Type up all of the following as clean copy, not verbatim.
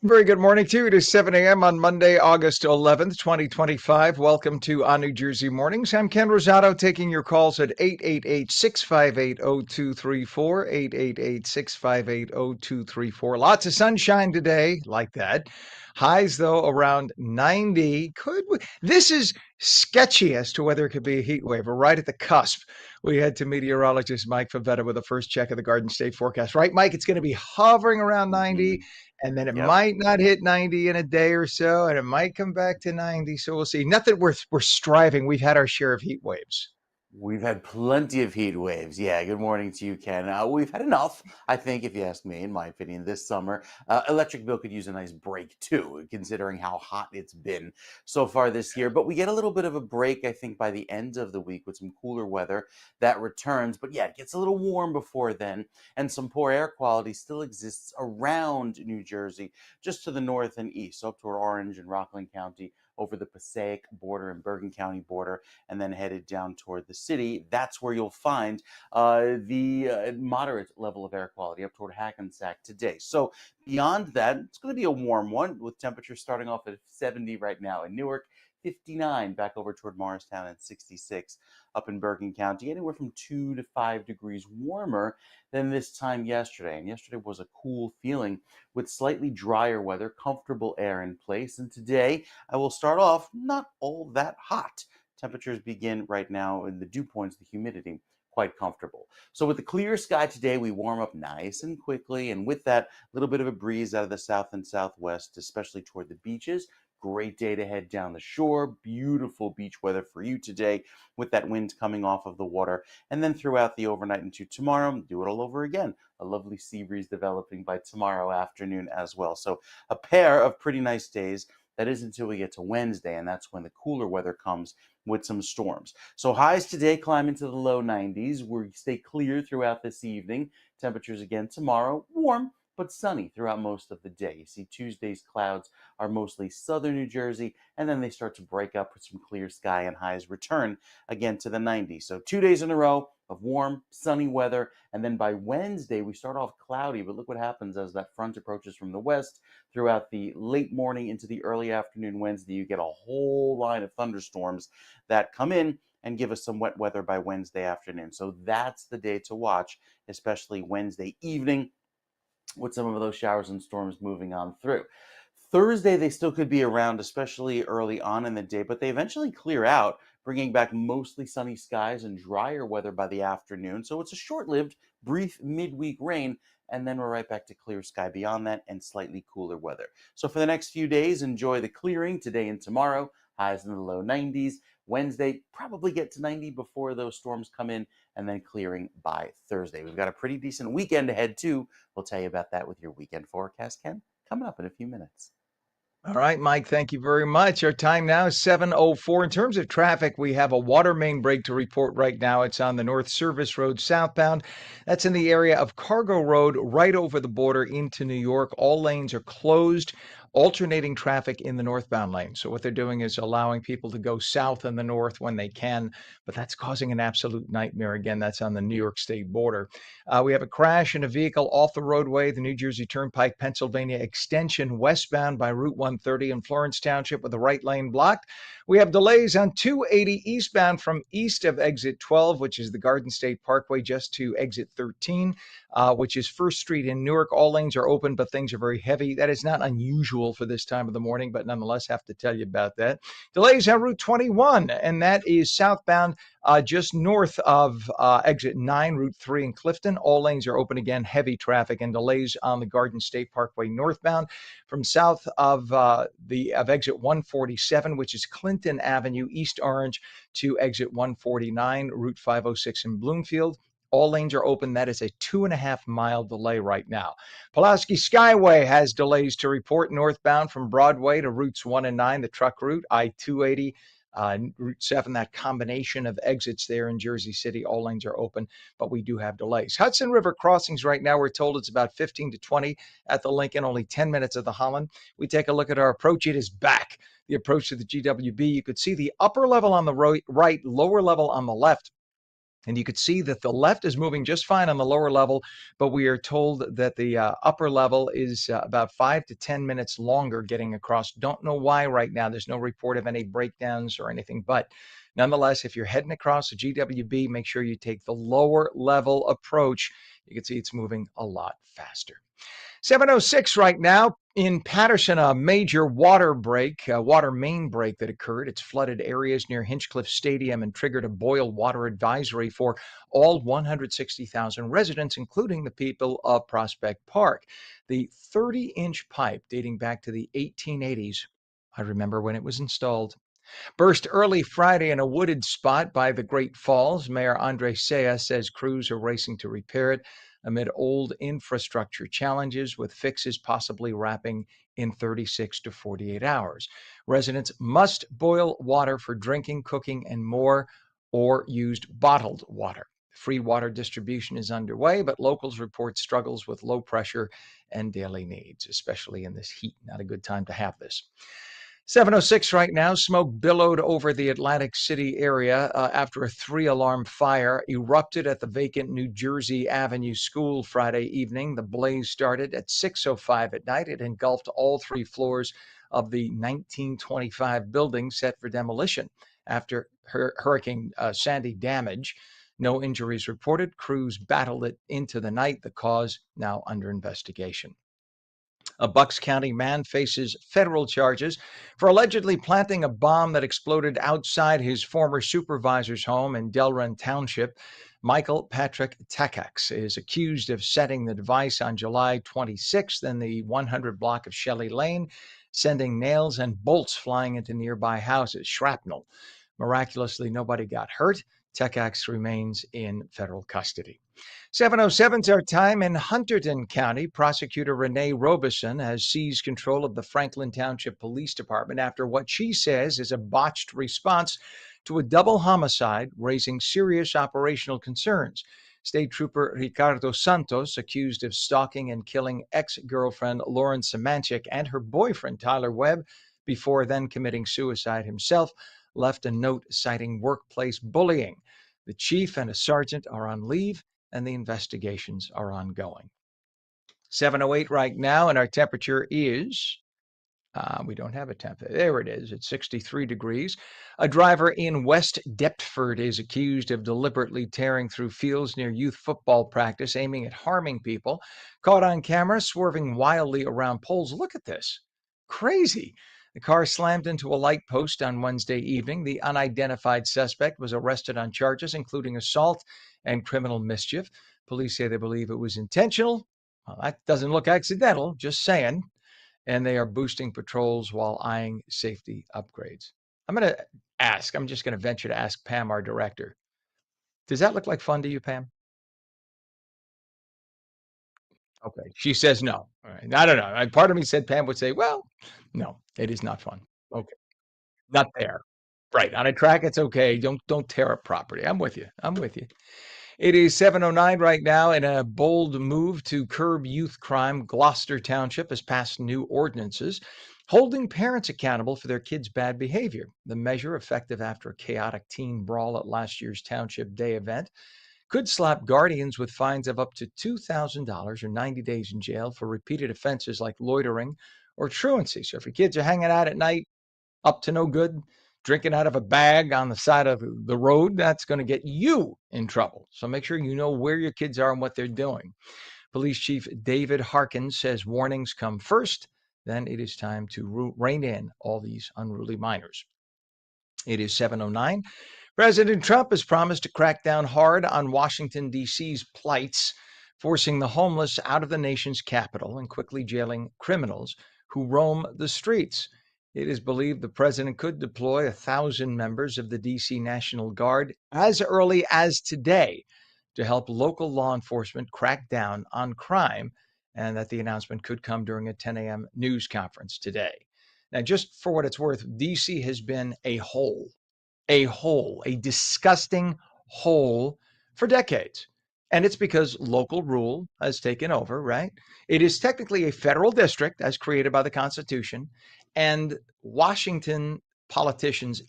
Very good morning to you. It is 7 a.m. on Monday, August 11th, 2025. Welcome to ONNJ Mornings. I'm Ken Rosato taking your calls at 888-658-0234, 888-658-0234. Lots of sunshine today, like that. Highs, though, around 90. This is sketchy as to whether it could be a heat wave. We're right at the cusp. We head to meteorologist Mike Favetta with the first check of the Garden State forecast. Right, Mike? It's going to be hovering around 90 Mhm. and then it Yep. might not hit 90 in a day or so, and it might come back to 90. So we'll see. Not that we're striving. We've had our share of heat waves. We've had plenty of heat waves. Yeah, good morning to you, Ken. We've had enough, I think, if you ask me, in my opinion, this summer. Electric bill could use a nice break, too, considering how hot it's been so far this year. But we get a little bit of a break, I think, by the end of the week with some cooler weather that returns. But yeah, it gets a little warm before then. And some poor air quality still exists around New Jersey, just to the north and east, so up toward Orange and Rockland County, over the Passaic border and Bergen County border, and then headed down toward the city. That's where you'll find the moderate level of air quality up toward Hackensack today. So beyond that, it's going to be a warm one with temperatures starting off at 70 right now in Newark. 59 back over toward Morristown and 66 up in Bergen County, anywhere from 2 to 5 degrees warmer than this time yesterday. And yesterday was a cool feeling with slightly drier weather, comfortable air in place. And today I will start off not all that hot. Temperatures begin right now in the dew points, the humidity, quite comfortable. So with the clear sky today, we warm up nice and quickly. And with that, little bit of a breeze out of the south and southwest, especially toward the beaches. Great day to head down the shore. Beautiful beach weather for you today with that wind coming off of the water. And then throughout the overnight into tomorrow, do it all over again. A lovely sea breeze developing by tomorrow afternoon as well. So a pair of pretty nice days. That is until we get to Wednesday, and that's when the cooler weather comes with some storms. So highs today climb into the low 90s. We stay clear throughout this evening. Temperatures again tomorrow, warm but sunny throughout most of the day. You see Tuesday's clouds are mostly southern New Jersey, and then they start to break up with some clear sky and highs return again to the 90s. So 2 days in a row of warm, sunny weather. And then by Wednesday, we start off cloudy, but look what happens as that front approaches from the west throughout the late morning into the early afternoon Wednesday. You get a whole line of thunderstorms that come in and give us some wet weather by Wednesday afternoon. So that's the day to watch, especially Wednesday evening with some of those showers and storms moving on through. Thursday, they still could be around, especially early on in the day, but they eventually clear out, bringing back mostly sunny skies and drier weather by the afternoon. So it's a short lived, brief midweek rain, and then we're right back to clear sky beyond that and slightly cooler weather. So for the next few days, enjoy the clearing today and tomorrow, highs in the low 90s. Wednesday, probably get to 90 before those storms come in, and then clearing by Thursday. We've got a pretty decent weekend ahead, too. We'll tell you about that with your weekend forecast, Ken, coming up in a few minutes. All right, Mike, thank you very much. Our time now is 7:04. In terms of traffic, we have a water main break to report right now. It's on the North Service Road southbound. That's in the area of Cargo Road, right over the border into New York. All lanes are closed, alternating traffic in the northbound lane. So what they're doing is allowing people to go south in the north when they can, but that's causing an absolute nightmare. Again, that's on the New York State border. We have a crash in a vehicle off the roadway, the New Jersey Turnpike, Pennsylvania extension westbound by Route 130 in Florence Township with the right lane blocked. We have delays on 280 eastbound from east of exit 12, which is the Garden State Parkway, just to exit 13, which is First Street in Newark. All lanes are open, but things are very heavy. That is not unusual for this time of the morning, but nonetheless have to tell you about that. Delays on Route 21, and that is southbound just north of exit 9, Route 3 in Clifton. All lanes are open again, heavy traffic and delays on the Garden State Parkway northbound from south of exit 147, which is Clinton Avenue, East Orange, to exit 149, Route 506 in Bloomfield. All lanes are open. That is a 2.5 mile delay right now. Pulaski Skyway has delays to report northbound from Broadway to routes 1 and 9, the truck route, I-280, Route 7, that combination of exits there in Jersey City. All lanes are open, but we do have delays. Hudson River crossings right now, we're told it's about 15 to 20 at the Lincoln, only 10 minutes at the Holland. We take a look at our approach. It is back. The approach to the GWB. You could see the upper level on the right, lower level on the left. And you could see that the left is moving just fine on the lower level, but we are told that the upper level is about 5 to 10 minutes longer getting across. Don't know why right now. There's no report of any breakdowns or anything, but nonetheless, if you're heading across the GWB, make sure you take the lower level approach. You can see it's moving a lot faster. 7:06 right now in Patterson, a major water main break that occurred. It's flooded areas near Hinchcliffe Stadium and triggered a boil water advisory for all 160,000 residents, including the people of Prospect Park. The 30-inch pipe dating back to the 1880s. I remember when it was installed. Burst early Friday in a wooded spot by the Great Falls. Mayor Andre Sea says crews are racing to repair it amid old infrastructure challenges, with fixes possibly wrapping in 36 to 48 hours. Residents must boil water for drinking, cooking, and more, or used bottled water. Free water distribution is underway, but locals report struggles with low pressure and daily needs, especially in this heat. Not a good time to have this. 7:06 right now. Smoke billowed over the Atlantic City area after a 3-alarm fire erupted at the vacant New Jersey Avenue School Friday evening. The blaze started at 6:05 at night. It engulfed all 3 floors of the 1925 building set for demolition after Hurricane Sandy damage. No injuries reported. Crews battled it into the night. The cause now under investigation. A Bucks County man faces federal charges for allegedly planting a bomb that exploded outside his former supervisor's home in Delran Township. Michael Patrick Takacs is accused of setting the device on July 26th in the 100 block of Shelley Lane, sending nails and bolts flying into nearby houses, shrapnel. Miraculously, nobody got hurt. Takacs remains in federal custody. 7:07 is our time in Hunterdon County. Prosecutor Renee Robeson has seized control of the Franklin Township Police Department after what she says is a botched response to a double homicide, raising serious operational concerns. State Trooper Ricardo Santos, accused of stalking and killing ex-girlfriend Lauren Semanchik and her boyfriend Tyler Webb before then committing suicide himself, left a note citing workplace bullying. The chief and a sergeant are on leave, and the investigations are ongoing. 7:08 right now, and our temperature is, we don't have a temp. There it is. It's 63 degrees. A driver in West Deptford is accused of deliberately tearing through fields near youth football practice, aiming at harming people. Caught on camera, swerving wildly around poles. Look at this. Crazy. The car slammed into a light post on Wednesday evening. The unidentified suspect was arrested on charges including assault and criminal mischief. Police say they believe it was intentional. Well, that doesn't look accidental, just saying. And they are boosting patrols while eyeing safety upgrades. I'm just going to venture to ask Pam, our director. Does that look like fun to you, Pam? Okay. She says no. All right. I don't know. Part of me said Pam would say, well, no, it is not fun. Okay. Not there. Right. On a track, it's okay. Don't tear up property. I'm with you. I'm with you. It is 7:09 right now. In a bold move to curb youth crime, Gloucester Township has passed new ordinances holding parents accountable for their kids' bad behavior. The measure, effective after a chaotic teen brawl at last year's Township Day event, could slap guardians with fines of up to $2,000 or 90 days in jail for repeated offenses like loitering or truancy. So if your kids are hanging out at night, up to no good, drinking out of a bag on the side of the road, that's going to get you in trouble. So make sure you know where your kids are and what they're doing. Police Chief David Harkins says warnings come first, then it is time to rein in all these unruly minors. It is 7:09. President Trump has promised to crack down hard on Washington, D.C.'s plights, forcing the homeless out of the nation's capital and quickly jailing criminals who roam the streets. It is believed the president could deploy 1,000 members of the D.C. National Guard as early as today to help local law enforcement crack down on crime, and that the announcement could come during a 10 a.m. news conference today. Now, just for what it's worth, D.C. has been a disgusting hole for decades. And it's because local rule has taken over, right? It is technically a federal district as created by the Constitution, and Washington politicians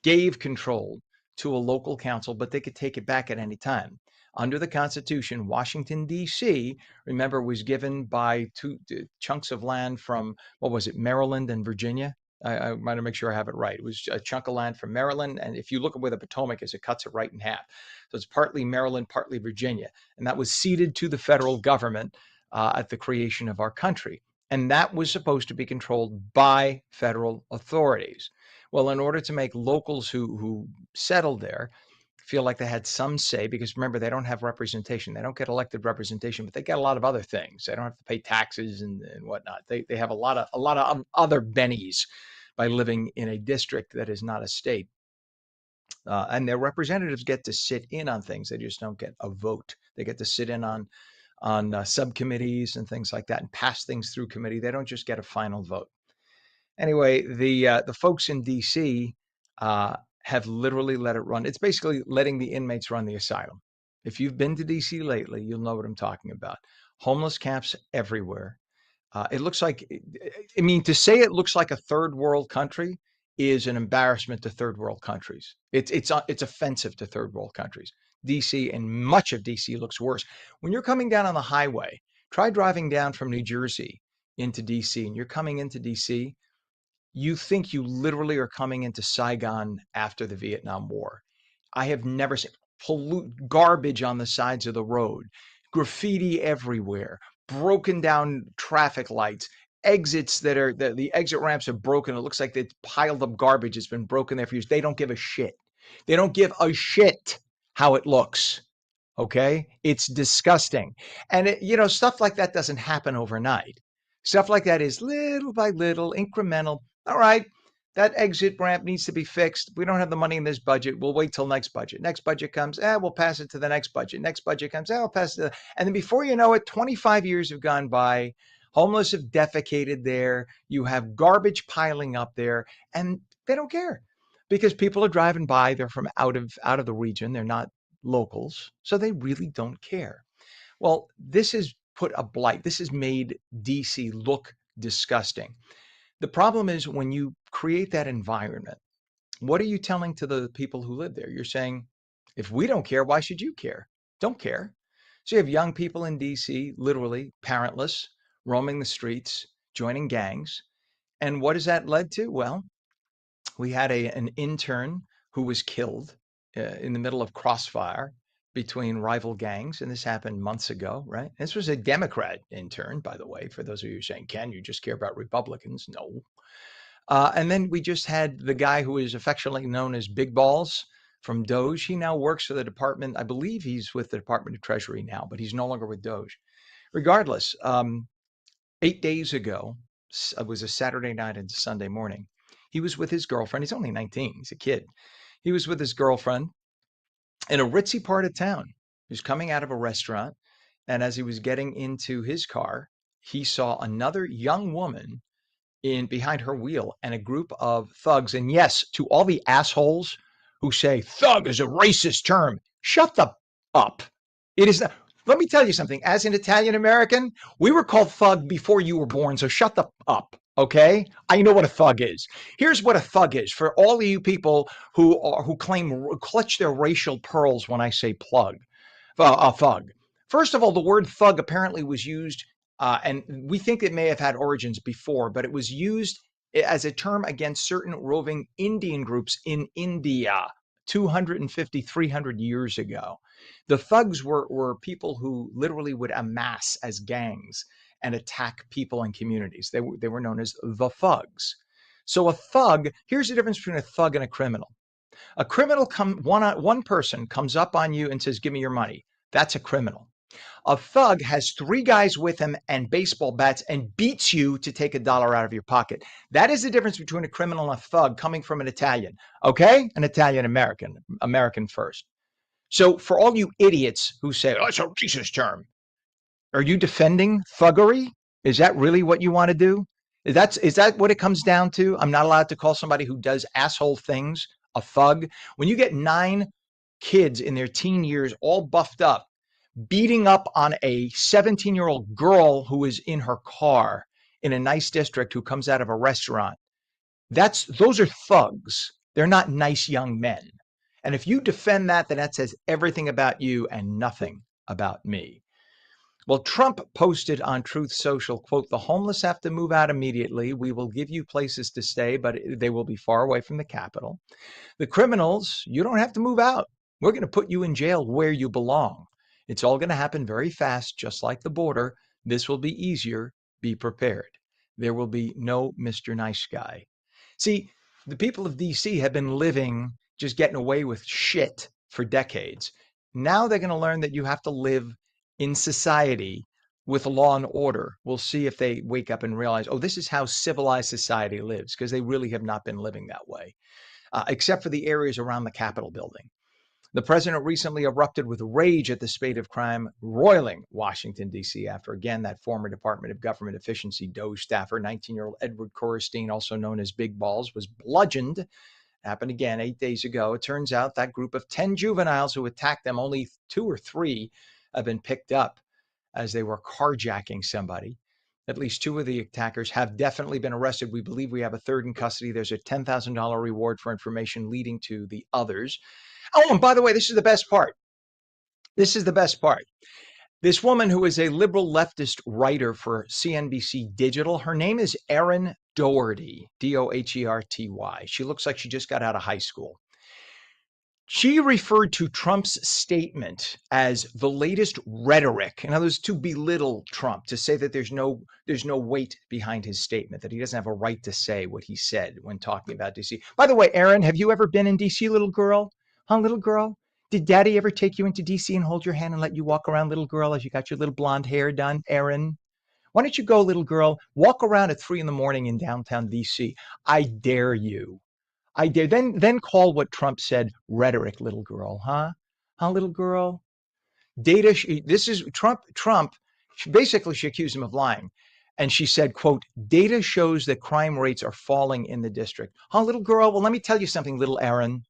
gave control to a local council, but they could take it back at any time. Under the Constitution, Washington, D.C., remember, was given by two chunks of land from, what was it, Maryland and Virginia? I want to make sure I have it right. It was a chunk of land from Maryland. And if you look at where the Potomac is, it cuts it right in half. So it's partly Maryland, partly Virginia. And that was ceded to the federal government at the creation of our country. And that was supposed to be controlled by federal authorities. Well, in order to make locals who settled there feel like they had some say, because remember, they don't have representation. They don't get elected representation, but they get a lot of other things. They don't have to pay taxes and whatnot. They have a lot of other bennies by living in a district that is not a state. And their representatives get to sit in on things. They just don't get a vote. They get to sit in on subcommittees and things like that and pass things through committee. They don't just get a final vote. Anyway, the folks in D.C. Have literally let it run. It's basically letting the inmates run the asylum. If you've been to D.C. lately, you'll know what I'm talking about. Homeless camps everywhere. It looks like, I mean, to say it looks like a third world country is an embarrassment to third world countries. It's offensive to third world countries. D.C. and much of D.C. looks worse. When you're coming down on the highway, try driving down from New Jersey into D.C. and you're coming into D.C., you think you literally are coming into Saigon after the Vietnam War. I have never seen garbage on the sides of the road, graffiti everywhere, broken down traffic lights, exits that are the exit ramps are broken. It looks like they've piled up garbage. It's been broken there for years. They don't give a shit. They don't give a shit how it looks. Okay, it's disgusting. And stuff like that doesn't happen overnight. Stuff like that is little by little, incremental. All right, that exit ramp needs to be fixed. We don't have the money in this budget. We'll wait till next budget. Next budget comes, we'll pass it to the next budget. Next budget comes, we'll pass it and then before you know it, 25 years have gone by. Homeless have defecated there. You have garbage piling up there, and they don't care because people are driving by. They're from out of the region. They're not locals, so they really don't care. Well, this has put a blight. This has made DC look disgusting. The problem is when you create that environment, what are you telling to the people who live there? You're saying, if we don't care, why should you care? Don't care. So you have young people in DC, literally parentless, roaming the streets, joining gangs. And what has that led to? Well, we had an intern who was killed in the middle of crossfire between rival gangs, and this happened months ago, right? This was a Democrat intern, by the way, for those of you saying, Ken, you just care about Republicans. No. And then we just had the guy who is affectionately known as Big Balls from Doge. He now works for the department. I believe he's with the Department of Treasury now, but he's no longer with Doge. Regardless, 8 days ago, it was a Saturday night and Sunday morning. He was with his girlfriend. He's only 19. He's a kid. He was with his girlfriend in a ritzy part of town. He was coming out of a restaurant, and as he was getting into his car, he saw another young woman in behind her wheel and a group of thugs. And yes, to all the assholes who say thug is a racist term, shut the up. It is not. Let me tell you something. As an Italian American, we were called thug before you were born, so shut the up. Okay, I know what a thug is. Here's what a thug is for all of you people who clutch their racial pearls when I say a thug. First of all, the word thug apparently was used, and we think it may have had origins before, but it was used as a term against certain roving Indian groups in India 250, 300 years ago. The thugs were people who literally would amass as gangs and attack people and communities. They were known as the thugs. So a thug, here's the difference between a thug and a criminal. A criminal, one person comes up on you and says, give me your money. That's a criminal. A thug has 3 guys with him and baseball bats and beats you to take $1 out of your pocket. That is the difference between a criminal and a thug coming from an Italian, okay? An Italian American, American first. So for all you idiots who say, oh, it's a racist term, are you defending thuggery? Is that really what you want to do? Is that what it comes down to? I'm not allowed to call somebody who does asshole things a thug. When you get 9 kids in their teen years all buffed up, beating up on a 17-year-old girl who is in her car in a nice district who comes out of a restaurant, those are thugs. They're not nice young men. And if you defend that, then that says everything about you and nothing about me. Well, Trump posted on Truth Social, quote, "The homeless have to move out immediately. We will give you places to stay, but they will be far away from the Capitol. The criminals, you don't have to move out. We're going to put you in jail where you belong. It's all going to happen very fast, just like the border. This will be easier. Be prepared. There will be no Mr. Nice Guy." See, the people of DC have been living just getting away with shit for decades. Now they're going to learn that you have to live in society with law and order. We'll see if they wake up and realize, oh, this is how civilized society lives, because they really have not been living that way, except for the areas around the Capitol building. The president recently erupted with rage at the spate of crime roiling Washington, D.C., after, again, that former Department of Government Efficiency DOJ staffer, 19-year-old Edward Korestein, also known as Big Balls, was bludgeoned. Happened again 8 days ago. It turns out that group of 10 juveniles who attacked them, only 2 or 3 have been picked up as they were carjacking somebody. At least 2 of the attackers have definitely been arrested. We believe we have a third in custody. There's a $10,000 reward for information leading to the others. Oh, and by the way, this is the best part. This is the best part. This woman who is a liberal leftist writer for CNBC Digital, her name is Erin Doherty, Doherty. She looks like she just got out of high school. She referred to Trump's statement as the latest rhetoric. In other words, to belittle Trump, to say that there's no weight behind his statement, that he doesn't have a right to say what he said when talking about DC. By the way, Erin, have you ever been in DC, little girl? Huh, little girl? Did Daddy ever take you into DC and hold your hand and let you walk around, little girl, as you got your little blonde hair done, Erin? Why don't you go, little girl, walk around at 3 a.m. in downtown DC? I dare you. I dare. Then call what Trump said rhetoric, little girl, huh? Huh, little girl? Data. This is Trump. Basically, she accused him of lying. And she said, quote, "Data shows that crime rates are falling in the district." Huh, little girl? Well, let me tell you something, little Erin.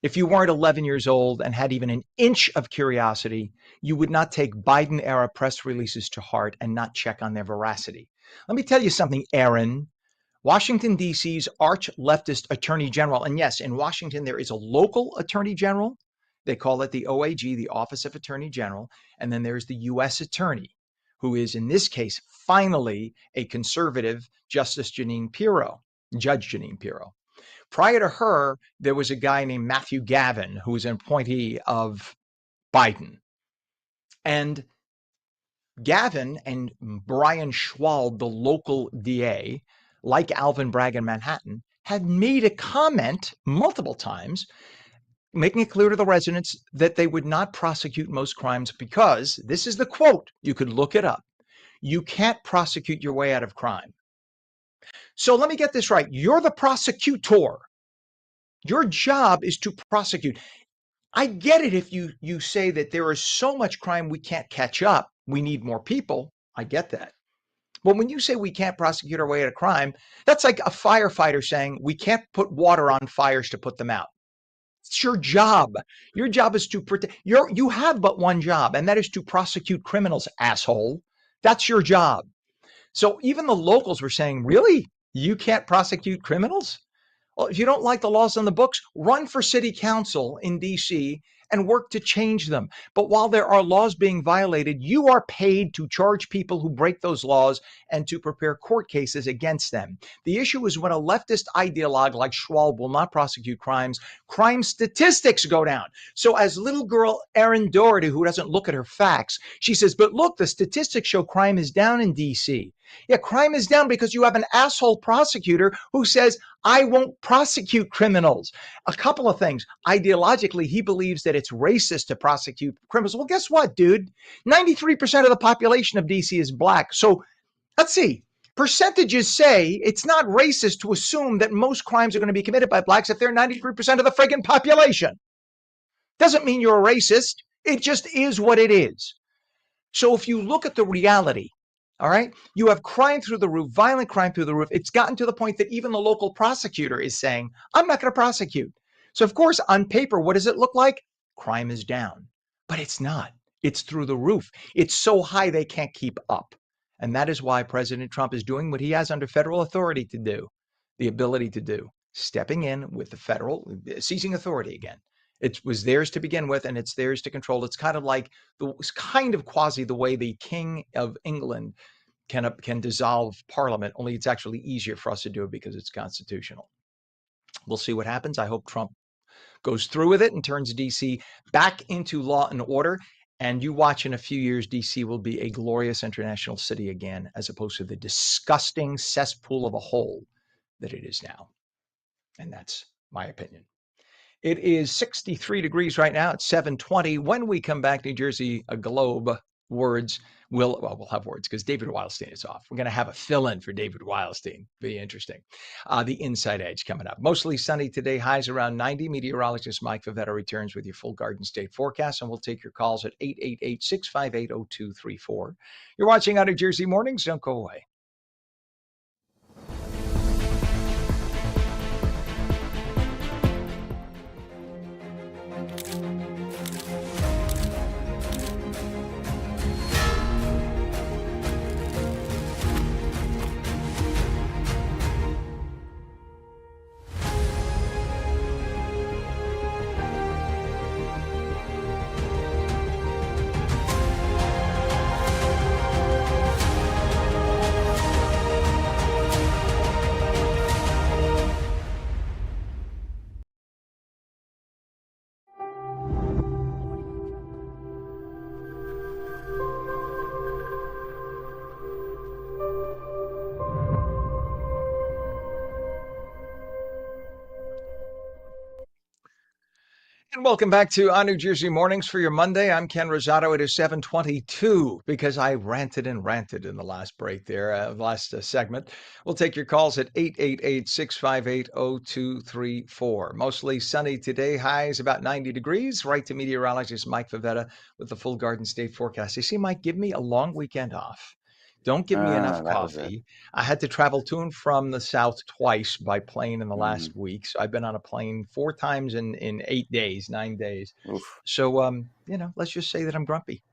If you weren't 11 years old and had even an inch of curiosity, you would not take Biden-era press releases to heart and not check on their veracity. Let me tell you something, Erin. Washington, D.C.'s arch-leftist attorney general, and yes, in Washington, there is a local attorney general. They call it the OAG, the Office of Attorney General. And then there's the U.S. attorney, who is, in this case, finally a conservative Judge Jeanine Pirro. Prior to her, there was a guy named Matthew Gavin, who was an appointee of Biden. And Gavin and Brian Schwald, the local DA, like Alvin Bragg in Manhattan, had made a comment multiple times, making it clear to the residents that they would not prosecute most crimes because, this is the quote, you could look it up, "You can't prosecute your way out of crime." So let me get this right. You're the prosecutor. Your job is to prosecute. I get it if you say that there is so much crime we can't catch up. We need more people. I get that. But when you say we can't prosecute our way out of crime, that's like a firefighter saying we can't put water on fires to put them out. It's your job. Your job is to protect. You have but one job, and that is to prosecute criminals, asshole. That's your job. So even the locals were saying, really? You can't prosecute criminals? Well, if you don't like the laws on the books, run for city council in DC and work to change them. But while there are laws being violated, you are paid to charge people who break those laws and to prepare court cases against them. The issue is when a leftist ideologue like Schwab will not prosecute crimes, crime statistics go down. So as little girl Erin Doherty, who doesn't look at her facts, she says, but look, the statistics show crime is down in DC. Yeah, crime is down because you have an asshole prosecutor who says, I won't prosecute criminals. A couple of things. Ideologically, he believes that it's racist to prosecute criminals. Well, guess what, dude? 93% of the population of DC is black. So let's see. Percentages say it's not racist to assume that most crimes are going to be committed by blacks if they're 93% of the friggin' population. Doesn't mean you're a racist. It just is what it is. So if you look at the reality, all right, you have crime through the roof, violent crime through the roof. It's gotten to the point that even the local prosecutor is saying, I'm not going to prosecute. So, of course, on paper, what does it look like? Crime is down. But it's not. It's through the roof. It's so high they can't keep up. And that is why President Trump is doing what he has under federal authority to do, the ability to do, stepping in with the federal, seizing authority again, It was theirs to begin with, and it's theirs to control. It's kind of like it's kind of quasi the way the King of England can dissolve Parliament, only it's actually easier for us to do it because it's constitutional. We'll see what happens. I hope Trump goes through with it and turns DC back into law and order. And you watch in a few years, DC will be a glorious international city again, as opposed to the disgusting cesspool of a hole that it is now. And that's my opinion. It is 63 degrees right now. It's 7:20. When we come back, New Jersey, a globe words. We'll have words because David Wildstein is off. We're going to have a fill-in for David Wildstein. Be interesting. The Inside Edge coming up. Mostly sunny today. Highs around 90. Meteorologist Mike Favetta returns with your full Garden State forecast, and we'll take your calls at 888-658-0234. You're watching ONNJ Jersey Mornings. Don't go away. And welcome back to ONNJ Jersey Mornings for your Monday. I'm Ken Rosato. It is 7:22 because I ranted in the last break there, last segment. We'll take your calls at 888-658-0234. Mostly sunny today. Highs about 90 degrees. Right to meteorologist Mike Favetta with the full Garden State forecast. You see, Mike, give me a long weekend off. Don't give me enough That was it. coffee. I had to travel to and from the South twice by plane in the last week. So I've been on a plane 4 times in 8 days, 9 days. Oof. So, let's just say that I'm grumpy.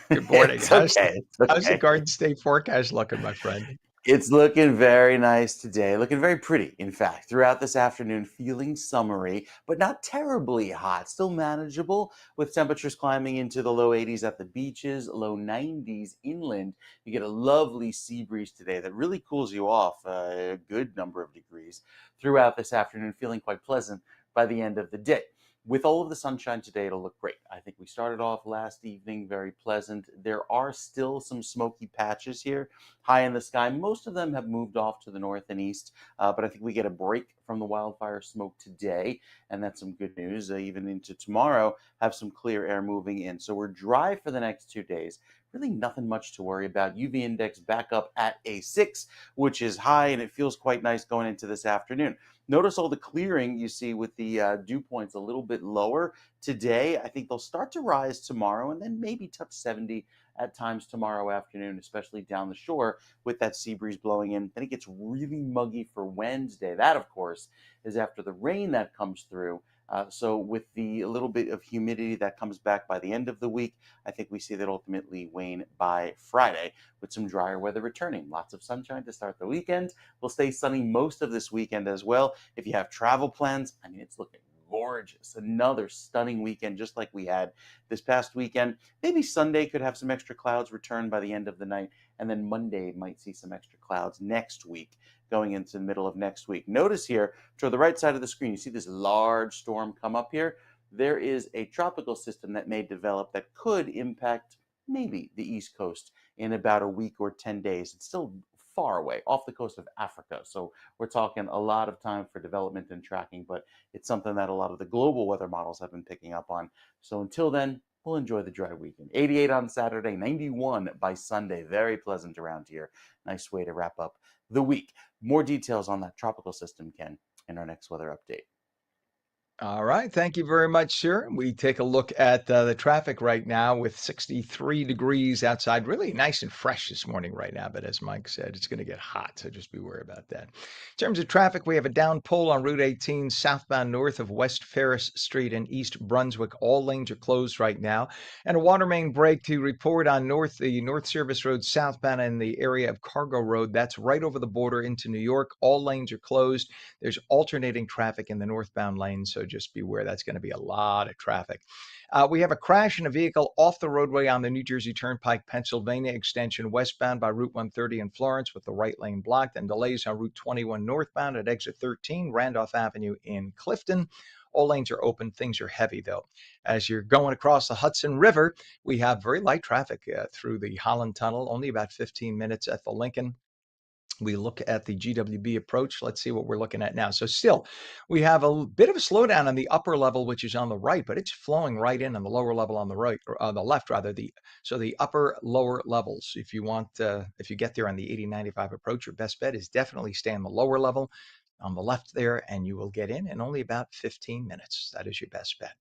Good morning. It's okay. It's How's the okay. Garden State forecast looking, my friend? It's looking very nice today. Looking very pretty, in fact. Throughout this afternoon, feeling summery, but not terribly hot. Still manageable with temperatures climbing into the low 80s at the beaches, low 90s inland. You get a lovely sea breeze today that really cools you off a good number of degrees throughout this afternoon, feeling quite pleasant by the end of the day. With all of the sunshine today, it'll look great. I think we started off last evening very pleasant. There are still some smoky patches here high in the sky. Most of them have moved off to the north and east, but I think we get a break from the wildfire smoke today, and that's some good news. Even into tomorrow, have some clear air moving in. So we're dry for the next 2 days. Really nothing much to worry about. UV index back up at a 6, which is high, and it feels quite nice going into this afternoon. Notice all the clearing you see with the dew points a little bit lower today. I think they'll start to rise tomorrow and then maybe touch 70 at times tomorrow afternoon, especially down the shore with that sea breeze blowing in. Then it gets really muggy for Wednesday. That, of course, is after the rain that comes through. So with the little bit of humidity that comes back by the end of the week, I think we see that ultimately wane by Friday with some drier weather returning. Lots of sunshine to start the weekend. We'll stay sunny most of this weekend as well. If you have travel plans, I mean, it's looking gorgeous. Another stunning weekend, just like we had this past weekend. Maybe Sunday could have some extra clouds return by the end of the night, and then Monday might see some extra clouds next week, going into the middle of next week. Notice here, toward the right side of the screen, you see this large storm come up here. There is a tropical system that may develop that could impact maybe the East Coast in about a week or 10 days. It's still far away, off the coast of Africa. So we're talking a lot of time for development and tracking, but it's something that a lot of the global weather models have been picking up on. So until then, we'll enjoy the dry weekend. 88 on Saturday, 91 by Sunday. Very pleasant around here. Nice way to wrap up the week. More details on that tropical system, Ken, in our next weather update. All right. Thank you very much, sir. We take a look at the traffic right now with 63 degrees outside. Really nice and fresh this morning right now. But as Mike said, it's going to get hot. So just be worried about that. In terms of traffic, we have a down pull on Route 18 southbound north of West Ferris Street in East Brunswick. All lanes are closed right now. And a water main break to report on the North Service Road southbound in the area of Cargo Road. That's right over the border into New York. All lanes are closed. There's alternating traffic in the northbound lanes. So so just beware. That's going to be a lot of traffic. We have a crash in a vehicle off the roadway on the New Jersey Turnpike, Pennsylvania extension westbound by Route 130 in Florence with the right lane blocked, and delays on Route 21 northbound at exit 13, Randolph Avenue in Clifton. All lanes are open. Things are heavy, though. As you're going across the Hudson River, we have very light traffic through the Holland Tunnel, only about 15 minutes at the Lincoln. We look at the GWB approach. Let's see what we're looking at now. So still, we have a bit of a slowdown on the upper level, which is on the right, but it's flowing right in on the lower level on the right, or on the left rather. So the upper lower levels, if you get there on the 80-95 approach, your best bet is definitely stay on the lower level on the left there, and you will get in only about 15 minutes. That is your best bet.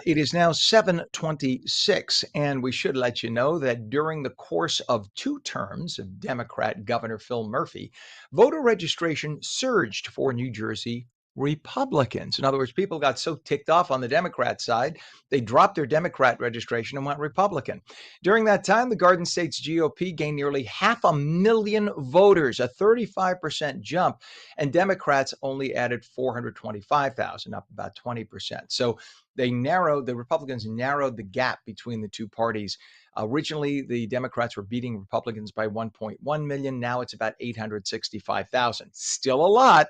It is now 7:26, and we should let you know that during the course of 2 terms of Democrat Governor Phil Murphy, voter registration surged for New Jersey Republicans. In other words, people got so ticked off on the Democrat side, they dropped their Democrat registration and went Republican. During that time, the Garden State's GOP gained nearly 500,000 voters, a 35% jump, and Democrats only added 425,000, up about 20%. So the Republicans narrowed the gap between the two parties. Originally, the Democrats were beating Republicans by 1.1 million. Now it's about 865,000. Still a lot.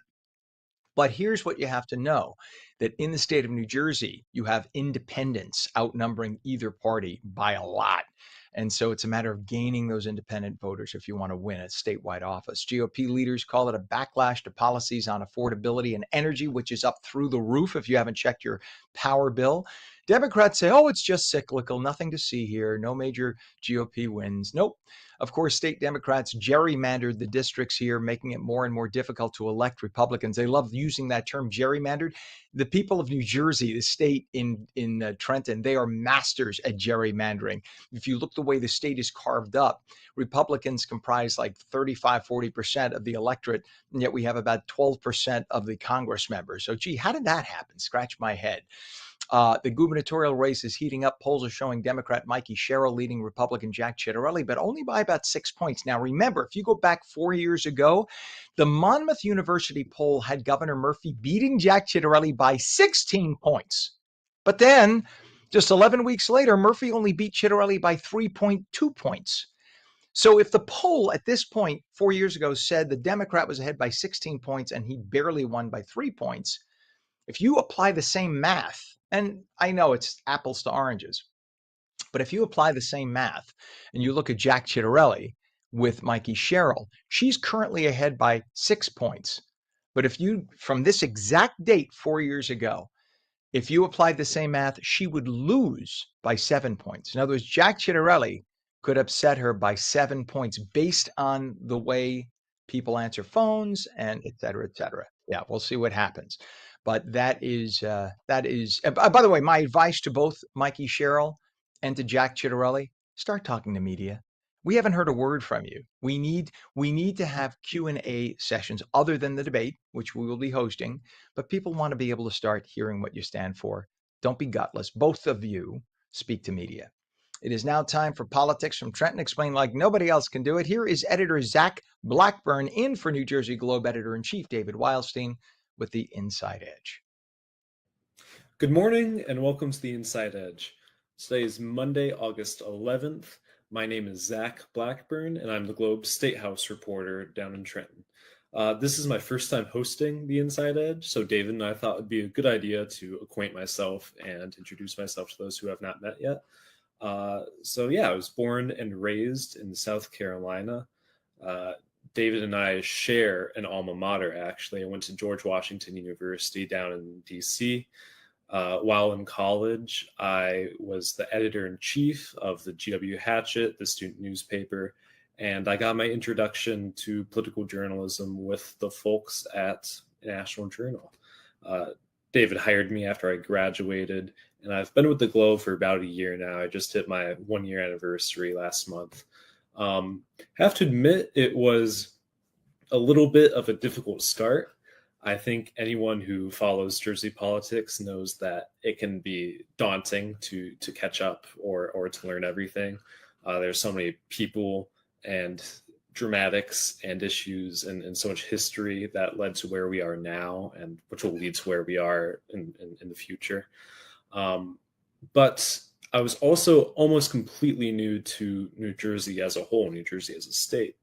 But here's what you have to know, that in the state of New Jersey, you have independents outnumbering either party by a lot. And so it's a matter of gaining those independent voters if you want to win a statewide office. GOP leaders call it a backlash to policies on affordability and energy, which is up through the roof if you haven't checked your power bill. Democrats say, oh, it's just cyclical, nothing to see here, no major GOP wins. Nope. Of course, state Democrats gerrymandered the districts here, making it more and more difficult to elect Republicans. They love using that term, gerrymandered. The people of New Jersey, the state in Trenton, they are masters at gerrymandering. If you look the way the state is carved up, Republicans comprise like 35-40% of the electorate, and yet we have about 12% of the Congress members. So, gee, how did that happen? Scratch my head. The gubernatorial race is heating up. Polls are showing Democrat Mikey Sherrill leading Republican Jack Ciattarelli, but only by about 6 points. Now, remember, if you go back 4 years ago, the Monmouth University poll had Governor Murphy beating Jack Ciattarelli by 16 points. But then, just 11 weeks later, Murphy only beat Ciattarelli by 3.2 points. So if the poll at this point 4 years ago said the Democrat was ahead by 16 points and he barely won by 3 points, if you apply the same math, and I know it's apples to oranges, but if you apply the same math and you look at Jack Ciattarelli with Mikey Sherrill, she's currently ahead by 6 points. But if you, from this exact date 4 years ago, if you applied the same math, she would lose by 7 points. In other words, Jack Ciattarelli could upset her by 7 points based on the way people answer phones and et cetera, et cetera. Yeah, we'll see what happens. But that is, by the way, my advice to both Mikey Sherrill and to Jack Ciattarelli, start talking to media. We haven't heard a word from you. We need to have Q&A sessions other than the debate, which we will be hosting, but people want to be able to start hearing what you stand for. Don't be gutless. Both of you speak to media. It is now time for Politics from Trenton, explained like nobody else can do it. Here is editor Zach Blackburn in for New Jersey Globe editor-in-chief David Wildstein with the Inside Edge. Good morning and welcome to the Inside Edge. Today is Monday, August 11th. My name is Zach Blackburn and I'm the Globe State House reporter down in Trenton. This is my first time hosting the Inside Edge, so David and I thought it would be a good idea to acquaint myself and introduce myself to those who have not met yet. I was born and raised in South Carolina. David and I share an alma mater, actually. I went to George Washington University down in D.C. While in college, I was the editor-in-chief of the GW Hatchet, the student newspaper, and I got my introduction to political journalism with the folks at National Journal. David hired me after I graduated, and I've been with the Globe for about a year now. I just hit my 1-year anniversary last month. Have to admit, it was a little bit of a difficult start. I think anyone who follows Jersey politics knows that it can be daunting to catch up or to learn everything. There's so many people and dramatics and issues and so much history that led to where we are now, and which will lead to where we are in the future. But I was also almost completely new to New Jersey as a whole, New Jersey as a state.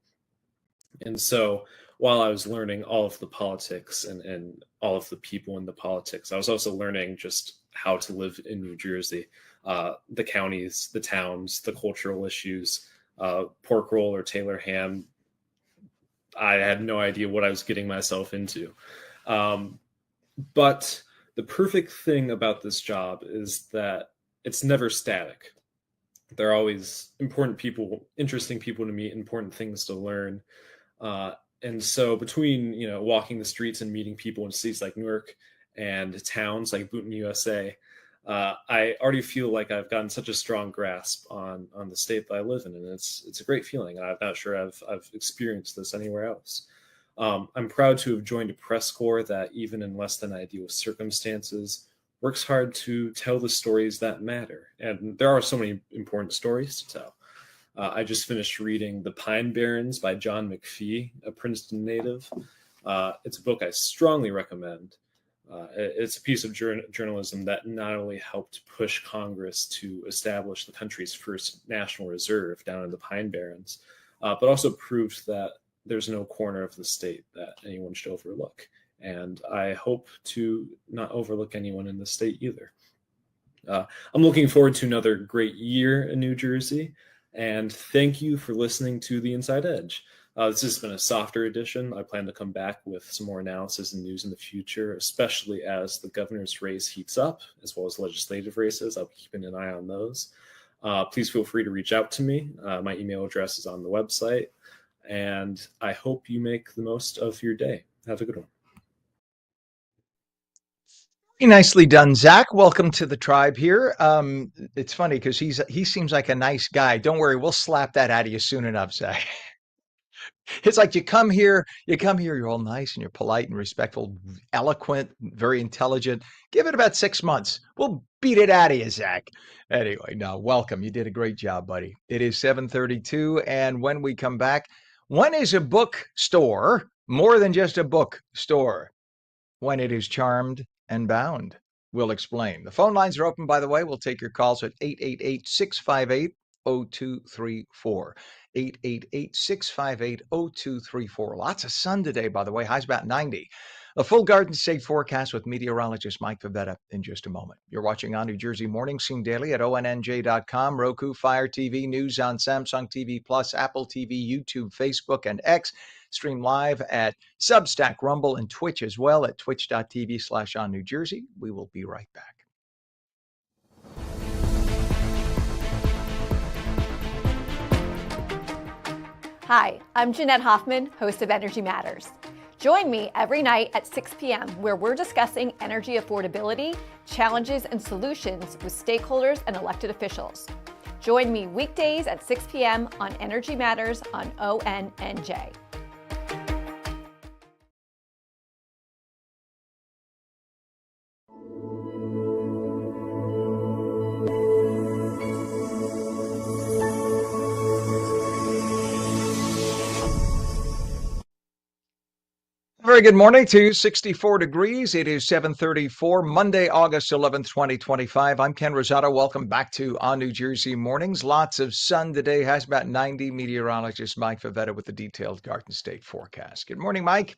And so while I was learning all of the politics and all of the people in the politics, I was also learning just how to live in New Jersey, the counties, the towns, the cultural issues, pork roll or Taylor ham. I had no idea what I was getting myself into. But the perfect thing about this job is that it's never static. There are always important people, interesting people to meet, important things to learn. And so between, walking the streets and meeting people in cities like Newark and towns like Boonton, USA, I already feel like I've gotten such a strong grasp on the state that I live in, and it's a great feeling. And I'm not sure I've experienced this anywhere else. I'm proud to have joined a press corps that, even in less than ideal circumstances, works hard to tell the stories that matter. And there are so many important stories to tell. I just finished reading The Pine Barrens by John McPhee, a Princeton native. It's a book I strongly recommend. It's a piece of journalism that not only helped push Congress to establish the country's first national reserve down in the Pine Barrens, but also proved that there's no corner of the state that anyone should overlook. And I hope to not overlook anyone in the state either. I'm looking forward to another great year in New Jersey. And thank you for listening to The Inside Edge. This has been a softer edition. I plan to come back with some more analysis and news in the future, especially as the governor's race heats up, as well as legislative races. I'll be keeping an eye on those. Please feel free to reach out to me. My email address is on the website. And I hope you make the most of your day. Have a good one. Nicely done, Zach. Welcome to the tribe here. It's funny because he seems like a nice guy. Don't worry, we'll slap that out of you soon enough, Zach. It's like you come here, you're all nice and you're polite and respectful, eloquent, very intelligent. Give it about 6 months. We'll beat it out of you, Zach. Anyway, no, welcome. You did a great job, buddy. It is 7:32, and when we come back, when is a bookstore more than just a bookstore? When it is charmed and bound. We'll explain. The phone lines are open, by the way. We'll take your calls at 888-658-0234. 888-658-0234. Lots of sun today, by the way. High's about 90. A full Garden State forecast with meteorologist Mike Favetta in just a moment. You're watching On New Jersey Mornings, seen daily at ONNJ.com, Roku, Fire TV, News on Samsung TV Plus, Apple TV, YouTube, Facebook, and X. Stream live at Substack, Rumble, and Twitch as well at twitch.tv/OnNewJersey. We will be right back. Hi, I'm Jeanette Hoffman, host of Energy Matters. Join me every night at 6 p.m. where we're discussing energy affordability, challenges, and solutions with stakeholders and elected officials. Join me weekdays at 6 p.m. on Energy Matters on ONNJ. Very good morning to you. 64 degrees. It is 7:34, Monday, August 11th, 2025. I'm Ken Rosato. Welcome back to On New Jersey Mornings. Lots of sun today. Has about 90. Meteorologist Mike Favetta with the detailed Garden State forecast. Good morning, Mike.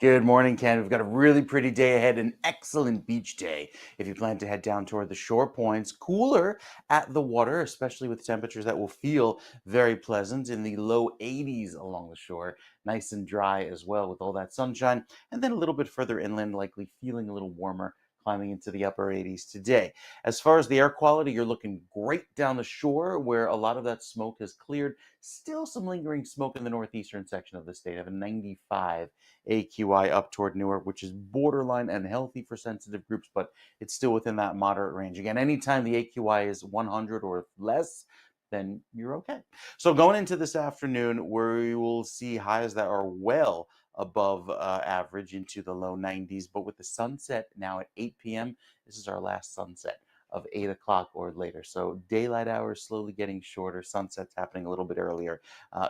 Good morning, Ken. We've got a really pretty day ahead, an excellent beach day. If you plan to head down toward the shore points, cooler at the water, especially with temperatures that will feel very pleasant in the low 80s along the shore. Nice and dry as well with all that sunshine. And then a little bit further inland, likely feeling a little warmer, climbing into the upper 80s today. As far as the air quality, you're looking great down the shore where a lot of that smoke has cleared. Still some lingering smoke in the northeastern section of the state. I have a 95 AQI up toward Newark, which is borderline unhealthy for sensitive groups, but it's still within that moderate range. Again, anytime the AQI is 100 or less, then you're okay. So going into this afternoon, we will see highs that are well above average into the low 90s, but with the sunset now at 8 p.m., this is our last sunset of 8 o'clock or later. So daylight hours slowly getting shorter, sunsets happening a little bit earlier,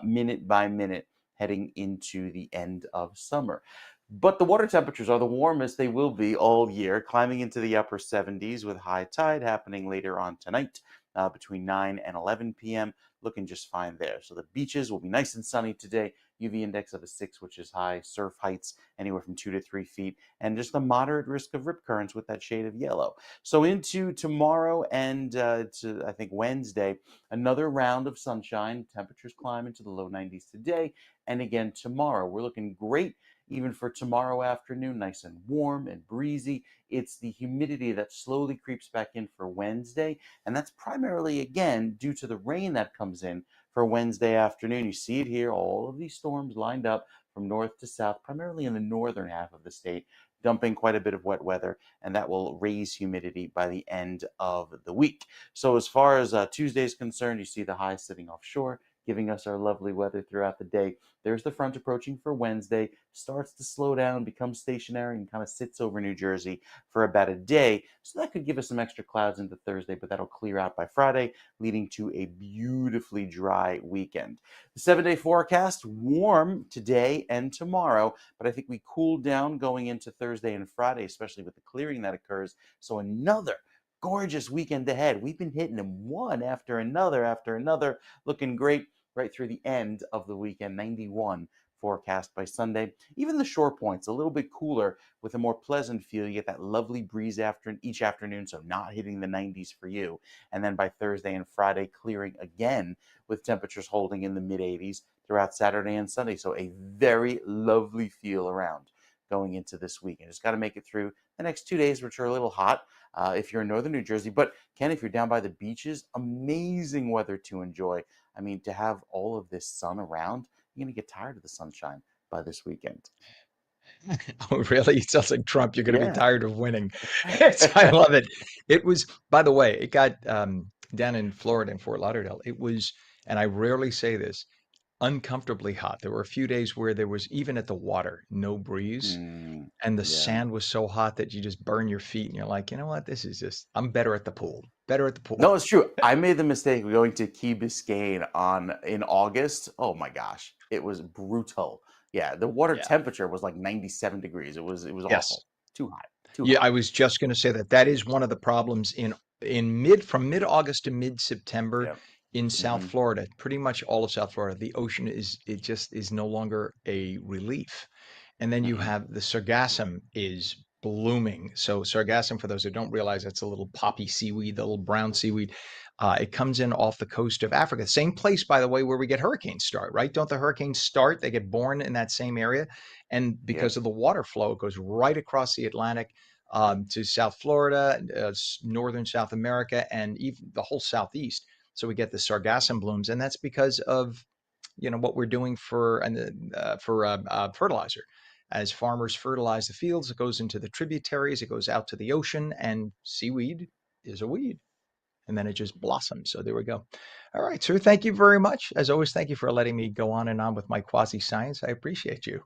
minute by minute, heading into the end of summer. But the water temperatures are the warmest they will be all year, climbing into the upper 70s with high tide happening later on tonight between 9 and 11 p.m. Looking just fine there. So the beaches will be nice and sunny today. UV index of a 6, which is high. Surf heights anywhere from 2 to 3 feet. And just a moderate risk of rip currents with that shade of yellow. So into tomorrow and to, I think, Wednesday, another round of sunshine. Temperatures climb into the low 90s today. And again, tomorrow, we're looking great even for tomorrow afternoon, nice and warm and breezy. It's the humidity that slowly creeps back in for Wednesday. And that's primarily, again, due to the rain that comes in for Wednesday afternoon. You see it here, all of these storms lined up from north to south, primarily in the northern half of the state, dumping quite a bit of wet weather, and that will raise humidity by the end of the week. So as far as Tuesday is concerned, you see the high sitting offshore, giving us our lovely weather throughout the day. There's the front approaching for Wednesday, starts to slow down, becomes stationary, and kind of sits over New Jersey for about a day. So that could give us some extra clouds into Thursday, but that'll clear out by Friday, leading to a beautifully dry weekend. The 7-day forecast, warm today and tomorrow, but I think we cool down going into Thursday and Friday, especially with the clearing that occurs. So another gorgeous weekend ahead. We've been hitting them one after another, looking great right through the end of the weekend. 91 forecast by Sunday. Even the shore points a little bit cooler with a more pleasant feel. You get that lovely breeze after each afternoon, so not hitting the 90s for you. And then by Thursday and Friday, clearing again with temperatures holding in the mid 80s throughout Saturday and Sunday. So a very lovely feel around going into this weekend. Just got to make it through the next 2 days, which are a little hot if you're in northern New Jersey. But Ken, if you're down by the beaches, amazing weather to enjoy. I mean, to have all of this sun around, you're going to get tired of the sunshine by this weekend. Oh, really? It sounds like Trump. You're going to be Yeah. tired of winning. I love it. It was, by the way, it got down in Florida in Fort Lauderdale. It was, and I rarely say this, uncomfortably hot. There were a few days where there was, even at the water, no breeze. And the Yeah. sand was so hot that you just burn your feet and you're like, you know what? This is just, I'm better at the pool. Better at the pool. No, it's true. I made the mistake of going to Key Biscayne in August. Oh my gosh, it was brutal. Yeah, the water Yeah. temperature was like 97 degrees. It was Yes. awful. Too hot. Too Yeah, hot. I was just going to say that is one of the problems from mid-August to mid-September Yeah. in South Hmm. Florida, pretty much all of South Florida. The ocean is no longer a relief. And then you Hmm. have the sargassum is blooming. So sargassum, for those who don't realize, that's a little poppy seaweed, the little brown seaweed. It comes in off the coast of Africa. Same place, by the way, where we get hurricanes start, right? Don't the hurricanes start? They get born in that same area. And because Yep. of the water flow, it goes right across the Atlantic to South Florida, northern South America, and even the whole Southeast. So we get the sargassum blooms, and that's because of what we're doing for fertilizer. As farmers fertilize the fields, it goes into the tributaries, it goes out to the ocean, and seaweed is a weed. And then it just blossoms. So there we go. All right, sir. Thank you very much. As always, thank you for letting me go on and on with my quasi science. I appreciate you.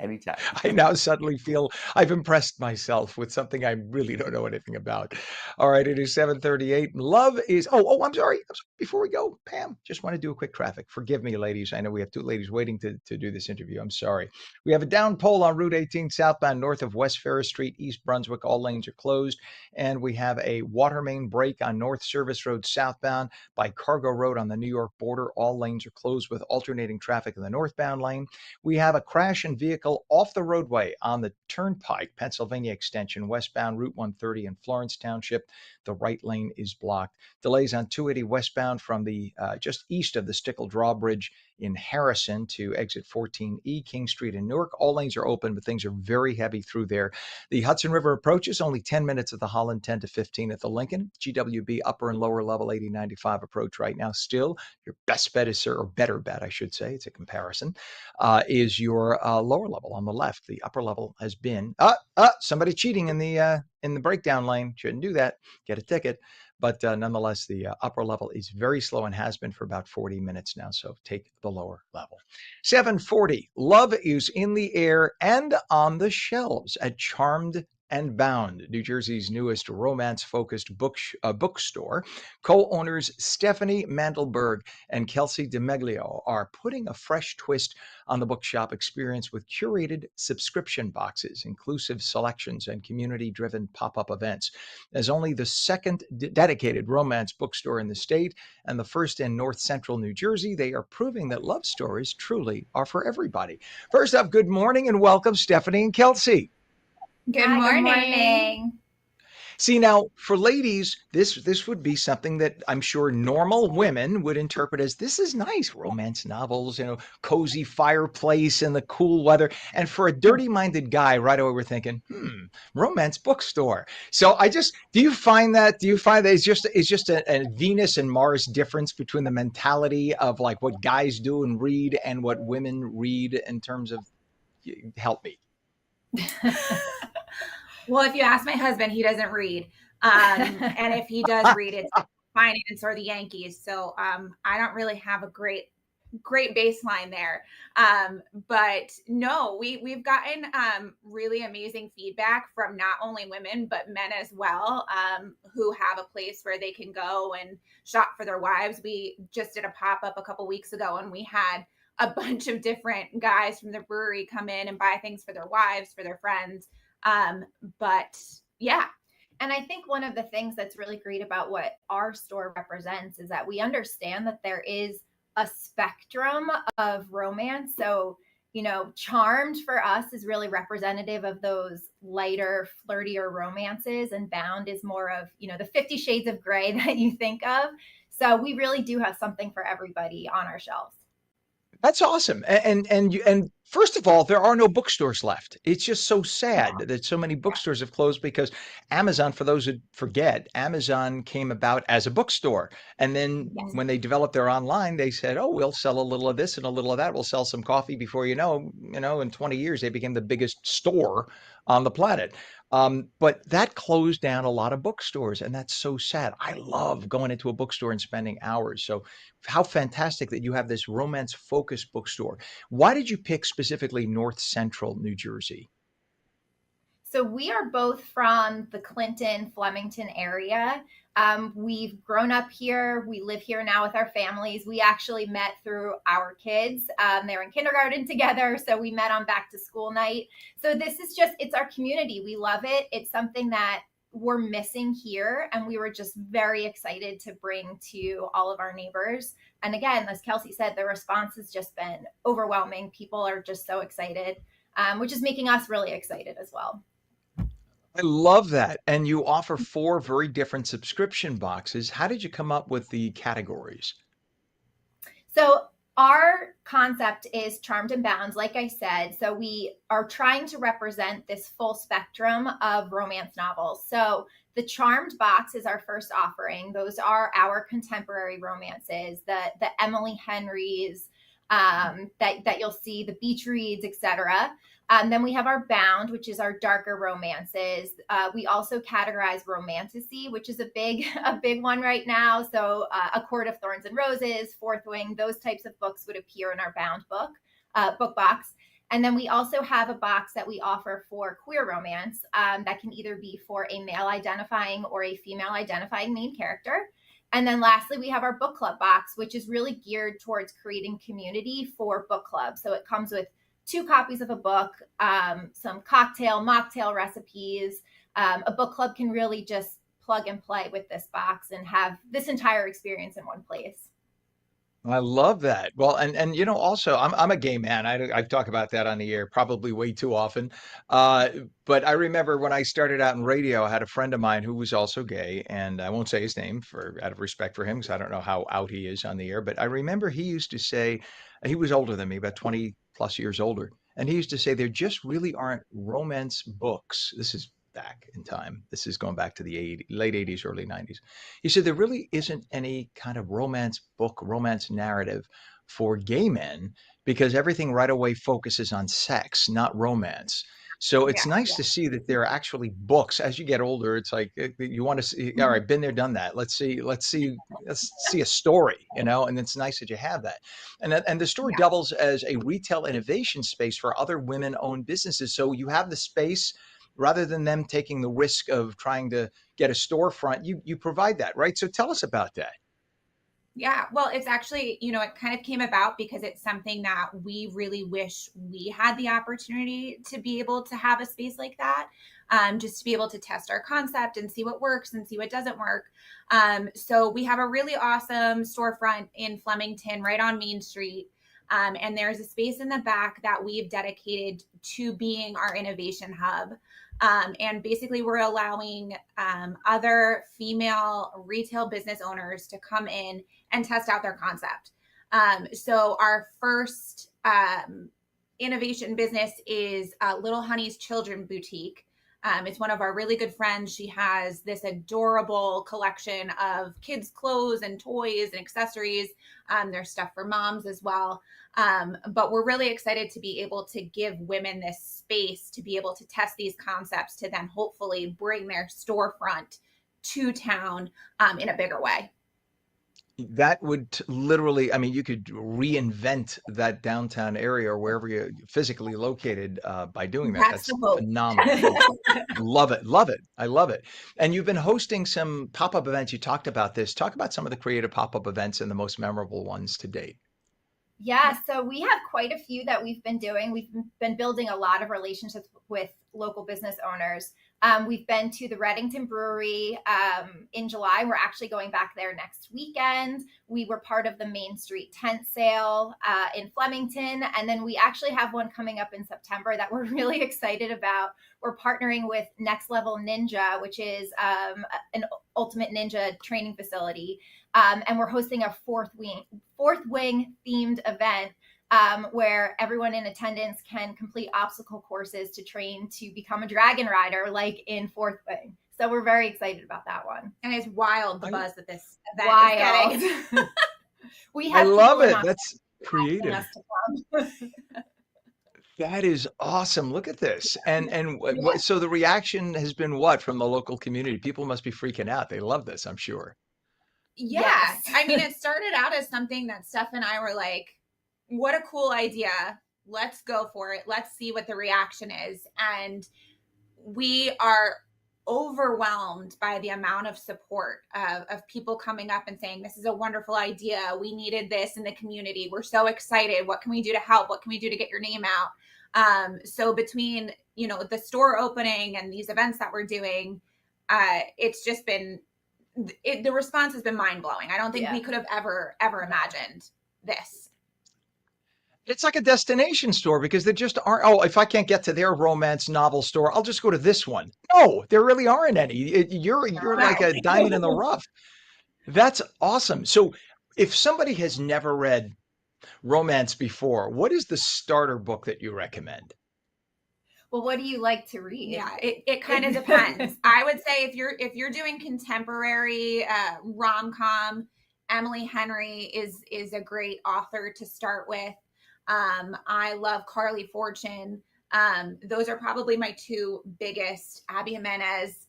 Anytime. I now suddenly feel I've impressed myself with something I really don't know anything about. All right, it is 7:38. Love is I'm sorry. Before we go, Pam, just want to do a quick traffic. Forgive me, ladies. I know we have two ladies waiting to do this interview. I'm sorry. We have a down pole on Route 18 southbound north of West Ferris Street, East Brunswick. All lanes are closed. And we have a water main break on North Service Road southbound by Cargo Road on the New York border. All lanes are closed with alternating traffic in the northbound lane. We have a crash and vehicle off the roadway on the Turnpike, Pennsylvania extension, westbound Route 130 in Florence Township. The right lane is blocked. Delays on 280 westbound from the just east of the Stickle Drawbridge in Harrison to exit 14E, King Street in Newark. All lanes are open, but things are very heavy through there. The Hudson River approach is only 10 minutes at the Holland, 10 to 15 at the Lincoln. GWB upper and lower level 80-95 approach right now. Still, your best bet is, sir, or better bet, I should say, it's a comparison, is your lower level on the left. The upper level has been somebody cheating in the breakdown lane. Shouldn't do that. Get a ticket. But nonetheless, the upper level is very slow and has been for about 40 minutes now. So take the lower level. 7:40. Love is in the air and on the shelves at Charmed and Bound, New Jersey's newest romance-focused bookstore. Co-owners Stephanie Mandelberg and Kelsey DeMeglio are putting a fresh twist on the bookshop experience with curated subscription boxes, inclusive selections, and community-driven pop-up events. As only the second dedicated romance bookstore in the state and the first in North Central New Jersey, they are proving that love stories truly are for everybody. First up, good morning and welcome, Stephanie and Kelsey. Good morning. See, now for ladies, this would be something that I'm sure normal women would interpret as this is nice, romance novels, cozy fireplace in the cool weather. And for a dirty-minded guy, right away we're thinking, romance bookstore. So do you find that it's just a Venus and Mars difference between the mentality of like what guys do and read and what women read in terms of, help me. Well, if you ask my husband, he doesn't read. And if he does read, it's finance or the Yankees. So I don't really have a great baseline there. But no, we've gotten really amazing feedback from not only women, but men as well, who have a place where they can go and shop for their wives. We just did a pop-up a couple weeks ago, and we had a bunch of different guys from the brewery come in and buy things for their wives, for their friends. But yeah. And I think one of the things that's really great about what our store represents is that we understand that there is a spectrum of romance. So, Charmed for us is really representative of those lighter, flirtier romances, and Bound is more of, the 50 Shades of Grey that you think of. So we really do have something for everybody on our shelves. That's awesome. And first of all, there are no bookstores left. It's just so sad that so many bookstores have closed because Amazon, for those who forget, Amazon came about as a bookstore. And then when they developed their online, they said, oh, we'll sell a little of this and a little of that. We'll sell some coffee before in 20 years, they became the biggest store on the planet. But that closed down a lot of bookstores, and that's so sad. I love going into a bookstore and spending hours. So how fantastic that you have this romance-focused bookstore. Why did you pick specifically North Central New Jersey? So we are both from the Clinton, Flemington area. We've grown up here. We live here now with our families. We actually met through our kids. They're in kindergarten together. So we met on back to school night. So this is it's our community. We love it. It's something that we're missing here. And we were just very excited to bring to all of our neighbors. And again, as Kelsey said, the response has just been overwhelming. People are just so excited, which is making us really excited as well. I love that. And you offer 4 very different subscription boxes. How did you come up with the categories? So our concept is Charmed and Bound, like I said. So we are trying to represent this full spectrum of romance novels. So the Charmed box is our first offering. Those are our contemporary romances, the Emily Henrys, that you'll see, the beach reads, etc. Then we have our Bound, which is our darker romances. We also categorize romantasy, which is a big one right now. So A Court of Thorns and Roses, Fourth Wing, those types of books would appear in our Bound book box. And then we also have a box that we offer for queer romance that can either be for a male identifying or a female identifying main character. And then lastly, we have our book club box, which is really geared towards creating community for book club. So it comes with 2 copies of a book, some mocktail recipes. A book club can really just plug and play with this box and have this entire experience in one place. I love that. Well, and also I'm a gay man. I talk about that on the air probably way too often. But I remember when I started out in radio, I had a friend of mine who was also gay, and I won't say his name out of respect for him because I don't know how out he is on the air. But I remember he used to say, he was older than me, about 20 plus years older, and he used to say there just really aren't romance books. This is back in time. This is going back to the late 80s, early 90s. He said there really isn't any kind of romance book, romance narrative for gay men because everything right away focuses on sex, not romance. So it's nice to see that there are actually books. As you get older, it's like you want to see, all right, been there, done that. Let's see a story, and it's nice that you have that. And the store doubles as a retail innovation space for other women-owned businesses. So you have the space rather than them taking the risk of trying to get a storefront, you provide that, right? So tell us about that. Yeah, well, it's actually, it kind of came about because it's something that we really wish we had the opportunity to be able to have a space like that, just to be able to test our concept and see what works and see what doesn't work. So we have a really awesome storefront in Flemington, right on Main Street. And there's a space in the back that we've dedicated to being our innovation hub. And basically, we're allowing other female retail business owners to come in and test out their concept. So our first innovation business is Little Honey's Children Boutique. It's one of our really good friends. She has this adorable collection of kids' clothes and toys and accessories. There's stuff for moms as well. But we're really excited to be able to give women this space to be able to test these concepts to then hopefully bring their storefront to town in a bigger way. That would literally, I mean, you could reinvent that downtown area or wherever you're physically located by doing that. That's That's the hope. phenomenal. Love it. Love it. I love it. And you've been hosting some pop-up events. You talked about this. Talk about some of the creative pop-up events and the most memorable ones to date. Yeah, so we have quite a few that we've been doing. We've been building a lot of relationships with local business owners. We've been to the Reddington Brewery in July. We're actually going back there next weekend. We were part of the Main Street tent sale in Flemington. And then we actually have one coming up in September that we're really excited about. We're partnering with Next Level Ninja, which is an Ultimate Ninja training facility. And we're hosting a fourth wing themed event where everyone in attendance can complete obstacle courses to train to become a dragon rider, like in Fourth Wing. So we're very excited about that one. And it's wild, the buzz that this event is getting. We have I love it. That's creative. us to come. That is awesome. Look at this. And so the reaction has been what from the local community? People must be freaking out. They love this, I'm sure. Yeah. Yes. I mean, it started out as something that Steph and I were like, what a cool idea. Let's go for it. Let's see what the reaction is. And we are overwhelmed by the amount of support of people coming up and saying, this is a wonderful idea. We needed this in the community. We're so excited. What can we do to help? What can we do to get your name out? So between, the store opening and these events that we're doing, it's just been, the response has been mind blowing. I don't think we could have ever imagined this. It's like a destination store because there just aren't. Oh, if I can't get to their romance novel store, I'll just go to this one. No, there really aren't any. You're like a diamond in the rough. That's awesome. So if somebody has never read romance before, what is the starter book that you recommend? Well, what do you like to read? Yeah, it kind of depends. I would say if you're doing contemporary rom-com, Emily Henry is a great author to start with. I love Carly Fortune. Those are probably my two biggest. Abby Jimenez.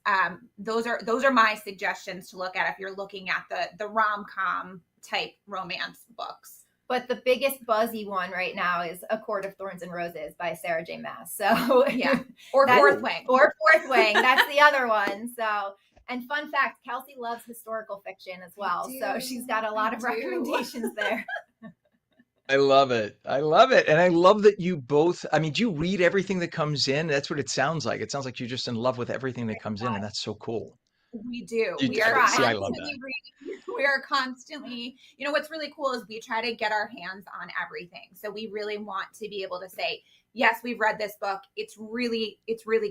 Those are my suggestions to look at if you're looking at the rom-com type romance books. But the biggest buzzy one right now is A Court of Thorns and Roses by Sarah J. Maas. So yeah, or Fourth Wing. Or Fourth Wing. That's the other one. So, and fun fact, Kelsey loves historical fiction as well. So she's got a lot of recommendations there. I love it. I love it. And I love that you both, I mean, do you read everything that comes in? That's what it sounds like. It sounds like you're just in love with everything that comes in, and that's so cool. We do. You We do. are See, I love constantly that. reading. We are constantly, what's really cool is we try to get our hands on everything. So we really want to be able to say, yes, we've read this book. It's really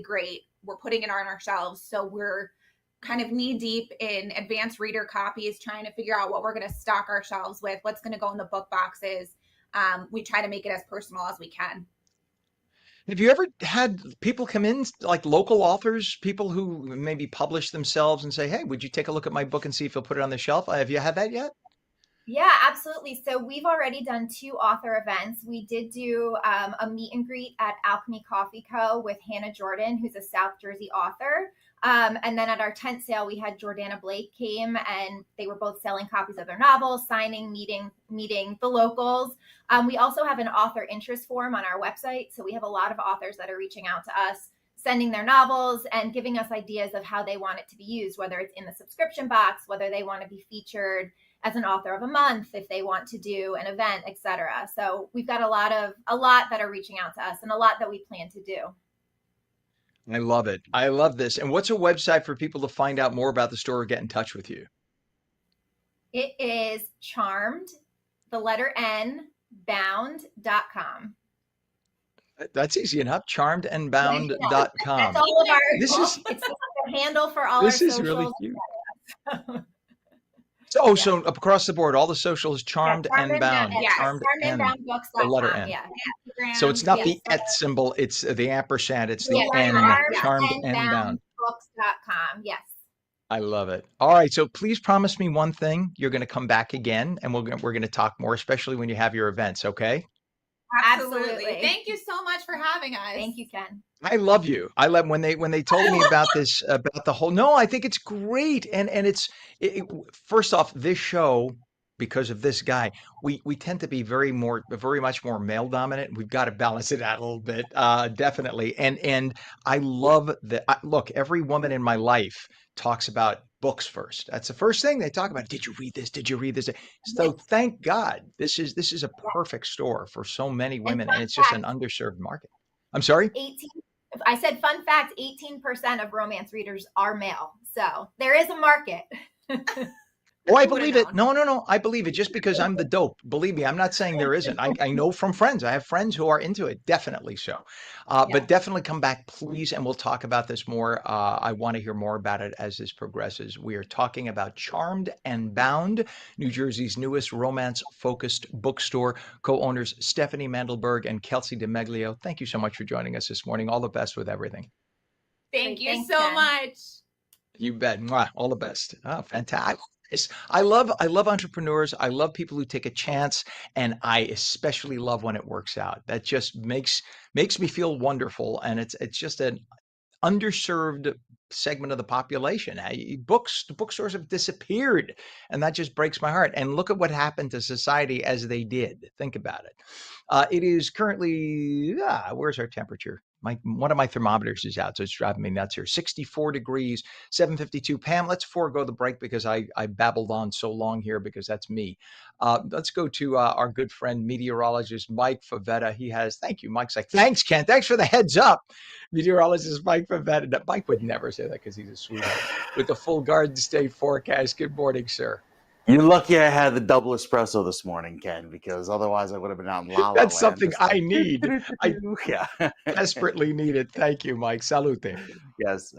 great. We're putting it on our shelves. So we're kind of knee deep in advanced reader copies, trying to figure out what we're going to stock our shelves with, what's going to go in the book boxes. We try to make it as personal as we can. Have you ever had people come in, like local authors, people who maybe publish themselves and say, hey, would you take a look at my book and see if you'll put it on the shelf? Have you had that yet? Yeah, absolutely. So we've already done 2 author events. We did do a meet and greet at Alchemy Coffee Co. with Hannah Jordan, who's a South Jersey author. And then at our tent sale, we had Jordana Blake came, and they were both selling copies of their novels, signing, meeting the locals. We also have an author interest form on our website. So we have a lot of authors that are reaching out to us sending their novels and giving us ideas of how they want it to be used, whether it's in the subscription box, whether they want to be featured as an author of a month, if they want to do an event, etc. So we've got a lot that are reaching out to us and a lot that we plan to do. I love it. I love this. And what's a website for people to find out more about the store or get in touch with you? It is charmed, the letter N, bound.com. That's easy enough. Charmedandbound.com. That's all of our, it's the handle for all our socials. This is really cute. So across the board, all the socials, Charmed and Bound. Yeah, Charmed and Books. the letter N. Yeah. So it's not the et symbol, it's the ampersand, it's the N. Charmed and Bound. Books.com. Yes. I love it. All right, so please promise me one thing. You're going to come back again, and we're going to talk more, especially when you have your events, okay? Absolutely. Thank you so much for having us. Thank you, Ken. I love you. I love when they told me about this, about the whole, no, I think it's great. And first off, this show, because of this guy, we tend to be very much more male dominant. We've got to balance it out a little bit, definitely. And I love that. Look, every woman in my life talks about books first. That's the first thing they talk about. Did you read this? Did you read this? So thank God, this is a perfect store for so many women, and it's just an underserved market. I'm sorry? I said, fun fact, 18% of romance readers are male. So there is a market. Oh, I believe it. No. I believe it just because I'm the dope. Believe me, I'm not saying there isn't. I know from friends. I have friends who are into it. Definitely so. But definitely come back, please, and we'll talk about this more. I want to hear more about it as this progresses. We are talking about Charmed and Bound, New Jersey's newest romance-focused bookstore. Co-owners Stephanie Mandelberg and Kelsey DeMeglio. Thank you so much for joining us this morning. All the best with everything. Thank you so much. You bet. Mwah. All the best. Oh, fantastic. I love entrepreneurs. I love people who take a chance, and I especially love when it works out. That just makes me feel wonderful, and it's just an underserved segment of the population. Bookstores have disappeared, and that just breaks my heart. And look at what happened to society as they did. Think about it. It is currently, where's our temperature? One of my thermometers is out, so it's driving me nuts here. 64 degrees, 7:52. Pam, let's forego the break because I babbled on so long here because that's me. Let's go to our good friend, meteorologist Mike Favetta. Thank you, Mike's like, thanks, Ken. Thanks for the heads up. Meteorologist Mike Favetta. Mike would never say that because he's a sweetheart. With the full Garden State forecast. Good morning, sir. You're lucky I had the double espresso this morning, Ken, because otherwise I would have been out in La La That's Land. something I need. I Yeah. desperately need it. Thank you, Mike. Salute. Yes,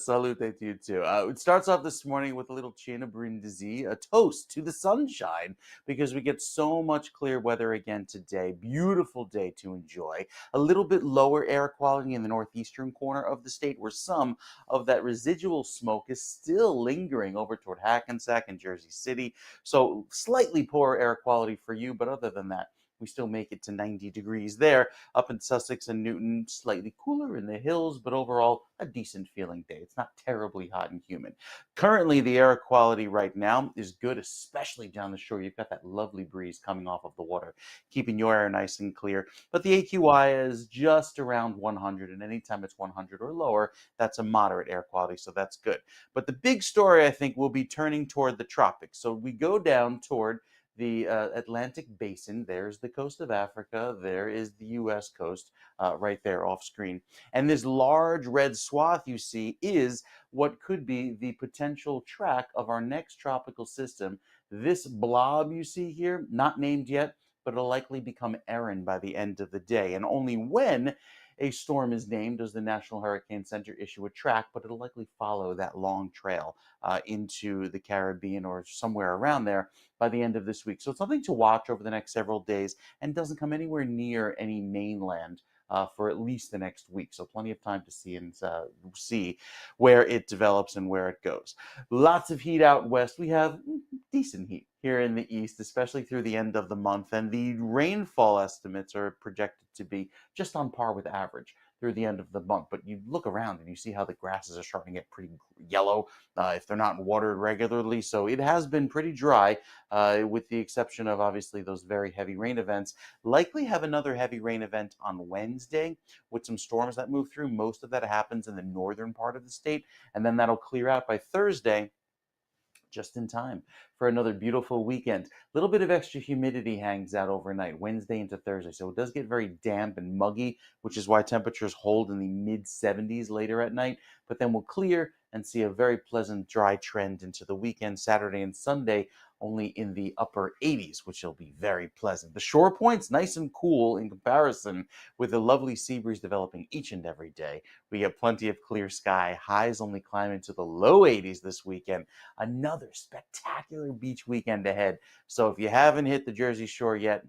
salute to you too. It starts off this morning with a little Cena Brindisi, a toast to the sunshine, because we get so much clear weather again today. Beautiful day to enjoy. A little bit lower air quality in the northeastern corner of the state, where some of that residual smoke is still lingering over toward Hackensack and Jersey City. So slightly poorer air quality for you, but other than that, we still make it to 90 degrees there. Up in Sussex and Newton, slightly cooler in the hills, but overall a decent feeling day. It's not terribly hot and humid. Currently, the air quality right now is good, especially down the shore. You've got that lovely breeze coming off of the water, keeping your air nice and clear. But the AQI is just around 100, and anytime it's 100 or lower, that's a moderate air quality, so that's good. But the big story, I think, will be turning toward the tropics. So we go down toward the Atlantic Basin. There's the coast of Africa. There is the U.S. coast right there off screen. And this large red swath you see is what could be the potential track of our next tropical system. This blob you see here, not named yet, but it'll likely become Erin by the end of the day. And only when a storm is named does the National Hurricane Center issue a track, but it'll likely follow that long trail into the Caribbean or somewhere around there by the end of this week. So it's something to watch over the next several days, and doesn't come anywhere near any mainland for at least the next week. So plenty of time to see where it develops and where it goes. Lots of heat out west. We have decent heat here in the east, especially through the end of the month. And the rainfall estimates are projected to be just on par with average through the end of the month. But you look around and you see how the grasses are starting to get pretty yellow if they're not watered regularly. So it has been pretty dry, with the exception of obviously those very heavy rain events. Likely have another heavy rain event on Wednesday with some storms that move through. Most of that happens in the northern part of the state, and then that'll clear out by Thursday, just in time for another beautiful weekend. A little bit of extra humidity hangs out overnight, Wednesday into Thursday. So it does get very damp and muggy, which is why temperatures hold in the mid 70s later at night. But then we'll clear and see a very pleasant dry trend into the weekend, Saturday and Sunday, only in the upper 80s, which will be very pleasant. The shore point's nice and cool in comparison, with a lovely sea breeze developing each and every day. We get plenty of clear sky. Highs only climb into the low 80s this weekend. Another spectacular beach weekend ahead. So if you haven't hit the Jersey Shore yet,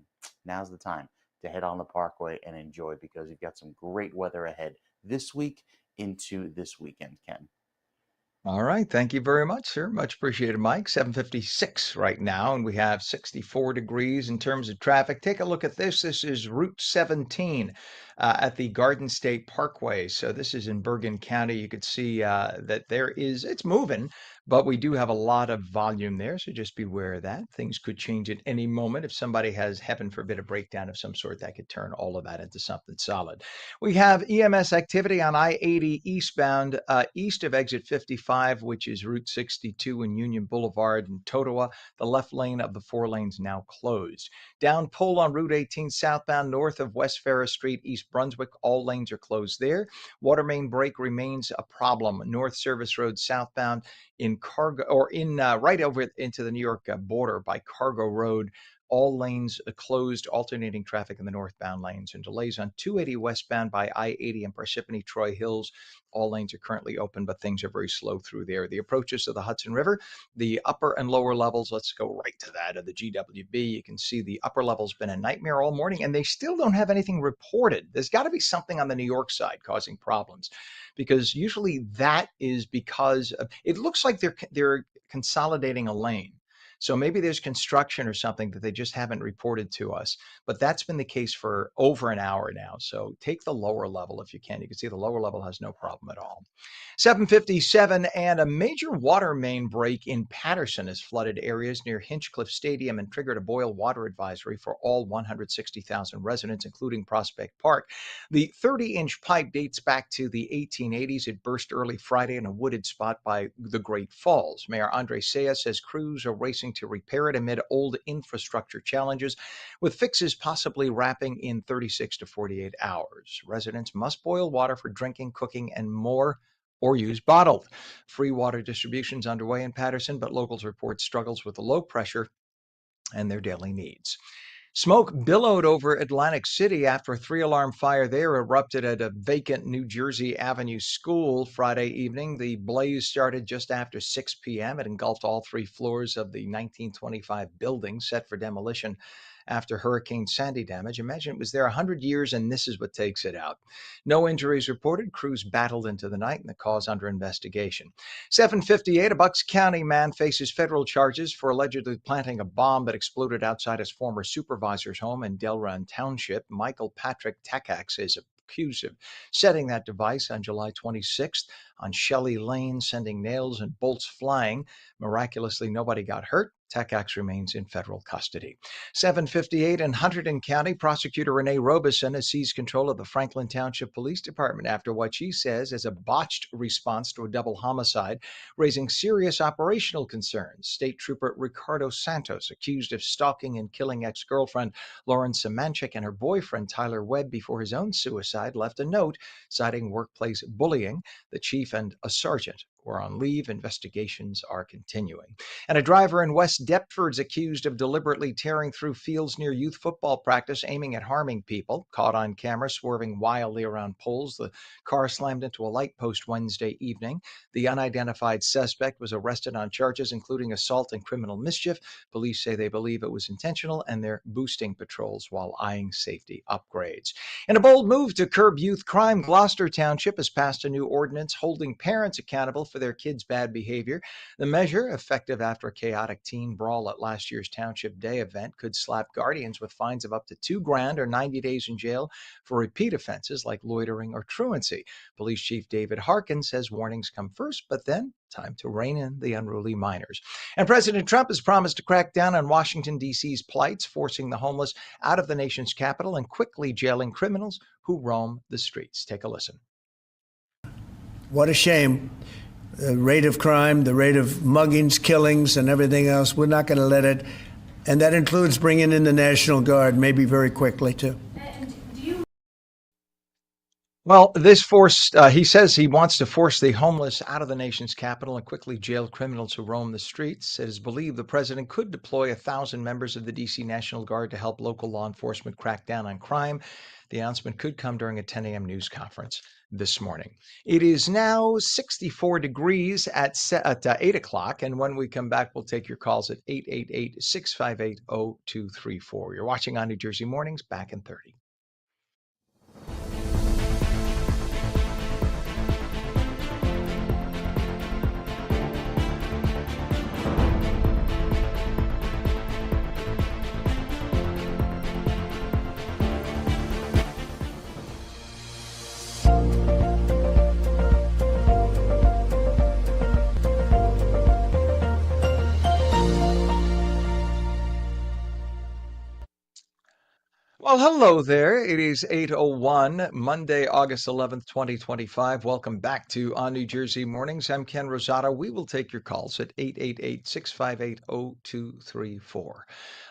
now's the time to head on the Parkway and enjoy, because you've got some great weather ahead this week into this weekend, Ken. All right. Thank you very much, sir. Much appreciated, Mike. 7:56 right now, and we have 64 degrees in terms of traffic. Take a look at this. This is Route 17 at the Garden State Parkway. So this is in Bergen County. You could see that it's moving, but we do have a lot of volume there. So just beware of that. Things could change at any moment. If somebody has, heaven forbid, a breakdown of some sort, that could turn all of that into something solid. We have EMS activity on I-80 eastbound, east of exit 55, which is Route 62 and Union Boulevard in Totowa. The left lane of the 4 lanes now closed. Down pole on Route 18 southbound north of West Ferris Street, East Brunswick. All lanes are closed there. Water main break remains a problem. North Service Road southbound in Cargo, or in right over into the New York border by Cargo Road. All lanes closed, alternating traffic in the northbound lanes, and delays on 280 westbound by I-80 and Parsippany Troy Hills. All lanes are currently open, but things are very slow through there. The approaches to the Hudson River, the upper and lower levels, let's go right to that of the GWB. You can see the upper level's been a nightmare all morning, and they still don't have anything reported. There's got to be something on the New York side causing problems, because usually that is because it looks like they're consolidating a lane. So maybe there's construction or something that they just haven't reported to us, but that's been the case for over an hour now. So take the lower level if you can. You can see the lower level has no problem at all. 7:57, and a major water main break in Paterson has flooded areas near Hinchcliffe Stadium and triggered a boil water advisory for all 160,000 residents, including Prospect Park. The 30-inch pipe dates back to the 1880s. It burst early Friday in a wooded spot by the Great Falls. Mayor Andre Saya says crews are racing to repair it amid old infrastructure challenges, with fixes possibly wrapping in 36 to 48 hours. Residents must boil water for drinking, cooking, and more, or use bottled. Free water distribution is underway in Paterson, but locals report struggles with the low pressure and their daily needs. Smoke billowed over Atlantic City after a 3-alarm fire there erupted at a vacant New Jersey Avenue school Friday evening. The blaze started just after 6 p.m. It engulfed all 3 floors of the 1925 building set for demolition after Hurricane Sandy damage. Imagine it was there 100 years and this is what takes it out. No injuries reported. Crews battled into the night and the cause under investigation. 7:58, a Bucks County man faces federal charges for allegedly planting a bomb that exploded outside his former supervisor's home in Delran Township. Michael Patrick Takacs is accused of setting that device on July 26th on Shelley Lane, sending nails and bolts flying. Miraculously, nobody got hurt. Takacs remains in federal custody. 7:58, in Hunterdon County, prosecutor Renee Robeson has seized control of the Franklin Township Police Department after what she says is a botched response to a double homicide, raising serious operational concerns. State Trooper Ricardo Santos, accused of stalking and killing ex-girlfriend Lauren Semanchik and her boyfriend Tyler Webb before his own suicide, left a note citing workplace bullying. The chief and a sergeant were on leave. Investigations are continuing. And a driver in West Deptford is accused of deliberately tearing through fields near youth football practice, aiming at harming people. Caught on camera swerving wildly around poles, the car slammed into a light post Wednesday evening. The unidentified suspect was arrested on charges including assault and criminal mischief. Police say they believe it was intentional, and they're boosting patrols while eyeing safety upgrades. In a bold move to curb youth crime, Gloucester Township has passed a new ordinance holding parents accountable for their kids' bad behavior. The measure, effective after a chaotic teen brawl at last year's Township Day event, could slap guardians with fines of up to $2,000 or 90 days in jail for repeat offenses like loitering or truancy. Police Chief David Harkin says warnings come first, but then time to rein in the unruly minors. And President Trump has promised to crack down on Washington, D.C.'s plights, forcing the homeless out of the nation's capital and quickly jailing criminals who roam the streets. Take a listen. What a shame. The rate of crime, the rate of muggings, killings, and everything else, we're not going to let it. And that includes bringing in the National Guard, maybe very quickly, too. Well, he says he wants to force the homeless out of the nation's capital and quickly jail criminals who roam the streets. It is believed the president could deploy 1,000 members of the D.C. National Guard to help local law enforcement crack down on crime. The announcement could come during a 10 a.m. news conference this morning. It is now 64 degrees at 8 o'clock, and when we come back, we'll take your calls at 888-658-0234. You're watching on New Jersey Mornings, back in 30. Well, hello there. It is 8:01, Monday, August 11th, 2025. Welcome back to On New Jersey Mornings. I'm Ken Rosato. We will take your calls at 888-658-0234.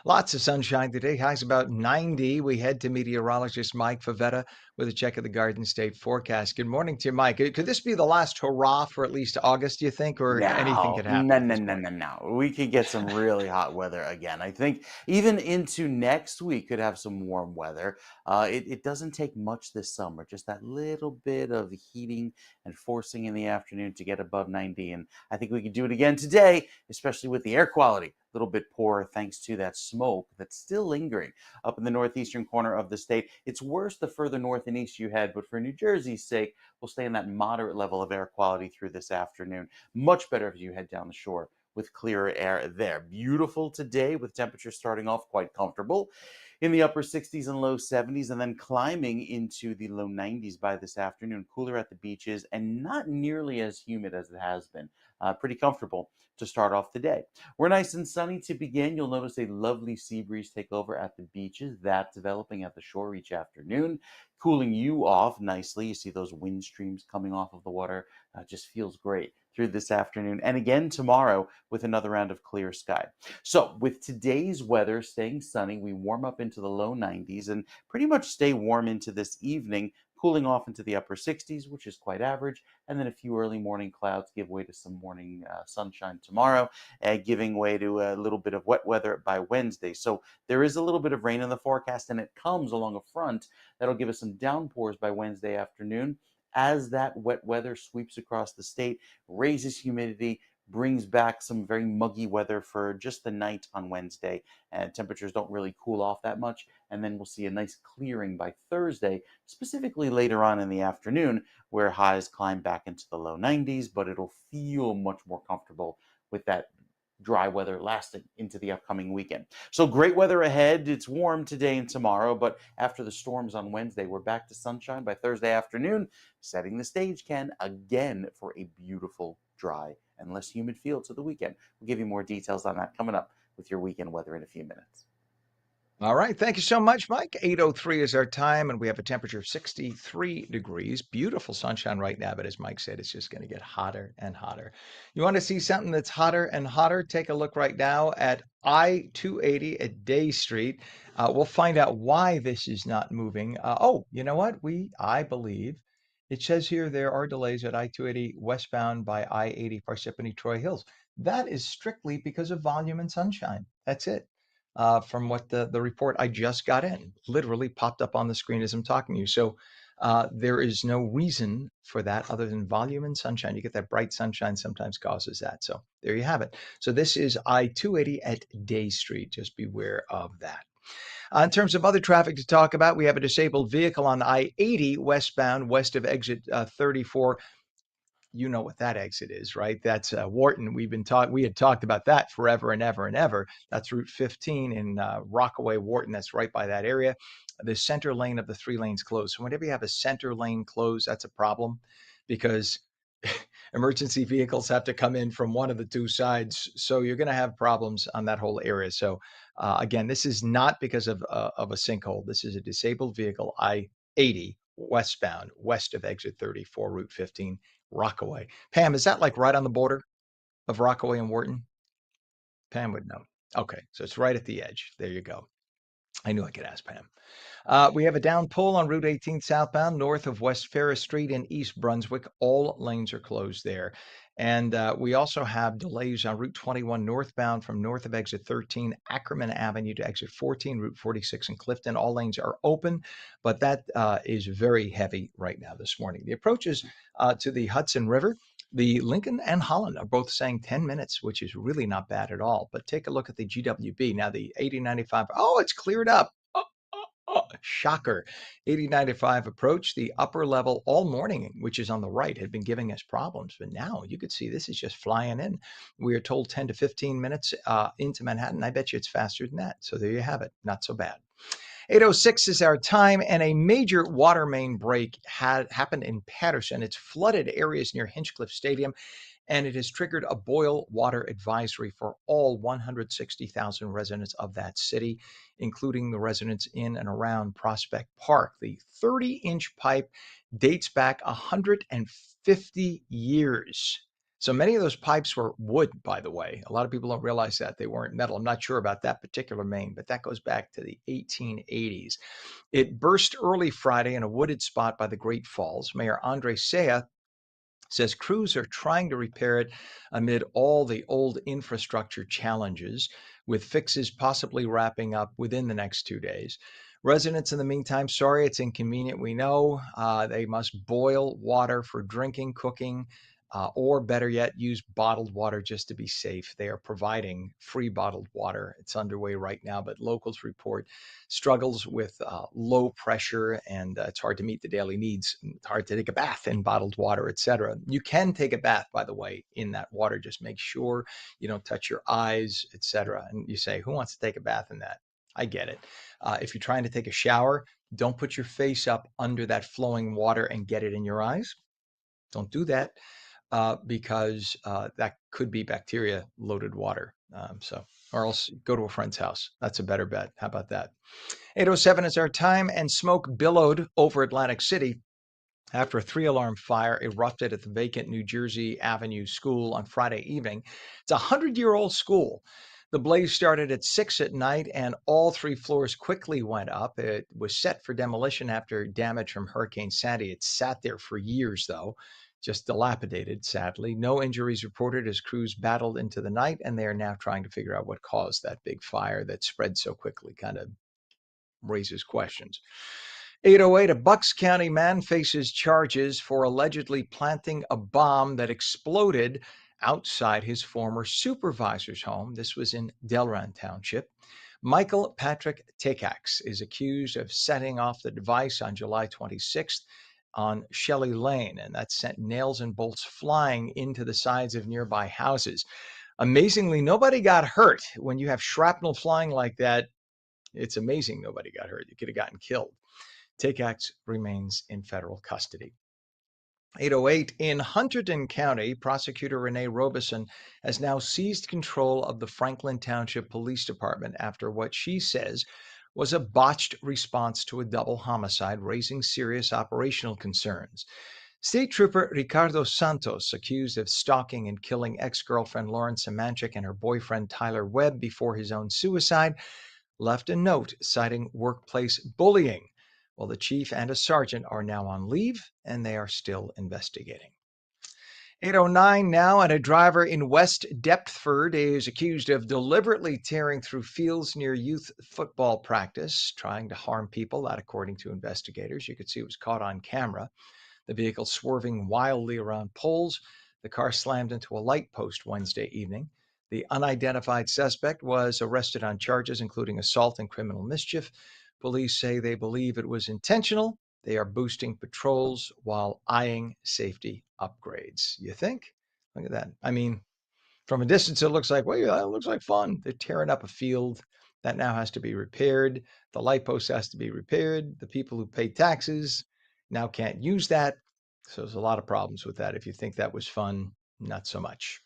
Lots of sunshine today. Highs about 90. We head to meteorologist Mike Favetta with a check of the Garden State forecast. Good morning to you, Mike. Could this be the last hurrah for at least August, do you think, or anything could happen? No. We could get some really hot weather again. I think even into next week could have some warm weather. It doesn't take much this summer, just that little bit of heating and forcing in the afternoon to get above 90. And I think we could do it again today, especially with the air quality. A little bit poorer thanks to that smoke that's still lingering up in the northeastern corner of the state. It's worse the further north and east you head, but for New Jersey's sake, we'll stay in that moderate level of air quality through this afternoon. Much better if you head down the shore with clearer air there. Beautiful today with temperatures starting off quite comfortable in the upper 60s and low 70s, and then climbing into the low 90s by this afternoon. Cooler at the beaches and not nearly as humid as it has been. Pretty comfortable to start off the day. We're nice and sunny to begin. You'll notice a lovely sea breeze take over at the beaches. That developing at the shore each afternoon, cooling you off nicely. You see those wind streams coming off of the water. Just feels great through this afternoon, and again tomorrow with another round of clear sky. So with today's weather staying sunny, we warm up into the low 90s and pretty much stay warm into this evening, cooling off into the upper 60s, which is quite average, and then a few early morning clouds give way to some morning sunshine tomorrow, giving way to a little bit of wet weather by Wednesday. So there is a little bit of rain in the forecast, and it comes along a front that'll give us some downpours by Wednesday afternoon. As that wet weather sweeps across the state, raises humidity, brings back some very muggy weather for just the night on Wednesday, and temperatures don't really cool off that much. And then we'll see a nice clearing by Thursday, specifically later on in the afternoon, where highs climb back into the low 90s, but it'll feel much more comfortable with that dry weather lasting into the upcoming weekend. So great weather ahead. It's warm today and tomorrow, but after the storms on Wednesday, we're back to sunshine by Thursday afternoon, setting the stage, Ken, again for a beautiful, dry, and less humid feel to the weekend. We'll give you more details on that coming up with your weekend weather in a few minutes. All right. Thank you so much, Mike. 8:03 is our time, and we have a temperature of 63 degrees. Beautiful sunshine right now, but as Mike said, it's just going to get hotter and hotter. You want to see something that's hotter and hotter? Take a look right now at I-280 at Day Street. We'll find out why this is not moving. You know what? I believe it says here there are delays at I-280 westbound by I-80 Parsippany Troy Hills. That is strictly because of volume and sunshine. That's it. From what the report I just got in literally popped up on the screen as I'm talking to you. So there is no reason for that other than volume and sunshine. You get that bright sunshine sometimes causes that. So there you have it. So this is I-280 at Day Street. Just beware of that. In terms of other traffic to talk about, we have a disabled vehicle on I-80 westbound west of exit 34. You know what that exit is, right? That's Wharton. We had talked about that forever and ever and ever. That's Route 15 in Rockaway, Wharton. That's right by that area. The center lane of the 3 lanes closed. So whenever you have a center lane closed, that's a problem because emergency vehicles have to come in from one of the 2 sides. So you're going to have problems on that whole area. So again, this is not because of a sinkhole. This is a disabled vehicle, I-80 westbound, west of exit 34, Route 15. Rockaway. Pam, is that like right on the border of Rockaway and Wharton? Pam would know. Okay, so it's right at the edge. There you go. I knew I could ask Pam. We have a down pull on Route 18 southbound north of West Ferris Street in East Brunswick. All lanes are closed there. And we also have delays on Route 21 northbound from north of exit 13, Ackerman Avenue to exit 14, Route 46 in Clifton. All lanes are open, but that is very heavy right now this morning. The approaches to the Hudson River, the Lincoln and Holland are both saying 10 minutes, which is really not bad at all. But take a look at the GWB. Now the 8095, it's cleared up. Shocker. 8095 approach, the upper level all morning, which is on the right, had been giving us problems. But now you could see this is just flying in. We are told 10 to 15 minutes into Manhattan. I bet you it's faster than that. So there you have it. Not so bad. 8:06 is our time, and a major water main break happened in Patterson. It's flooded areas near Hinchcliffe Stadium, and it has triggered a boil water advisory for all 160,000 residents of that city, including the residents in and around Prospect Park. The 30-inch pipe dates back 150 years. So many of those pipes were wood, by the way. A lot of people don't realize that. They weren't metal. I'm not sure about that particular main, but that goes back to the 1880s. It burst early Friday in a wooded spot by the Great Falls. Mayor Andre Sea says crews are trying to repair it amid all the old infrastructure challenges, with fixes possibly wrapping up within the next 2 days. Residents, in the meantime, sorry, it's inconvenient, we know. They must boil water for drinking, cooking, or better yet, use bottled water just to be safe. They are providing free bottled water. It's underway right now, but locals report struggles with low pressure, and it's hard to meet the daily needs. It's hard to take a bath in bottled water, etc. You can take a bath, by the way, in that water. Just make sure you don't touch your eyes, etc. And you say, who wants to take a bath in that? I get it. If you're trying to take a shower, don't put your face up under that flowing water and get it in your eyes. Don't do that. Because that could be bacteria-loaded water. Or else go to a friend's house. That's a better bet. How about that? 8:07 is our time, and smoke billowed over Atlantic City after a 3-alarm fire erupted at the vacant New Jersey Avenue School on Friday evening. It's a 100-year-old school. The blaze started at 6 at night, and all 3 floors quickly went up. It was set for demolition after damage from Hurricane Sandy. It sat there for years, though, just dilapidated, sadly. No injuries reported as crews battled into the night, and they are now trying to figure out what caused that big fire that spread so quickly. Kind of raises questions. 8:08, a Bucks County man faces charges for allegedly planting a bomb that exploded outside his former supervisor's home. This was in Delran Township. Michael Patrick Takacs is accused of setting off the device on July 26th on Shelley Lane, and that sent nails and bolts flying into the sides of nearby houses. Amazingly, nobody got hurt. When you have shrapnel flying like that, it's amazing nobody got hurt. You could have gotten killed. Takacs remains in federal custody. 8:08, in Hunterdon County, prosecutor Renee Robeson has now seized control of the Franklin Township Police Department after what she says was a botched response to a double homicide, raising serious operational concerns. State Trooper Ricardo Santos, accused of stalking and killing ex-girlfriend Lauren Samanchik and her boyfriend Tyler Webb before his own suicide, left a note citing workplace bullying. Well, the chief and a sergeant are now on leave, and they are still investigating. 8:09 now, and a driver in West Deptford is accused of deliberately tearing through fields near youth football practice, trying to harm people. That, according to investigators. You could see it was caught on camera. The vehicle swerving wildly around poles. The car slammed into a light post Wednesday evening. The unidentified suspect was arrested on charges including assault and criminal mischief. Police say they believe it was intentional, They are boosting patrols while eyeing safety upgrades. You think? Look at that. I mean, from a distance, it looks like, well, yeah, it looks like fun. They're tearing up a field that now has to be repaired. The light post has to be repaired. The people who pay taxes now can't use that. So there's a lot of problems with that. If you think that was fun, not so much.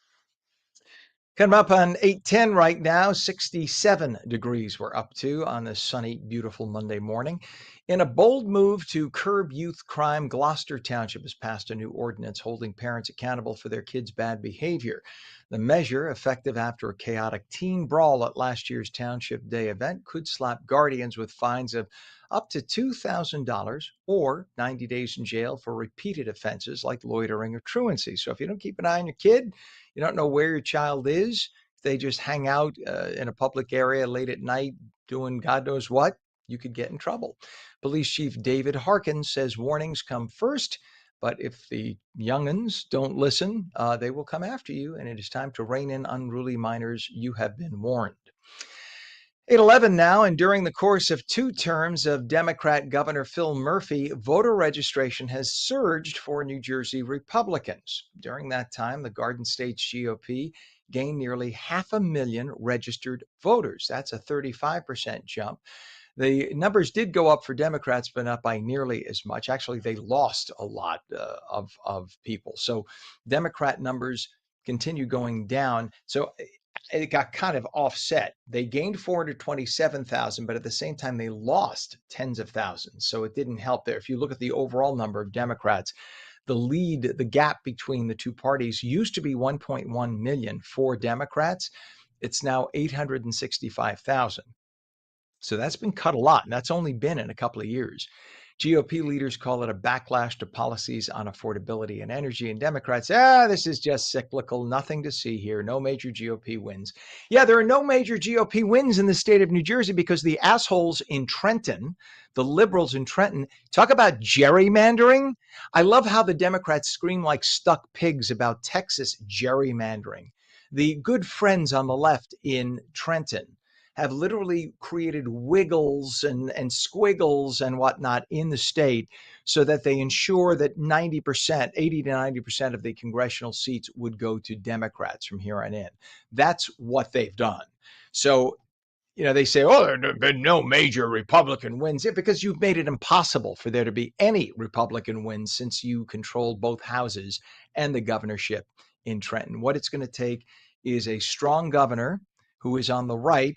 Coming up on 8:10 right now, 67 degrees we're up to on this sunny, beautiful Monday morning. In a bold move to curb youth crime, Gloucester Township has passed a new ordinance holding parents accountable for their kids' bad behavior. The measure, effective after a chaotic teen brawl at last year's Township Day event, could slap guardians with fines of up to $2,000 or 90 days in jail for repeated offenses like loitering or truancy. So if you don't keep an eye on your kid, you don't know where your child is, if they just hang out in a public area late at night doing God knows what, you could get in trouble. Police Chief David Harkins says warnings come first, but if the young'uns don't listen, they will come after you, and it is time to rein in unruly minors. You have been warned. 8:11 now, and during the course of 2 terms of Democrat Governor Phil Murphy, voter registration has surged for New Jersey Republicans. During that time, the Garden State's GOP gained nearly 500,000 registered voters. That's a 35% jump. The numbers did go up for Democrats, but not by nearly as much. Actually, they lost a lot of people. So Democrat numbers continue going down. So it got kind of offset. They gained 427,000, but at the same time, they lost tens of thousands. So it didn't help there. If you look at the overall number of Democrats, the gap between the two parties used to be 1.1 million for Democrats. It's now 865,000. So that's been cut a lot, and that's only been in a couple of years. GOP leaders call it a backlash to policies on affordability and energy, and Democrats, this is just cyclical, nothing to see here, no major GOP wins. Yeah, there are no major GOP wins in the state of New Jersey because the assholes in Trenton, the liberals in Trenton, talk about gerrymandering. I love how the Democrats scream like stuck pigs about Texas gerrymandering. The good friends on the left in Trenton have literally created wiggles and squiggles and whatnot in the state so that they ensure that 90%, 80 to 90% of the congressional seats would go to Democrats from here on in. That's what they've done. So, they say, there have been no major Republican wins. Yeah, because you've made it impossible for there to be any Republican wins since you control both houses and the governorship in Trenton. What it's going to take is a strong governor who is on the right.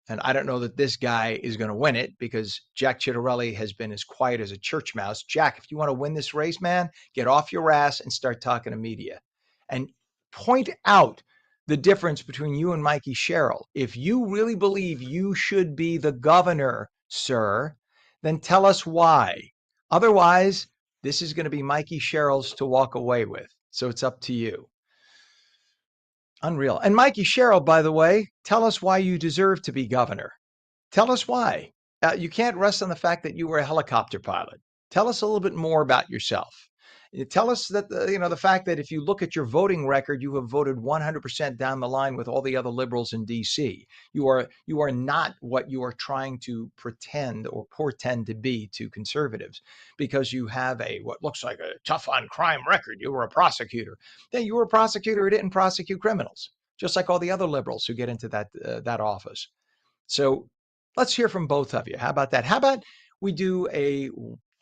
And I don't know that this guy is going to win it because Jack Ciattarelli has been as quiet as a church mouse. Jack, if you want to win this race, man, get off your ass and start talking to media and point out the difference between you and Mikey Sherrill. If you really believe you should be the governor, sir, then tell us why. Otherwise, this is going to be Mikey Sherrill's to walk away with. So it's up to you. Unreal. And Mikey Sherrill, by the way, tell us why you deserve to be governor. Tell us why. You can't rest on the fact that you were a helicopter pilot. Tell us a little bit more about yourself. Tell us that, the fact that if you look at your voting record, you have voted 100% down the line with all the other liberals in D.C. You are not what you are trying to pretend or portend to be to conservatives because you have what looks like a tough on crime record. You were a prosecutor. Yeah, you were a prosecutor who didn't prosecute criminals, just like all the other liberals who get into that office. So let's hear from both of you. How about that? How about we do a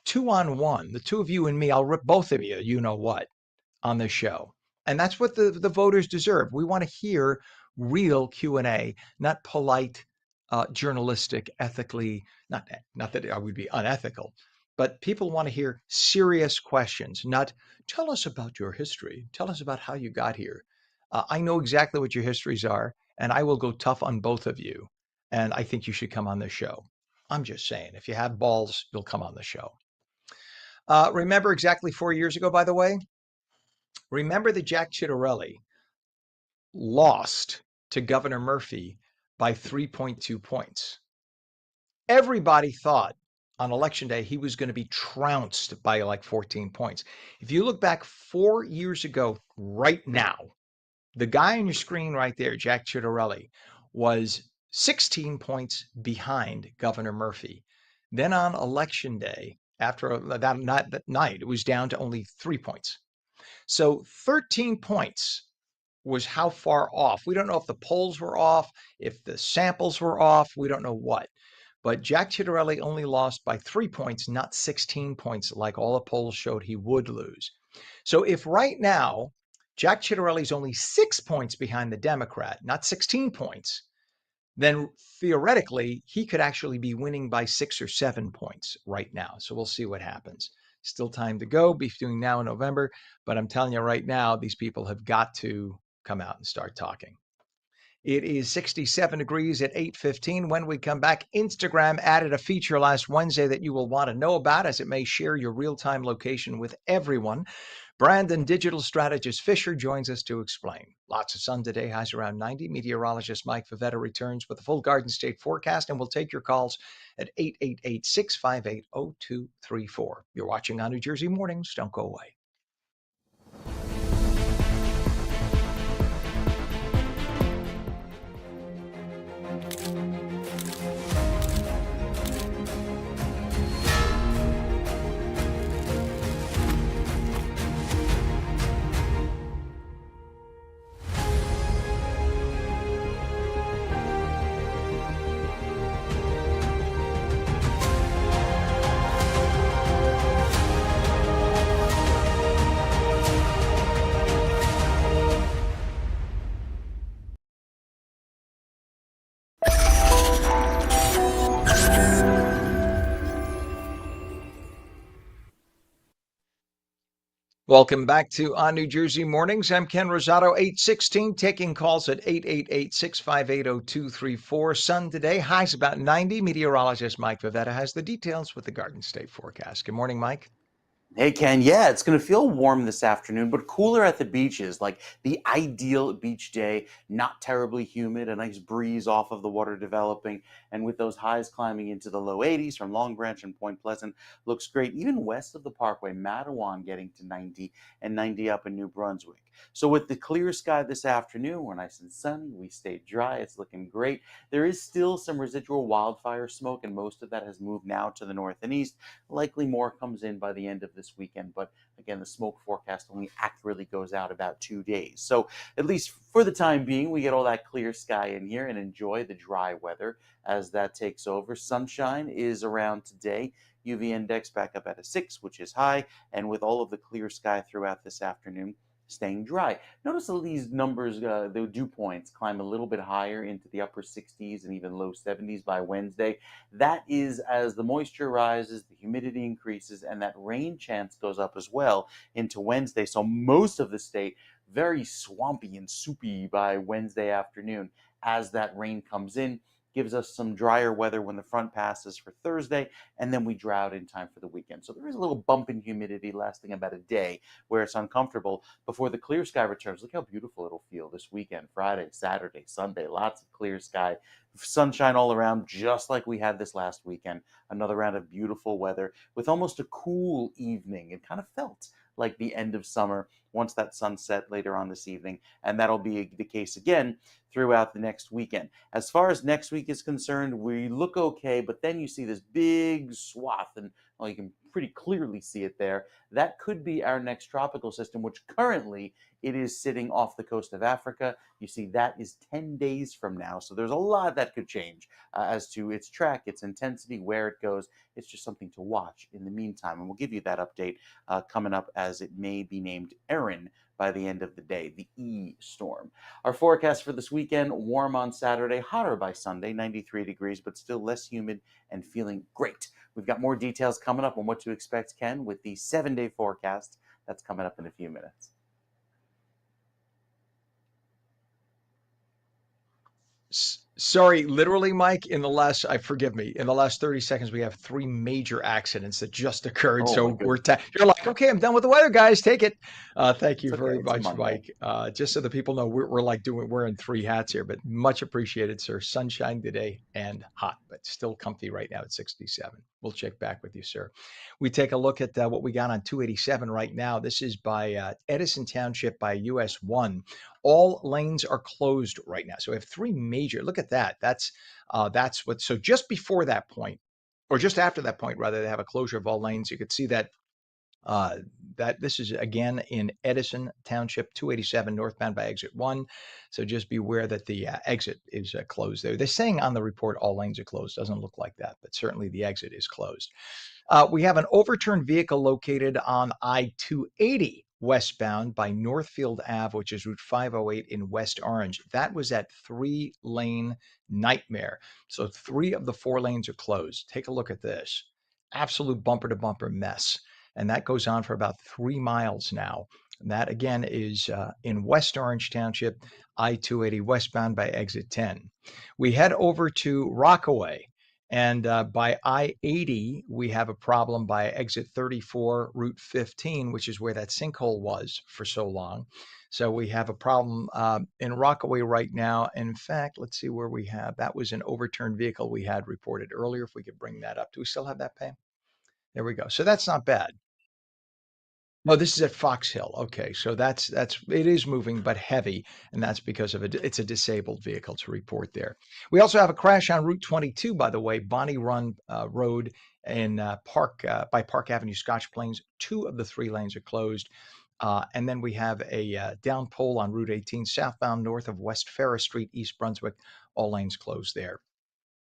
2-on-1, the two of you and me? I'll rip both of you, what, on this show. And that's what the voters deserve. We want to hear real Q&A, not polite, journalistic, ethically, not that I would be unethical, but people want to hear serious questions, not tell us about your history. Tell us about how you got here. I know exactly what your histories are, and I will go tough on both of you. And I think you should come on this show. I'm just saying, if you have balls, you'll come on the show. Remember exactly 4 years ago, by the way? Remember that Jack Ciattarelli lost to Governor Murphy by 3.2 points. Everybody thought on election day he was going to be trounced by like 14 points. If you look back 4 years ago, right now, the guy on your screen right there, Jack Ciattarelli, was 16 points behind Governor Murphy. Then on election day, after that night, it was down to only 3 points. So 13 points was how far off. We don't know if the polls were off, if the samples were off. We don't know what. But Jack Ciattarelli only lost by 3 points, not 16 points, like all the polls showed he would lose. So if right now Jack Ciattarelli's only 6 points behind the Democrat, not 16 points, then theoretically he could actually be winning by 6 or 7 points right now. So we'll see what happens. Still time to go between now and November, but I'm telling you right now, these people have got to come out and start talking. It is 67 degrees at 8:15. When we come back, Instagram added a feature last Wednesday that you will want to know about, as it may share your real-time location with everyone. Brand and digital strategist Fisher joins us to explain. Lots of sun today, highs around 90. Meteorologist Mike Favetta returns with a full Garden State forecast, and we'll take your calls at 888-658-0234. You're watching ONNJ Jersey Mornings. Don't go away. Welcome back to ONNJ Jersey Mornings. I'm Ken Rosato, 816, taking calls at 888-658-0234. Sun today, highs about 90. Meteorologist Mike Favetta has the details with the Garden State forecast. Good morning, Mike. Hey, Ken. Yeah, it's going to feel warm this afternoon, but cooler at the beaches. Like the ideal beach day, not terribly humid, a nice breeze off of the water developing, and with those highs climbing into the low 80s from Long Branch and Point Pleasant, looks great. Even west of the Parkway, Matawan getting to 90 and 90 up in New Brunswick. So with the clear sky this afternoon, we're nice and sunny. We stayed dry. It's looking great. There is still some residual wildfire smoke, and most of that has moved now to the north and east. Likely more comes in by the end of this weekend, but again, the smoke forecast only accurately goes out about 2 days. So at least for the time being, we get all that clear sky in here and enjoy the dry weather as that takes over. Sunshine is around today. UV index back up at a 6, which is high, and with all of the clear sky throughout this afternoon, staying dry. Notice all these numbers, the dew points, climb a little bit higher into the upper 60s and even low 70s by Wednesday. That is as the moisture rises, the humidity increases, and that rain chance goes up as well into Wednesday. So most of the state, very swampy and soupy by Wednesday afternoon as that rain comes in. Gives us some drier weather when the front passes for Thursday, and then we drought in time for the weekend. So there is a little bump in humidity lasting about a day where it's uncomfortable before the clear sky returns. Look how beautiful it'll feel this weekend, Friday, Saturday, Sunday, lots of clear sky, sunshine all around, just like we had this last weekend. Another round of beautiful weather with almost a cool evening. It kind of felt like the end of summer once that sun set later on this evening, and that'll be the case again throughout the next weekend. As far as next week is concerned, we look okay, but then you see this big swath, and well, you can pretty clearly see it there. That could be our next tropical system, which currently it is sitting off the coast of Africa. You see, that is 10 days from now. So there's a lot that could change as to its track, its intensity, where it goes. It's just something to watch in the meantime. And we'll give you that update coming up as it may be named Erin by the end of the day, the E storm. Our forecast for this weekend, warm on Saturday, hotter by Sunday, 93 degrees, but still less humid and feeling great. We've got more details coming up on what to expect, Ken, with the 7-day forecast that's coming up in a few minutes. Sorry, literally, Mike, forgive me, in the last 30 seconds, we have 3 major accidents that just occurred. Oh, So my you're like, okay, I'm done with the weather, guys. Take it. Thank you It's okay. very It's a much, Monday. Mike. Just so the people know, we're like wearing 3 hats here, but much appreciated, sir. Sunshine today and hot, but still comfy right now at 67. We'll check back with you, sir. We take a look at what we got on 287 right now. This is by Edison Township by US 1. All lanes are closed right now. So we have 3 major. Look at that. That's what. So just before that point, or just after that point, rather, they have a closure of all lanes. You could see that that this is again in Edison Township, 287 northbound by exit 1. So just beware that the exit is closed there. They're saying on the report all lanes are closed. Doesn't look like that, but certainly the exit is closed. We have an overturned vehicle located on I-280 westbound by Northfield Ave, which is Route 508 in West Orange. That was that 3-lane nightmare. So 3 of the 4 lanes are closed. Take a look at this. Absolute bumper-to-bumper mess. And that goes on for about 3 miles now. And that, again, is in West Orange Township, I-280 westbound by exit 10. We head over to Rockaway. And by I-80, we have a problem by exit 34, Route 15, which is where that sinkhole was for so long. So we have a problem in Rockaway right now. In fact, let's see where we have. That was an overturned vehicle we had reported earlier. If we could bring that up. Do we still have that, Pam? There we go. So that's not bad. No, this is at Fox Hill. Okay, so that's it is moving but heavy, and that's because of it's a disabled vehicle to report there. We also have a crash on Route 22, by the way, Bonnie Run Road in by Park Avenue, Scotch Plains. 2 of the 3 lanes are closed. And then we have a down pole on Route 18 southbound north of West Ferris Street, East Brunswick. All lanes closed there.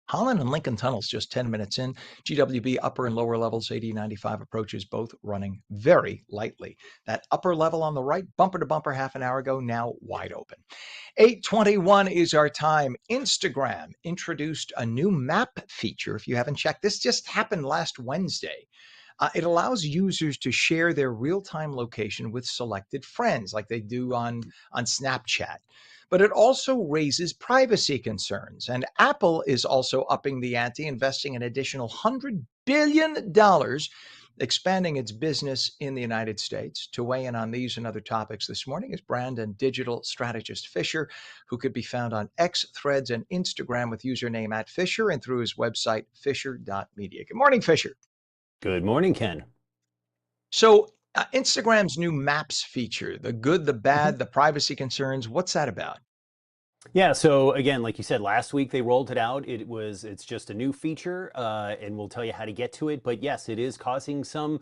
Holland and Lincoln Tunnels just 10 minutes in. GWB upper and lower levels, 80-95 approaches, both running very lightly. That upper level on the right, bumper to bumper half an hour ago, now wide open. 8:21 is our time. Instagram introduced a new map feature. If you haven't checked, this just happened last Wednesday. It allows users to share their real-time location with selected friends like they do on Snapchat. But it also raises privacy concerns. And Apple is also upping the ante, investing an additional $100 billion, expanding its business in the United States. To weigh in on these and other topics this morning is brand and digital strategist Fisher, who could be found on X, Threads, and Instagram with username @Fisher and through his website, fisher.media. Good morning, Fisher. Good morning, Ken. So Instagram's new Maps feature, the good, the bad, the privacy concerns, what's that about? Yeah, so again, like you said, last week they rolled it out. It's just a new feature, and we'll tell you how to get to it. But yes, it is causing some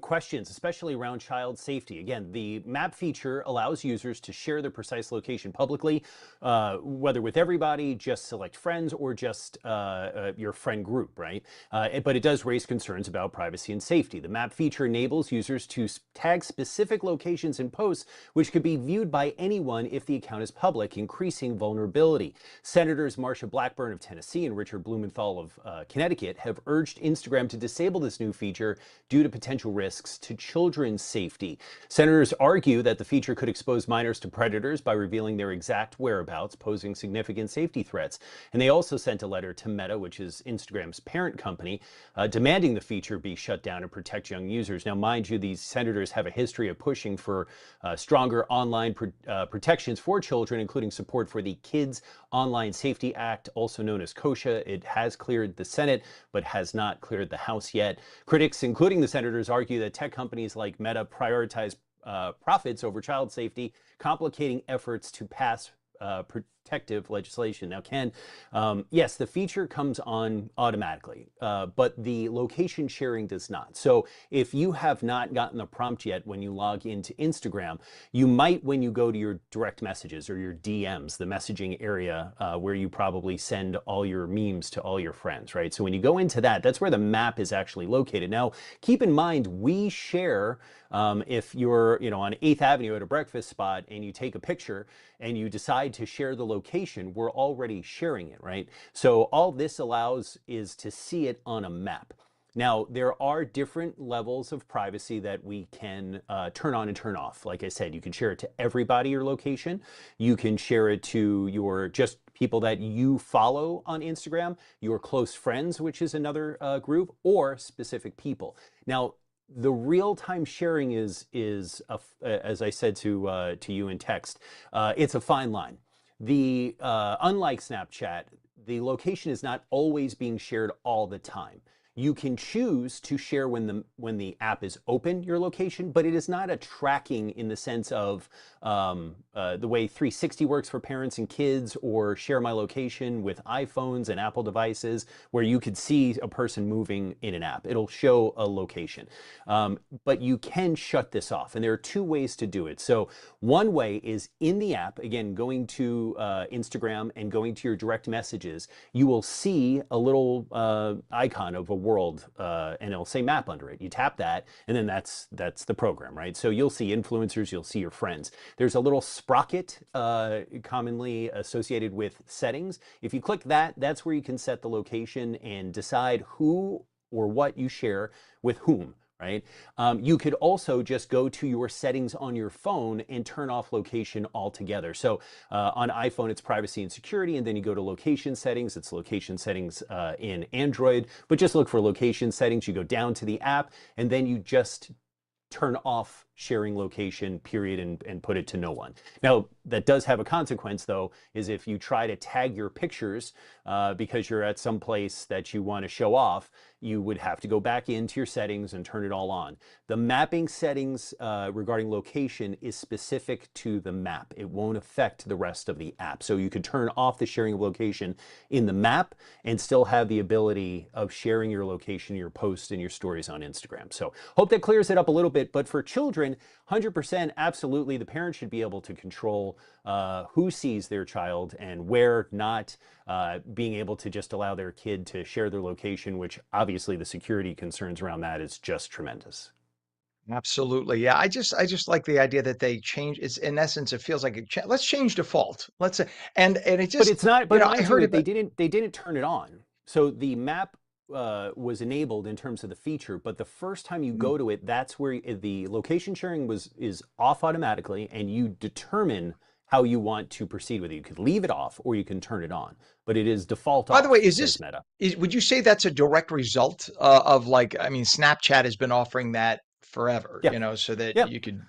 questions, especially around child safety. Again, the map feature allows users to share their precise location publicly, whether with everybody, just select friends, or just your friend group, right? But it does raise concerns about privacy and safety. The map feature enables users to tag specific locations in posts, which could be viewed by anyone if the account is public, increasing vulnerability. Senators Marsha Blackburn of Tennessee and Richard Blumenthal of Connecticut have urged Instagram to disable this new feature due to potential risks to children's safety. Senators argue that the feature could expose minors to predators by revealing their exact whereabouts, posing significant safety threats. And they also sent a letter to Meta, which is Instagram's parent company, demanding the feature be shut down and protect young users. Now, mind you, these senators have a history of pushing for stronger online protections for children, including support for the Kids Online Safety Act, also known as KOSHA. It has cleared the Senate, but has not cleared the House yet. Critics, including the senators, argue that tech companies like Meta prioritize profits over child safety, complicating efforts to pass protective legislation. Now, Ken, yes, the feature comes on automatically, but the location sharing does not. So if you have not gotten the prompt yet when you log into Instagram, you might, when you go to your direct messages or your DMs, the messaging area where you probably send all your memes to all your friends, right? So when you go into that, that's where the map is actually located. Now, keep in mind, we share, if you're on 8th Avenue at a breakfast spot and you take a picture and you decide to share the location, we're already sharing it, right? So all this allows is to see it on a map. Now, there are different levels of privacy that we can turn on and turn off. Like I said, you can share it to everybody, your location. You can share it to your just people that you follow on Instagram, your close friends, which is another group, or specific people. Now, the real-time sharing is as I said to you in text, it's a fine line. Unlike Snapchat, the location is not always being shared all the time. You can choose to share when the app is open, your location, but it is not a tracking in the sense of the way 360 works for parents and kids, or Share My Location with iPhones and Apple devices, where you could see a person moving in an app. It'll show a location. But you can shut this off, and there are two ways to do it. So one way is in the app, again, going to Instagram and going to your direct messages, you will see a little icon of a world, and it'll say map under it. You tap that, and then that's the program, right? So you'll see influencers, you'll see your friends. There's a little sprocket commonly associated with settings. If you click that, that's where you can set the location and decide who or what you share with whom. Right? You could also just go to your settings on your phone and turn off location altogether. So on iPhone, it's privacy and security, and then you go to location settings. It's location settings in Android, but just look for location settings. You go down to the app, and then you just turn off sharing location, period, and put it to no one. Now, that does have a consequence, though, is if you try to tag your pictures because you're at some place that you want to show off, you would have to go back into your settings and turn it all on. The mapping settings regarding location is specific to the map. It won't affect the rest of the app. So you could turn off the sharing of location in the map and still have the ability of sharing your location, your posts, and your stories on Instagram. So hope that clears it up a little bit. But for children, 100% absolutely, the parent should be able to control who sees their child and where, not being able to just allow their kid to share their location, which obviously the security concerns around that is just tremendous. Absolutely. Yeah. I just like the idea that they change. It's in essence, it feels like let's change default. Let's and it But just, it's not, you but know, I mind heard you, about. they didn't turn it on. So the map was enabled in terms of the feature, but the first time you go to it, that's where the location sharing is off automatically, and you determine how you want to proceed with it. You could leave it off or you can turn it on, but it is default By the way, off, is says this Meta. would you say that's a direct result of like, I mean, Snapchat has been offering that forever, Yeah. you know, so that Yep. you could,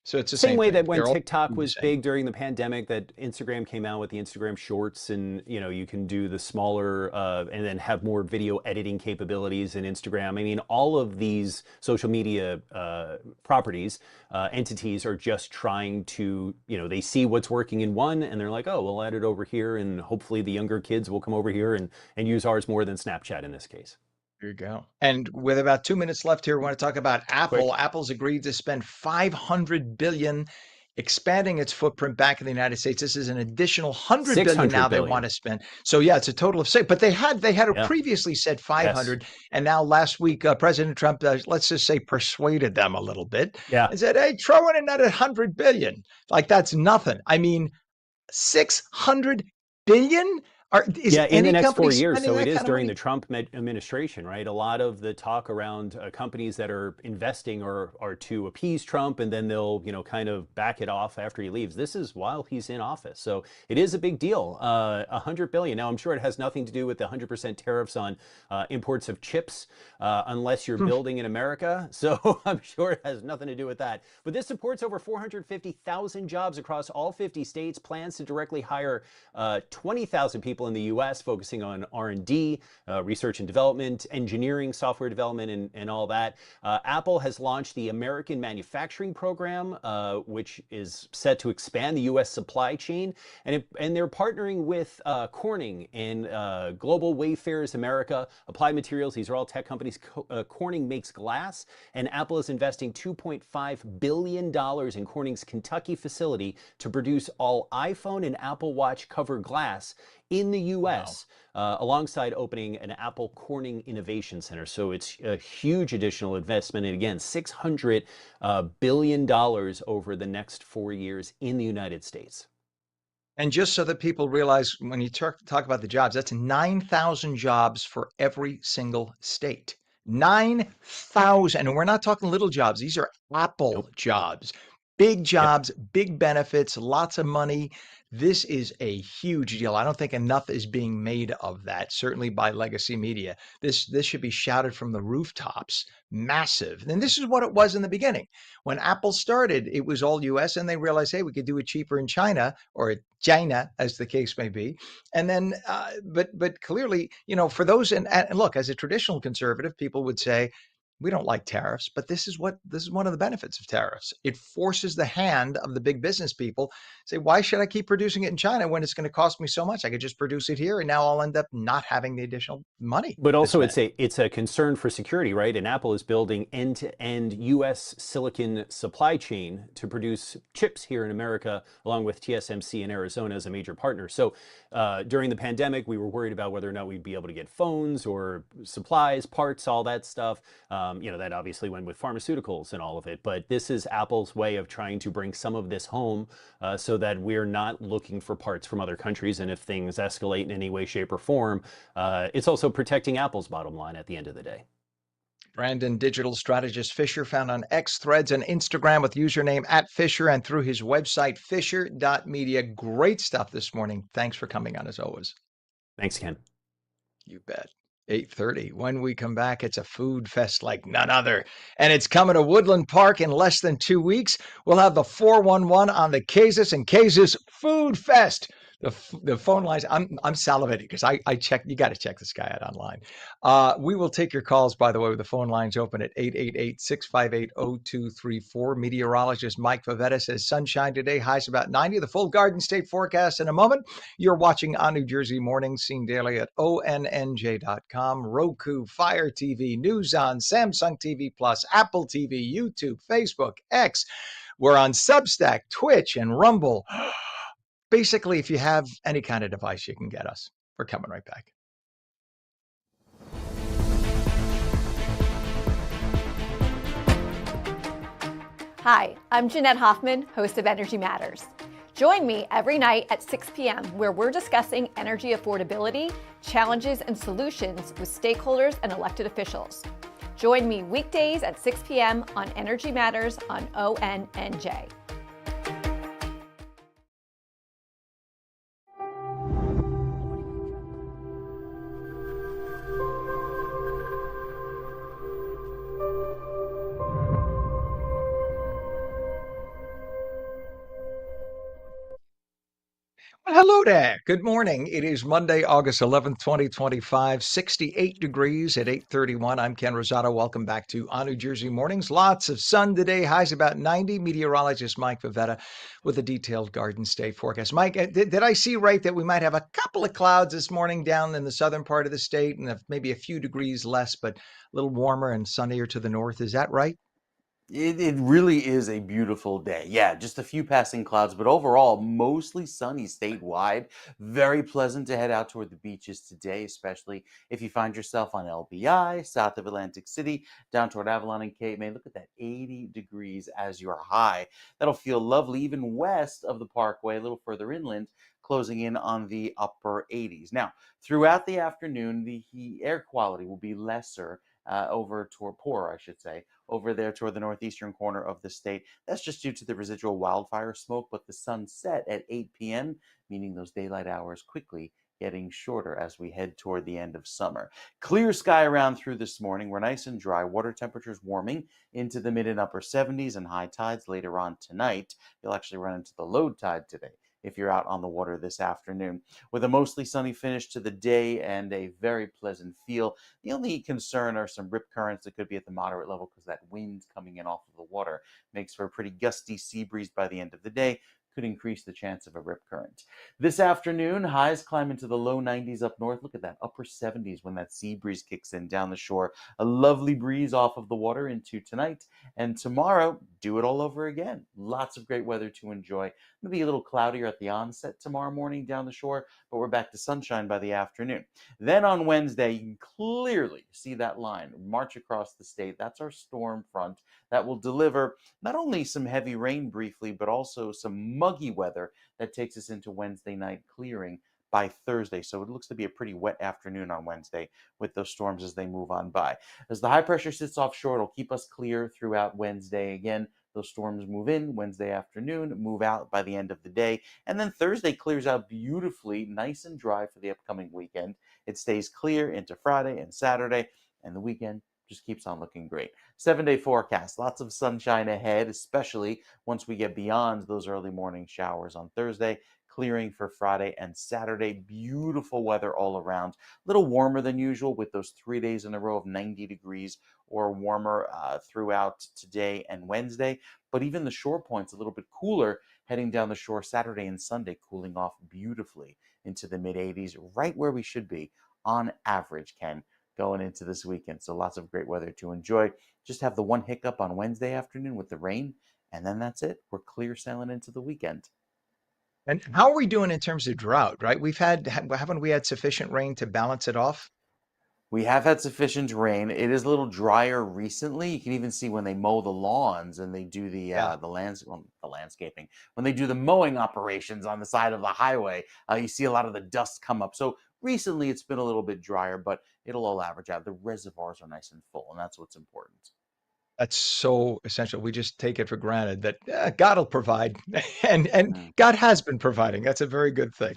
so it's the Same same way thing. that when They're all TikTok the was same. big during the pandemic, that Instagram came out with the Instagram Shorts, and you can do the smaller and then have more video editing capabilities in Instagram. I mean, all of these social media properties, entities are just trying to, they see what's working in one, and they're like, oh, we'll add it over here, and hopefully the younger kids will come over here and use ours more than Snapchat in this case. There you go. And with about 2 minutes left here, we want to talk about Apple. Quick. Apple's agreed to spend $500 billion expanding its footprint back in the United States. This is an additional $100 billion now 600 they want billion. to spend. So yeah, it's a total of six. But they had Yeah. previously said Yes. 500, and now last week President Trump, let's just say, persuaded them a little bit Yeah. and said, "Hey, throw in another $100 billion." Like that's nothing. I mean, 600 billion. Is Yeah, in the any next company 4 years. spending So it that is kind of during money? the Trump administration, right? A lot of the talk around companies that are investing are to appease Trump, and then they'll, kind of back it off after he leaves. This is while he's in office. So it is a big deal. 100 billion. Now, I'm sure it has nothing to do with the 100% tariffs on imports of chips, unless you're building in America. So I'm sure it has nothing to do with that. But this supports over 450,000 jobs across all 50 states, plans to directly hire 20,000 people in the U.S., focusing on R&D, research and development, engineering, software development, and all that. Apple has launched the American Manufacturing Program, which is set to expand the U.S. supply chain, and they're partnering with Corning and Global Wayfarers America, Applied Materials. These are all tech companies. Corning makes glass, and Apple is investing $2.5 billion in Corning's Kentucky facility to produce all iPhone and Apple Watch cover glass in the U.S., alongside opening an Apple Corning Innovation Center. So it's a huge additional investment. And again, $600 billion over the next 4 years in the United States. And just so that people realize, when you talk about the jobs, that's 9,000 jobs for every single state. 9,000. And we're not talking little jobs. These are Apple Nope. jobs. Big Yep. jobs, big benefits, lots of money. This is a huge deal. I don't think enough is being made of that, certainly by legacy media. This should be shouted from the rooftops. Massive. And this is what it was in the beginning. When Apple started, it was all US, and they realized, hey, we could do it cheaper in China, or China, as the case may be. And then, but clearly, for those, and look, as a traditional conservative, people would say, we don't like tariffs, but this is one of the benefits of tariffs. It forces the hand of the big business people. Say, why should I keep producing it in China when it's going to cost me so much? I could just produce it here, and now I'll end up not having the additional money. But also, it's a concern for security, right? And Apple is building end-to-end U.S. silicon supply chain to produce chips here in America, along with TSMC in Arizona as a major partner. So during the pandemic, we were worried about whether or not we'd be able to get phones or supplies, parts, all that stuff. That obviously went with pharmaceuticals and all of it. But this is Apple's way of trying to bring some of this home so that we're not looking for parts from other countries. And if things escalate in any way, shape, or form, it's also protecting Apple's bottom line at the end of the day. Brandon digital strategist Fisher, found on X, Threads, and Instagram with username @Fisher, and through his website, fisher.media. Great stuff this morning. Thanks for coming on, as always. Thanks, Ken. You bet. 8:30. When we come back, it's a food fest like none other. And it's coming to Woodland Park in less than 2 weeks. We'll have the 411 on the Kazis and Kazis Food Fest. The phone lines, I'm salivating because I checked. You got to check this guy out online. We will take your calls, by the way, with the phone lines open at 888-658-0234. Meteorologist Mike Favetta says sunshine today, highs about 90. The full Garden State forecast in a moment. You're watching ONNJ Mornings, seen daily at ONNJ.com, Roku, Fire TV, News On, Samsung TV Plus, Apple TV, YouTube, Facebook, X. We're on Substack, Twitch, and Rumble. Basically, if you have any kind of device, you can get us. We're coming right back. Hi, I'm Jeanette Hoffman, host of Energy Matters. Join me every night at 6 p.m. where we're discussing energy affordability, challenges, and solutions with stakeholders and elected officials. Join me weekdays at 6 p.m. on Energy Matters on ONNJ. Well, hello there. Good morning. It is Monday, August 11th, 2025, 68 degrees at 8:31. I'm Ken Rosato. Welcome back to ONNJ Mornings. Lots of sun today, highs about 90. Meteorologist Mike Favetta with a detailed Garden State forecast. Mike, did I see right that we might have a couple of clouds this morning down in the southern part of the state, and maybe a few degrees less, but a little warmer and sunnier to the north? Is that right? It really is a beautiful day. Yeah, just a few passing clouds, but overall, mostly sunny statewide. Very pleasant to head out toward the beaches today, especially if you find yourself on LBI, south of Atlantic City, down toward Avalon and Cape May. Look at that, 80 degrees as your high. That'll feel lovely even west of the Parkway, a little further inland, closing in on the upper 80s. Now, throughout the afternoon, the air quality will be lesser poorer, I should say, over there toward the northeastern corner of the state. That's just due to the residual wildfire smoke, but the sun set at 8 p.m., meaning those daylight hours quickly getting shorter as we head toward the end of summer. Clear sky around through this morning. We're nice and dry. Water temperatures warming into the mid and upper 70s, and high tides later on tonight. You'll actually run into the low tide today if you're out on the water this afternoon. With a mostly sunny finish to the day and a very pleasant feel, the only concern are some rip currents that could be at the moderate level because that wind coming in off of the water makes for a pretty gusty sea breeze by the end of the day. Could increase the chance of a rip current. This afternoon, highs climb into the low 90s up north. Look at that, upper 70s when that sea breeze kicks in down the shore. A lovely breeze off of the water into tonight. And tomorrow, do it all over again. Lots of great weather to enjoy. Maybe a little cloudier at the onset tomorrow morning down the shore, but we're back to sunshine by the afternoon. Then on Wednesday, you can clearly see that line march across the state. That's our storm front that will deliver not only some heavy rain briefly, but also some muggy weather that takes us into Wednesday night, clearing by Thursday. So it looks to be a pretty wet afternoon on Wednesday with those storms as they move on by. As the high pressure sits offshore, it'll keep us clear throughout Wednesday again. Those storms move in Wednesday afternoon, move out by the end of the day, and then Thursday clears out beautifully, nice and dry for the upcoming weekend. It stays clear into Friday and Saturday, and the weekend just keeps on looking great. 7-day forecast, lots of sunshine ahead, especially once we get beyond those early morning showers on Thursday, clearing for Friday and Saturday. Beautiful weather all around. A little warmer than usual with those 3 days in a row of 90 degrees or warmer throughout today and Wednesday. But even the shore points a little bit cooler heading down the shore Saturday and Sunday, cooling off beautifully into the mid 80s, right where we should be on average, Ken, going into this weekend. So lots of great weather to enjoy. Just have the one hiccup on Wednesday afternoon with the rain, and then that's it. We're clear sailing into the weekend. And how are we doing in terms of drought, right? Haven't we had sufficient rain to balance it off? We have had sufficient rain. It is a little drier recently. You can even see when they mow the lawns and they do Yeah. the landscaping. When they do the mowing operations on the side of the highway, you see a lot of the dust come up. So recently it's been a little bit drier, but it'll all average out. The reservoirs are nice and full, and that's what's important. That's so essential. We just take it for granted that God will provide, and Mm, God has been providing. That's a very good thing.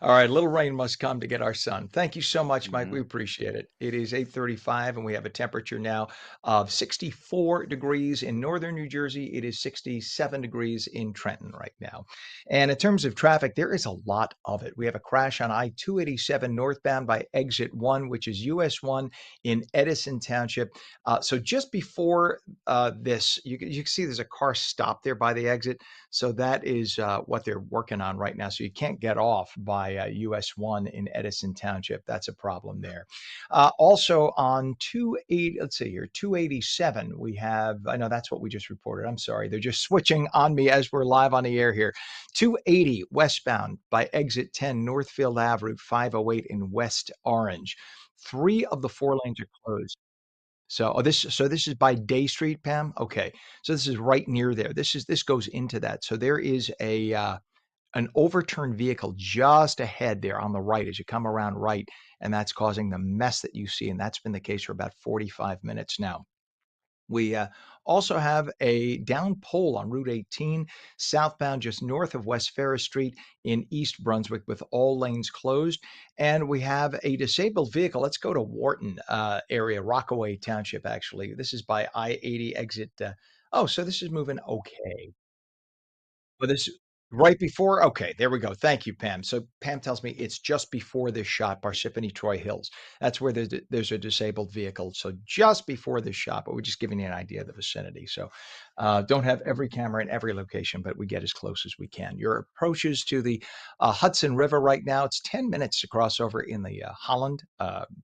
All right, a little rain must come to get our sun. Thank you so much, Mike. We mhm. appreciate it. It is 8:35, and we have a temperature now of 64 degrees in northern New Jersey. It is 67 degrees in Trenton right now. And in terms of traffic, there is a lot of it. We have a crash on I-287 northbound by exit 1, which is US 1 in Edison Township. So just before this. You can see there's a car stopped there by the exit. So that is what they're working on right now. So you can't get off by US 1 in Edison Township. That's a problem there. Also on 28, let's see here, 287, we have, I know that's what we just reported. I'm sorry. They're just switching on me as we're live on the air here. 280 westbound by exit 10, Northfield Ave, Route 508 in West Orange. Three of the four lanes are closed. So this is by Day Street, Pam? Okay. So this is right near there. This goes into that. So there is an overturned vehicle just ahead there on the right as you come around right, and that's causing the mess that you see, and that's been the case for about 45 minutes now. We also have a down pole on Route 18, southbound just north of West Ferris Street in East Brunswick with all lanes closed. And we have a disabled vehicle. Let's go to Wharton area, Rockaway Township, actually. This is by I-80 exit. So this is moving okay. Well, this right before? Okay, there we go. Thank you, Pam. So Pam tells me it's just before this shot, Parsippany Troy Hills. That's where there's a disabled vehicle. So just before this shot, but we're just giving you an idea of the vicinity. So don't have every camera in every location, but we get as close as we can. Your approaches to the Hudson River right now, it's 10 minutes to cross over in the Holland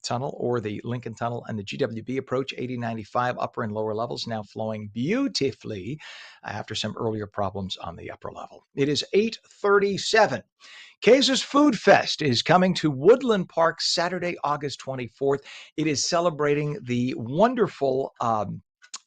Tunnel or the Lincoln Tunnel, and the GWB approach 8095 upper and lower levels now flowing beautifully after some earlier problems on the upper level. It is 8:37. Kaiser's Food Fest is coming to Woodland Park Saturday, August 24th. It is celebrating the wonderful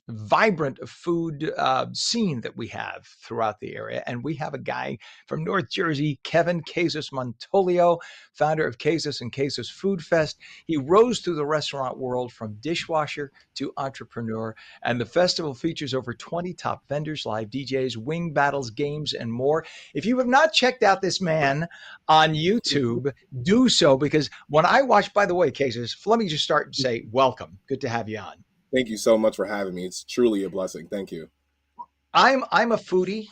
vibrant food scene that we have throughout the area. And we have a guy from North Jersey, Kevin Kazis Montolio, founder of Kazis and Kazis Food Fest. He rose through the restaurant world from dishwasher to entrepreneur. And the festival features over 20 top vendors, live DJs, wing battles, games, and more. If you have not checked out this man on YouTube, do so, because when I watch, by the way, Kazis, let me just start and say, welcome. Good to have you on. Thank you so much for having me. It's truly a blessing. Thank you. I'm a foodie,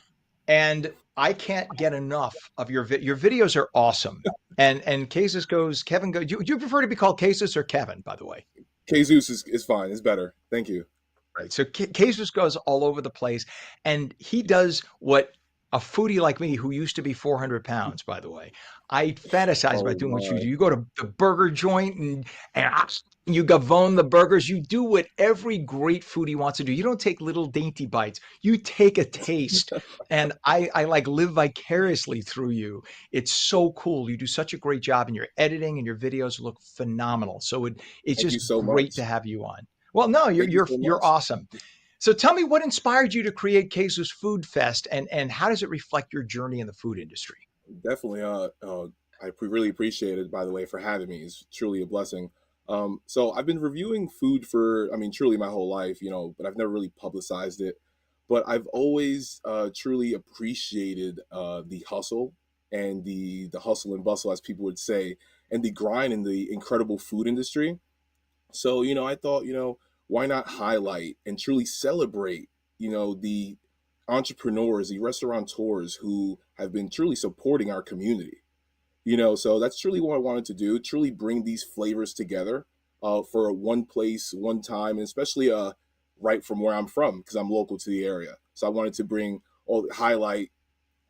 and I can't get enough of your videos are awesome. And Kazis goes, Kevin goes. Do you prefer to be called Kazis or Kevin, by the way? Jesus is fine. It's better. Thank you. Right. So Kazis goes all over the place, and he does what a foodie like me, who used to be 400 pounds, by the way, I fantasize Oh about doing what you my. do. You go to the burger joint and you gavone the burgers. You do what every great foodie wants to do. You don't take little dainty bites. You take a taste. And I like live vicariously through you. It's so cool. You do such a great job, and your editing and your videos look phenomenal. So it's Thank you just so great to much. have you on. Well, no, Thank you so you're much. awesome. So tell me, what inspired you to create Keizu's Food Fest, and how does it reflect your journey in the food industry? Definitely. Really appreciate it, by the way, for having me. It's truly a blessing. So I've been reviewing food for, I mean, truly my whole life, but I've never really publicized it. but I've always truly appreciated the hustle and the hustle and bustle, as people would say, and the grind in the incredible food industry. So, I thought, why not highlight and truly celebrate, the entrepreneurs, the restaurateurs who have been truly supporting our community. So that's truly what I wanted to do, truly bring these flavors together for one place, one time, and especially right from where I'm from, because I'm local to the area. So I wanted to highlight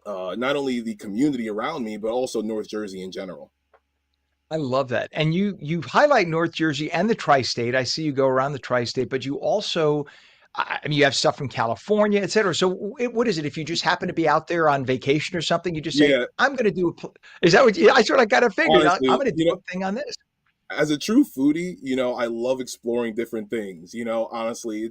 not only the community around me, but also North Jersey in general. I love that. And you highlight North Jersey and the tri-state. I see you go around the tri-state, but you also, I mean, you have stuff from California, et cetera. So what is it? If you just happen to be out there on vacation or something, you just say, Yeah, I'm going to do is that what I sort of got to figure? I'm honestly, going to do a thing on this. as a true foodie, I love exploring different things. Honestly,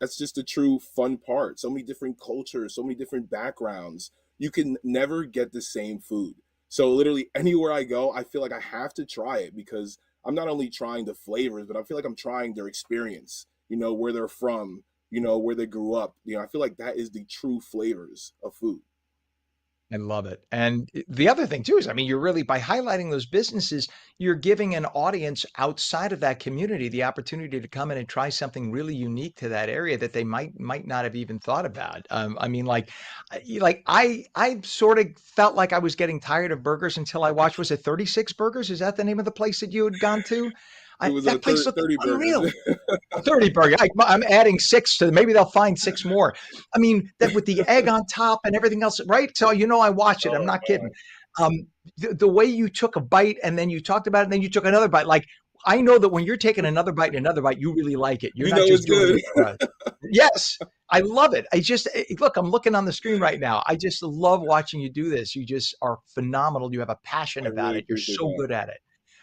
that's just a true fun part. So many different cultures, so many different backgrounds. You can never get the same food. So literally anywhere I go, I feel like I have to try it because I'm not only trying the flavors, but I feel like I'm trying their experience. Where they're from, where they grew up. I feel like that is the true flavors of food. I love it. And the other thing too is, I mean, you're really by highlighting those businesses, you're giving an audience outside of that community the opportunity to come in and try something really unique to that area that they might not have even thought about. I mean, I sort of felt like I was getting tired of burgers until I watched, was it 36 Burgers? Is that the name of the place that you had gone to? It was That place looked 30 burgers. unreal. 30 burger. I'm adding six to maybe they'll find six more. I mean, that with the egg on top and everything else, right? So I watched it. I'm Oh not man. kidding. Um, the way you took a bite and then you talked about it and then you took another bite. Like I know that when you're taking another bite and another bite, you really like it. You're not It's just doing good. it for us. Yes, I love it. Look, I'm looking on the screen right now. I just love watching you do this. You just are phenomenal. You have a passion I about really it. You're appreciate so that. good at it.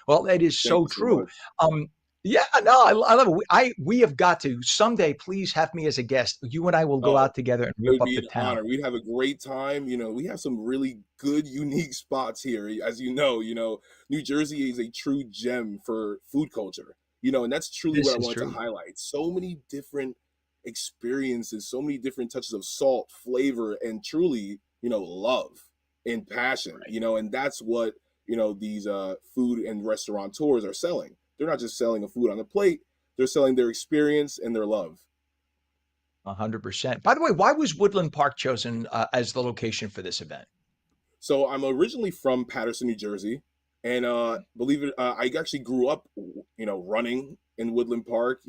Well, it is Thank so you so true. much. Um, yeah, no, I love it. We have got to someday. Please have me as a guest. You and I will go Oh, out together and it rip would up be the an town. honor. We'd have a great time. We have some really good, unique spots here. As New Jersey is a true gem for food culture. And that's truly what This I is wanted to true. highlight. So many different experiences, so many different touches of salt, flavor, and truly, love and passion. Right. And that's what these food and restaurateurs are selling. They're not just selling a food on the plate. They're selling their experience and their love. 100%. By the way, why was Woodland Park chosen as the location for this event? So I'm originally from Paterson, New Jersey, and believe it, I actually grew up, running in Woodland Park,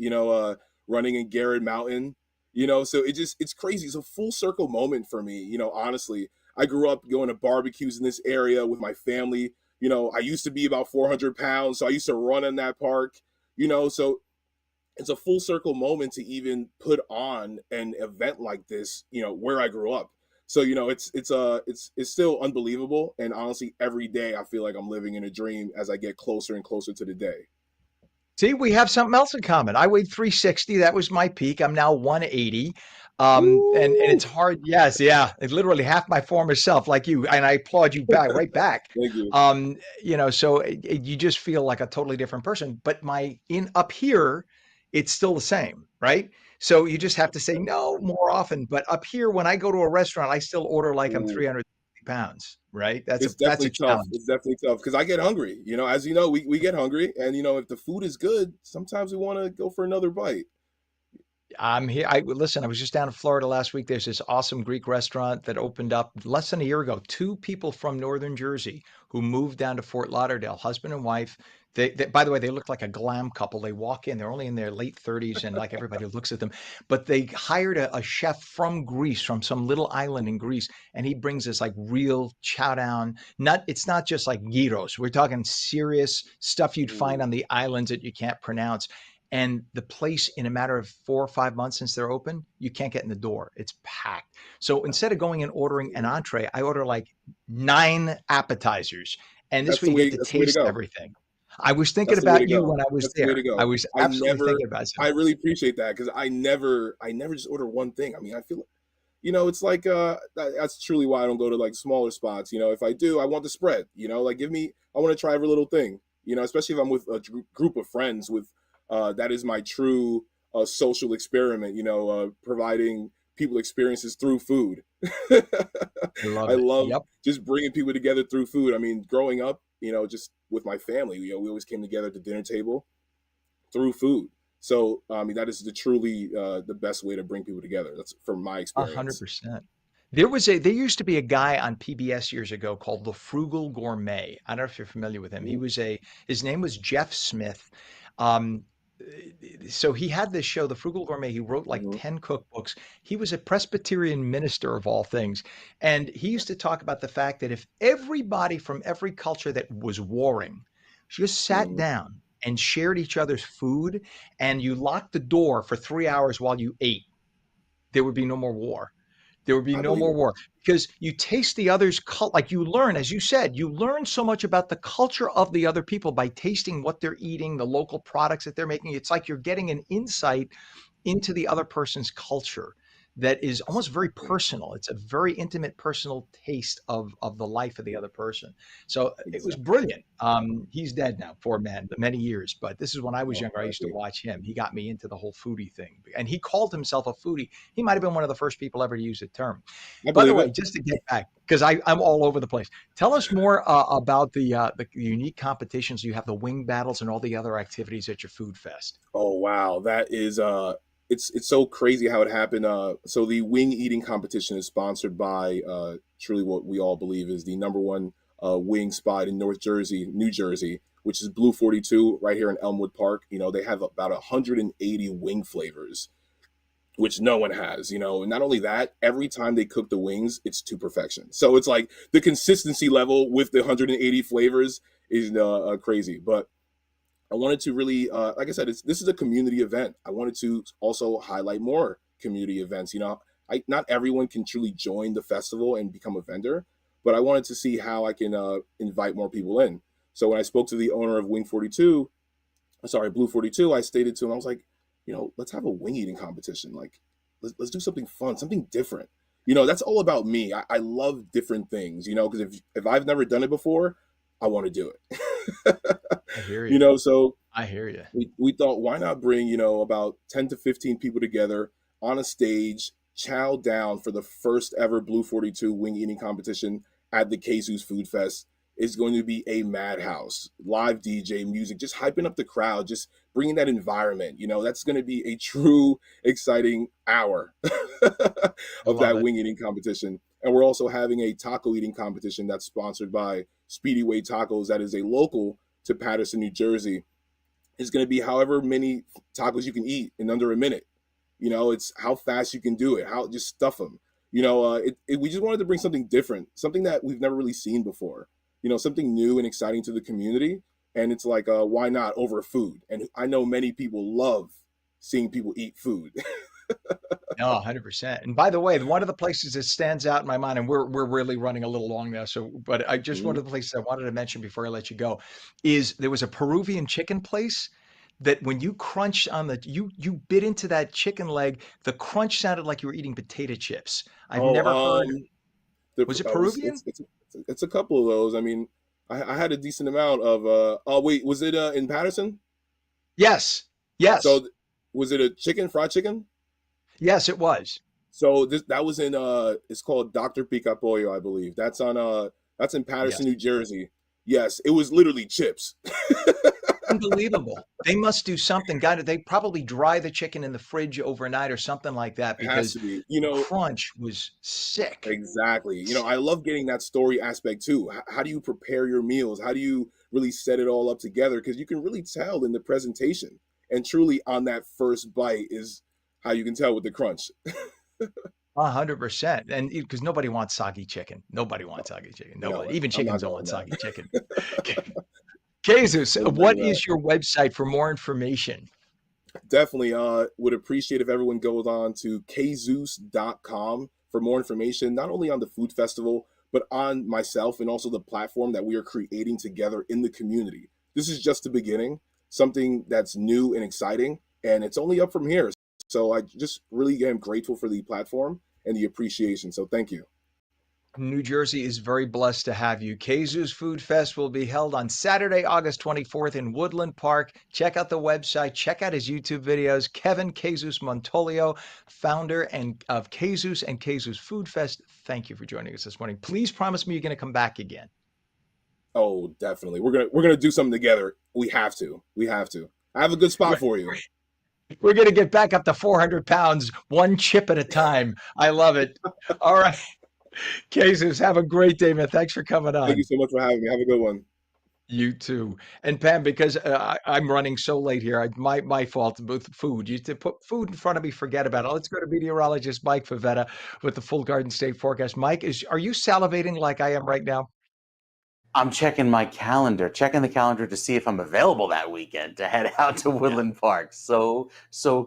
running in Garrett Mountain, So it's crazy. It's a full circle moment for me, Honestly, I grew up going to barbecues in this area with my family. I used to be about 400 pounds, so I used to run in that park, So it's a full circle moment to even put on an event like this, where I grew up. So it's still unbelievable, and honestly, every day I feel like I'm living in a dream as I get closer and closer to the day. See, we have something else in common. I weighed 360. That was my peak. I'm now 180. And Woo! it's hard. Yes, yeah. It's literally half my former self, like you. And I applaud you back, right back. Thank you. So you just feel like a totally different person. But up here, it's still the same, right? So you just have to say no more often. But up here, when I go to a restaurant, I still order like I'm Ooh. 300 pounds, right? That's It's a definitely tough. challenge. It's definitely tough because I get hungry. As you know, we get hungry, and if the food is good, sometimes we want to go for another bite. I'm here. Listen, I was just down in Florida last week. There's this awesome Greek restaurant that opened up less than a year ago. Two people from Northern Jersey who moved down to Fort Lauderdale, husband and wife. By the way, they look like a glam couple. They walk in, they're only in their late 30s, and like everybody looks at them. But they hired a chef from Greece, from some little island in Greece, and he brings us like real chow down. It's not just like gyros. We're talking serious stuff you'd find on Ooh. the islands that you can't pronounce. And the place, in a matter of 4 or 5 months since they're open, you can't get in the door. It's packed. So instead of going and ordering an entree, I order like 9 appetizers. And this That's way the you get way. to That's the way to taste go. everything. I was thinking That's the way to about you go. when I was That's the way there. to I go. was absolutely thinking about I you. really appreciate that because I never just order one thing. I mean, I feel, it's like that's truly why I don't go to like smaller spots. If I do, I want the spread. Like I want to try every little thing. Especially if I'm with a group of friends with that is my true social experiment. Providing people experiences through food. I it. love Yep. just bringing people together through food. I mean, growing up, just with my family, we always came together at the dinner table through food. So, I mean, that is truly the best way to bring people together. That's from my experience. 100%. There used to be a guy on PBS years ago called The Frugal Gourmet. I don't know if you're familiar with him. His name was Jeff Smith. Um, so he had this show, The Frugal Gourmet. He wrote like Mm-hmm. 10 cookbooks. He was a Presbyterian minister of all things. And he used to talk about the fact that if everybody from every culture that was warring just sat Mm-hmm. down and shared each other's food, and you locked the door for 3 hours while you ate, there would be no more war. There would be I no believe more it. war because you taste the other's like you learn, as you said, you learn so much about the culture of the other people by tasting what they're eating, the local products that they're making. It's like you're getting an insight into the other person's culture that is almost very Exactly. personal. It's a very intimate, personal taste of the life of the other person. So it was Exactly. brilliant. He's dead now, poor man, many years. But this is when I was Oh, younger. I used to R.I.P. watch him. He got me into the whole foodie thing, and he called himself a foodie. He might have been one of the first people ever to use the term. I By the believe way, it. just to get back, because I'm all over the place. Tell us more about the unique competitions. You have the wing battles and all the other activities at your food fest. Oh wow, that is it's so crazy how it happened. So the wing eating competition is sponsored by truly what we all believe is the number one wing spot in North Jersey, New Jersey, which is Blue 42 right here in Elmwood Park. They have about 180 wing flavors, which no one has. And not only that, every time they cook the wings, it's to perfection. So it's like the consistency level with the 180 flavors is crazy. But I wanted to really, like I said, this is a community event. I wanted to also highlight more community events. Not everyone can truly join the festival and become a vendor, but I wanted to see how I can invite more people in. So when I spoke to the owner of Blue 42, I stated to him, I was like, let's have a wing eating competition. Like, let's do something fun, something different. That's all about me. I love different things, because if I've never done it before, I want to do it. I hear you. So I hear you. we thought, why not bring, about 10 to 15 people together on a stage, chow down for the first ever Blue 42 wing eating competition at the Jesus Food Fest. It's going to be a madhouse, live DJ music, just hyping up the crowd, just bringing that environment. That's going to be a true exciting hour I of love that it. wing eating competition. And we're also having a taco eating competition that's sponsored by Speedy Way Tacos, that is a local to Paterson, New Jersey. It's going to be however many tacos you can eat in under a minute. It's how fast you can do it, how just stuff them. We just wanted to bring something different, something that we've never really seen before. Something new and exciting to the community. And it's like, why not over food? And I know many people love seeing people eat food. No, 100%. And by the way, one of the places that stands out in my mind, and we're really running a little long now, but I just one Mhm. of the places I wanted to mention before I let you go is there was a Peruvian chicken place that when you crunched on you bit into that chicken leg, the crunch sounded like you were eating potato chips. I've Oh, never heard. Was it Peruvian? it's a couple of those. I mean, I had a decent amount of. Oh wait, was it in Patterson? Yes. Yes. So was it a fried chicken? Yes, it was. So that was in it's called Dr. Pica Pollo, I believe. That's in Yes. Patterson, New Jersey. Yes, it was literally chips. Unbelievable. They must do something. God, they probably dry the chicken in the fridge overnight or something like that It has because to be. the crunch was sick. Exactly. I love getting that story aspect too. How do you prepare your meals? How do you really set it all up together? Because you can really tell in the presentation. And truly on that first bite is how you can tell with the crunch. 100%. And because nobody wants soggy chicken. Nobody wants soggy chicken. No, Nobody. Even I'm not chickens don't going want there. soggy chicken. Jesus, We'll bring what that. is your website for more information? Definitely would appreciate if everyone goes on to kzeus.com for more information, not only on the food festival, but on myself and also the platform that we are creating together in the community. This is just the beginning, something that's new and exciting, and it's only up from here. So I just really am grateful for the platform and the appreciation. So thank you. New Jersey is very blessed to have you. Kazu's Food Fest will be held on Saturday, August 24th in Woodland Park. Check out the website. Check out his YouTube videos. Kevin Jesus Montolio, founder of Kazu's and Kazu's Food Fest. Thank you for joining us this morning. Please promise me you're going to come back again. Oh, definitely. We're gonna do something together. We have to. I have a good spot for you. We're going to get back up to 400 pounds, one chip at a time. I love it. All right. Jesus, have a great day, man. Thanks for coming on. Thank you so much for having me. Have a good one. You too. And Pam, because I'm running so late here, my fault with food. You to put food in front of me, forget about it. Let's go to meteorologist Mike Favetta with the full Garden State forecast. Mike, are you salivating like I am right now? I'm checking the calendar to see if I'm available that weekend to head out to Woodland Park. So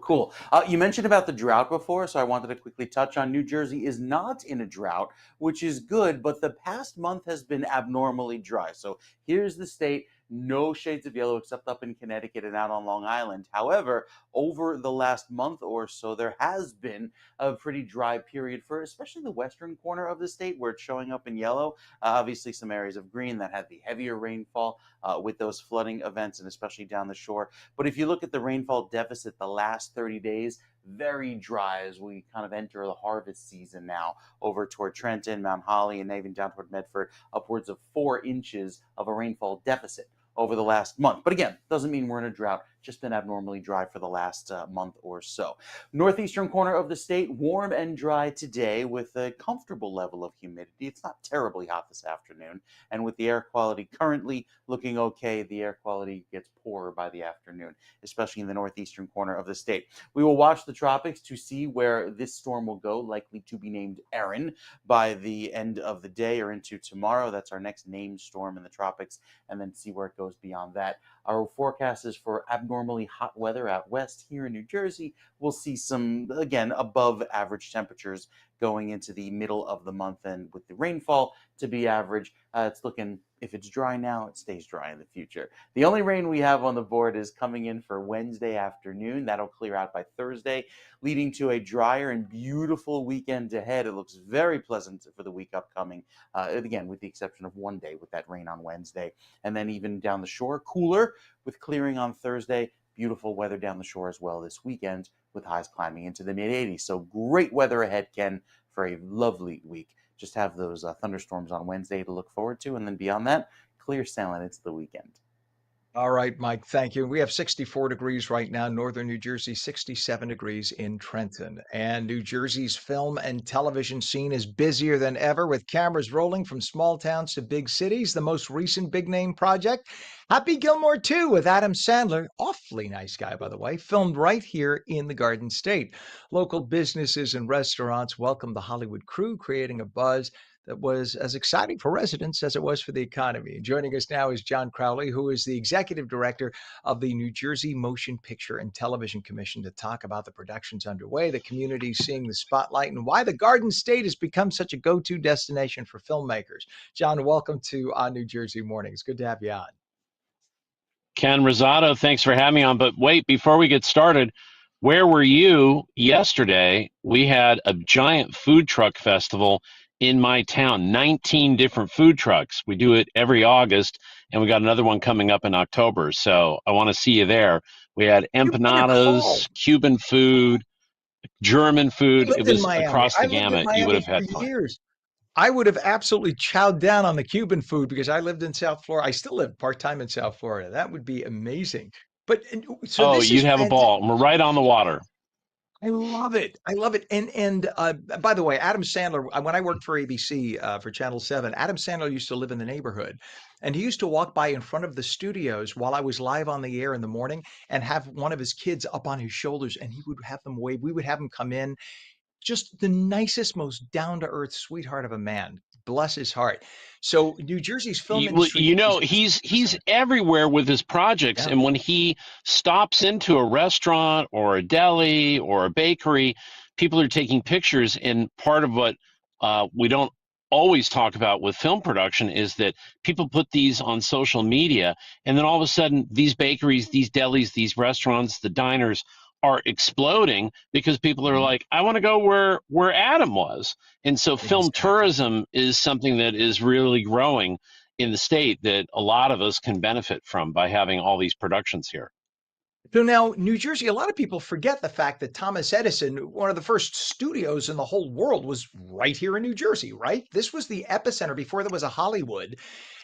cool. You mentioned about the drought before, so I wanted to quickly touch on New Jersey is not in a drought, which is good, but the past month has been abnormally dry. So here's the state. No shades of yellow except up in Connecticut and out on Long Island. However, over the last month or so, there has been a pretty dry period for especially the western corner of the state where it's showing up in yellow. Obviously, some areas of green that had the heavier rainfall with those flooding events and especially down the shore. But if you look at the rainfall deficit the last 30 days, very dry as we kind of enter the harvest season now over toward Trenton, Mount Holly, and even down toward Medford, upwards of 4 inches of a rainfall deficit over the last month. But again, doesn't mean we're in a drought, just been abnormally dry for the last month or so. Northeastern corner of the state, warm and dry today with a comfortable level of humidity. It's not terribly hot this afternoon. And with the air quality currently looking okay, the air quality gets poorer by the afternoon, especially in the northeastern corner of the state. We will watch the tropics to see where this storm will go, likely to be named Erin by the end of the day or into tomorrow. That's our next named storm in the tropics, and then see where it goes beyond that. Our forecast is for abnormally hot weather out west here in New Jersey. We'll see some, again, above average temperatures going into the middle of the month, and with the rainfall to be average, it's looking, if it's dry now, it stays dry in the future. The only rain we have on the board is coming in for Wednesday afternoon. That'll clear out by Thursday, leading to a drier and beautiful weekend ahead. It looks very pleasant for the week upcoming, again, with the exception of one day with that rain on Wednesday. And then even down the shore, cooler with clearing on Thursday. Beautiful weather down the shore as well this weekend with highs climbing into the mid-80s. So great weather ahead, Ken, for a lovely week. Just have those thunderstorms on Wednesday to look forward to. And then beyond that, clear sailing into the weekend. All right, Mike, thank you. We have 64 degrees right now, northern New Jersey, 67 degrees in Trenton. And New Jersey's film and television scene is busier than ever with cameras rolling from small towns to big cities. The most recent big name project, Happy Gilmore 2 with Adam Sandler, awfully nice guy, by the way, filmed right here in the Garden State. Local businesses and restaurants welcomed the Hollywood crew, creating a buzz that was as exciting for residents as it was for the economy. And joining us now is John Crowley, who is the executive director of the New Jersey Motion Picture and Television Commission, to talk about the productions underway, the community seeing the spotlight, and why the Garden State has become such a go-to destination for filmmakers. John, welcome to ONNJ Jersey Mornings. Good to have you on. Ken Rosato, thanks for having me on. But wait, before we get started, where were you yesterday? We had a giant food truck festival in my town, 19 different food trucks. We do it every August, and we got another one coming up in October. So I want to see you there. We had empanadas, Cuban food, German food. It was across the gamut. You would have had fun. Years. I would have absolutely chowed down on the Cuban food because I lived in South Florida. I still live part-time in South Florida. That would be amazing. But so you'd have a ball. We're right on the water. I love it. I love it. And by the way, Adam Sandler, when I worked for ABC for Channel 7, Adam Sandler used to live in the neighborhood. And he used to walk by in front of the studios while I was live on the air in the morning and have one of his kids up on his shoulders, and he would have them wave. We would have him come in. Just the nicest, most down-to-earth sweetheart of a man. Bless his heart. So New Jersey's film industry. You know, he's everywhere with his projects. Yeah. And when he stops into a restaurant or a deli or a bakery, people are taking pictures. And part of what we don't always talk about with film production is that people put these on social media. And then all of a sudden, these bakeries, these delis, these restaurants, the diners, are exploding because people are like, I want to go where Adam was. And so film tourism is something that is really growing in the state that a lot of us can benefit from by having all these productions here. So now, New Jersey, a lot of people forget the fact that Thomas Edison, one of the first studios in the whole world, was right here in New Jersey, right? This was the epicenter before there was a Hollywood.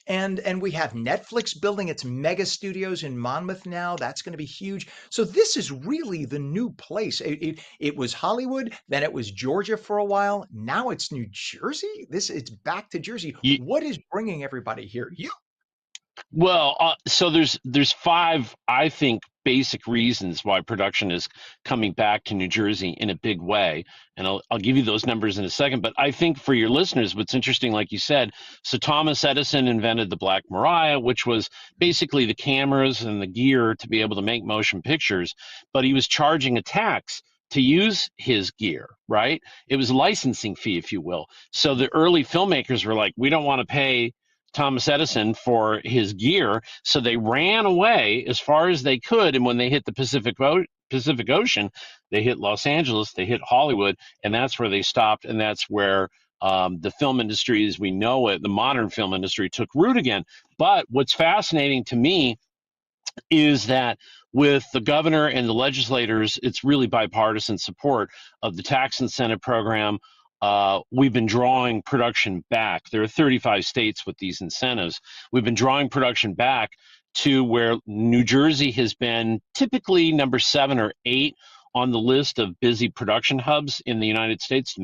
And we have Netflix building its mega studios in Monmouth now. That's going to be huge. So this is really the new place. It was Hollywood, then it was Georgia for a while. Now it's New Jersey. It's back to Jersey. What is bringing everybody here? You. Well, so there's five, I think, basic reasons why production is coming back to New Jersey in a big way, and I'll give you those numbers in a second. But I think for your listeners, what's interesting, like you said, so Thomas Edison invented the Black Maria, which was basically the cameras and the gear to be able to make motion pictures, but he was charging a tax to use his gear, right? It was a licensing fee, if you will. So the early filmmakers were like, we don't want to pay Thomas Edison for his gear, so they ran away as far as they could. And when they hit the Pacific Ocean, they hit Los Angeles, they hit Hollywood, and that's where they stopped. And that's where the film industry, as we know it, the modern film industry, took root again. But what's fascinating to me is that with the governor and the legislators, it's really bipartisan support of the tax incentive program. We've been drawing production back. There are 35 states with these incentives. We've been drawing production back to where New Jersey has been typically number 7 or 8 on the list of busy production hubs in the United States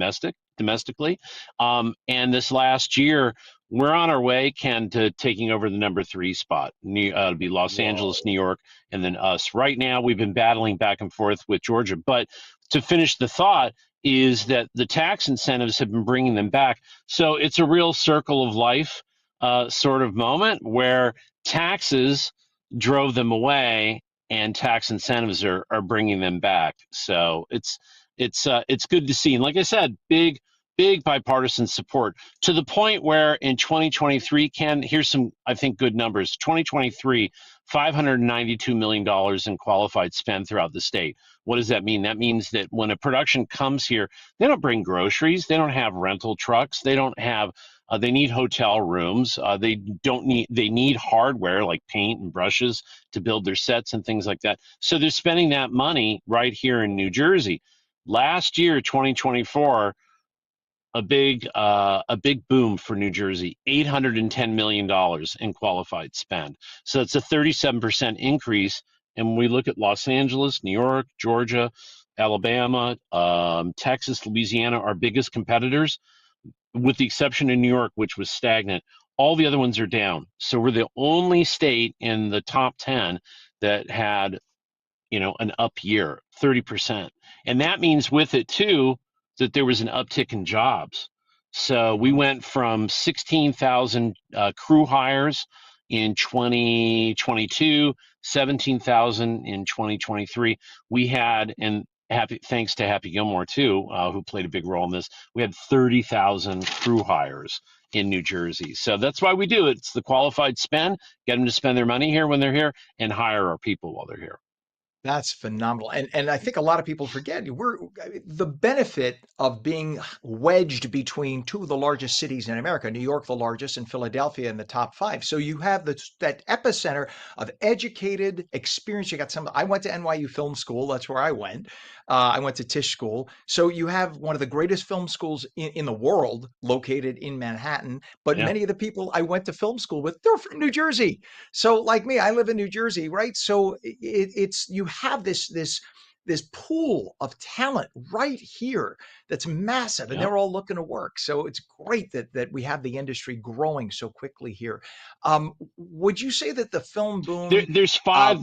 domestically. And this last year, we're on our way, Ken, to taking over the number 3 spot. It'll be Los Angeles, New York, and then us. Right now, we've been battling back and forth with Georgia. But to finish the thought, is that the tax incentives have been bringing them back. So it's a real circle of life sort of moment where taxes drove them away and tax incentives are bringing them back. So it's good to see. And like I said, big bipartisan support to the point where in 2023, Ken, here's some, I think, good numbers. 2023, $592 million in qualified spend throughout the state. What does that mean? That means that when a production comes here, they don't bring groceries, they don't have rental trucks, they don't have, they need hotel rooms, they need hardware like paint and brushes to build their sets and things like that. So they're spending that money right here in New Jersey. Last year, 2024, a big boom for New Jersey, $810 million in qualified spend. So it's a 37% increase. And when we look at Los Angeles, New York, Georgia, Alabama, Texas, Louisiana, our biggest competitors, with the exception of New York, which was stagnant, all the other ones are down. So we're the only state in the top 10 that had, an up year, 30%. And that means with it too, that there was an uptick in jobs. So we went from 16,000 crew hires in 2022, 17,000 in 2023. We had, and thanks to Happy Gilmore too, who played a big role in this, we had 30,000 crew hires in New Jersey. So that's why we do it. It's the qualified spend, get them to spend their money here when they're here, and hire our people while they're here. That's phenomenal. And I think a lot of people forget the benefit of being wedged between two of the largest cities in America, New York, the largest, and Philadelphia in the top 5. So you have that epicenter of educated experience. You got I went to NYU Film School. That's where I went. I went to Tisch School. So you have one of the greatest film schools in the world located in Manhattan. But many of the people I went to film school with, they're from New Jersey. So like me, I live in New Jersey, right? So you have this pool of talent right here that's massive, and they're all looking to work. So it's great that we have the industry growing so quickly here. Would you say that the film boom? There's five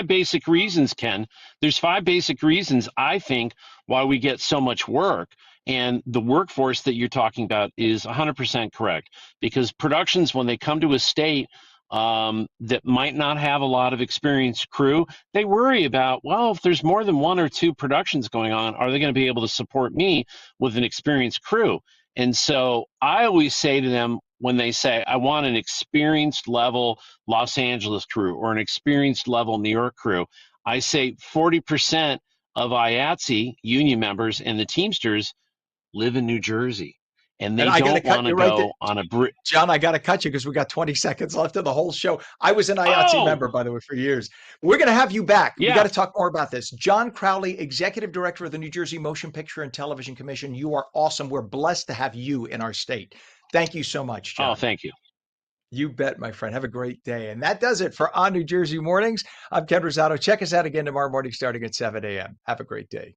basic reasons, Ken. There's 5 basic reasons I think why we get so much work. And the workforce that you're talking about is 100% correct, because productions, when they come to a state that might not have a lot of experienced crew, they worry about, well, if there's more than 1 or 2 productions going on, are they going to be able to support me with an experienced crew? And so I always say to them, when they say, I want an experienced level Los Angeles crew or an experienced level New York crew, I say 40% of IATSE union members and the Teamsters live in New Jersey, and they And I got to don't cut want to you right there. go on a bridge. John, I got to cut you because we got 20 seconds left of the whole show. I was an IATSE Oh, member, by the way, for years. We're going to have you back. We got yeah. to talk more about this. John Crowley, Executive Director of the New Jersey Motion Picture and Television Commission. You are awesome. We're blessed to have you in our state. Thank you so much, John. Oh, thank you. You bet, my friend. Have a great day. And that does it for ONNJ Mornings. I'm Ken Rosato. Check us out again tomorrow morning starting at 7 a.m. Have a great day.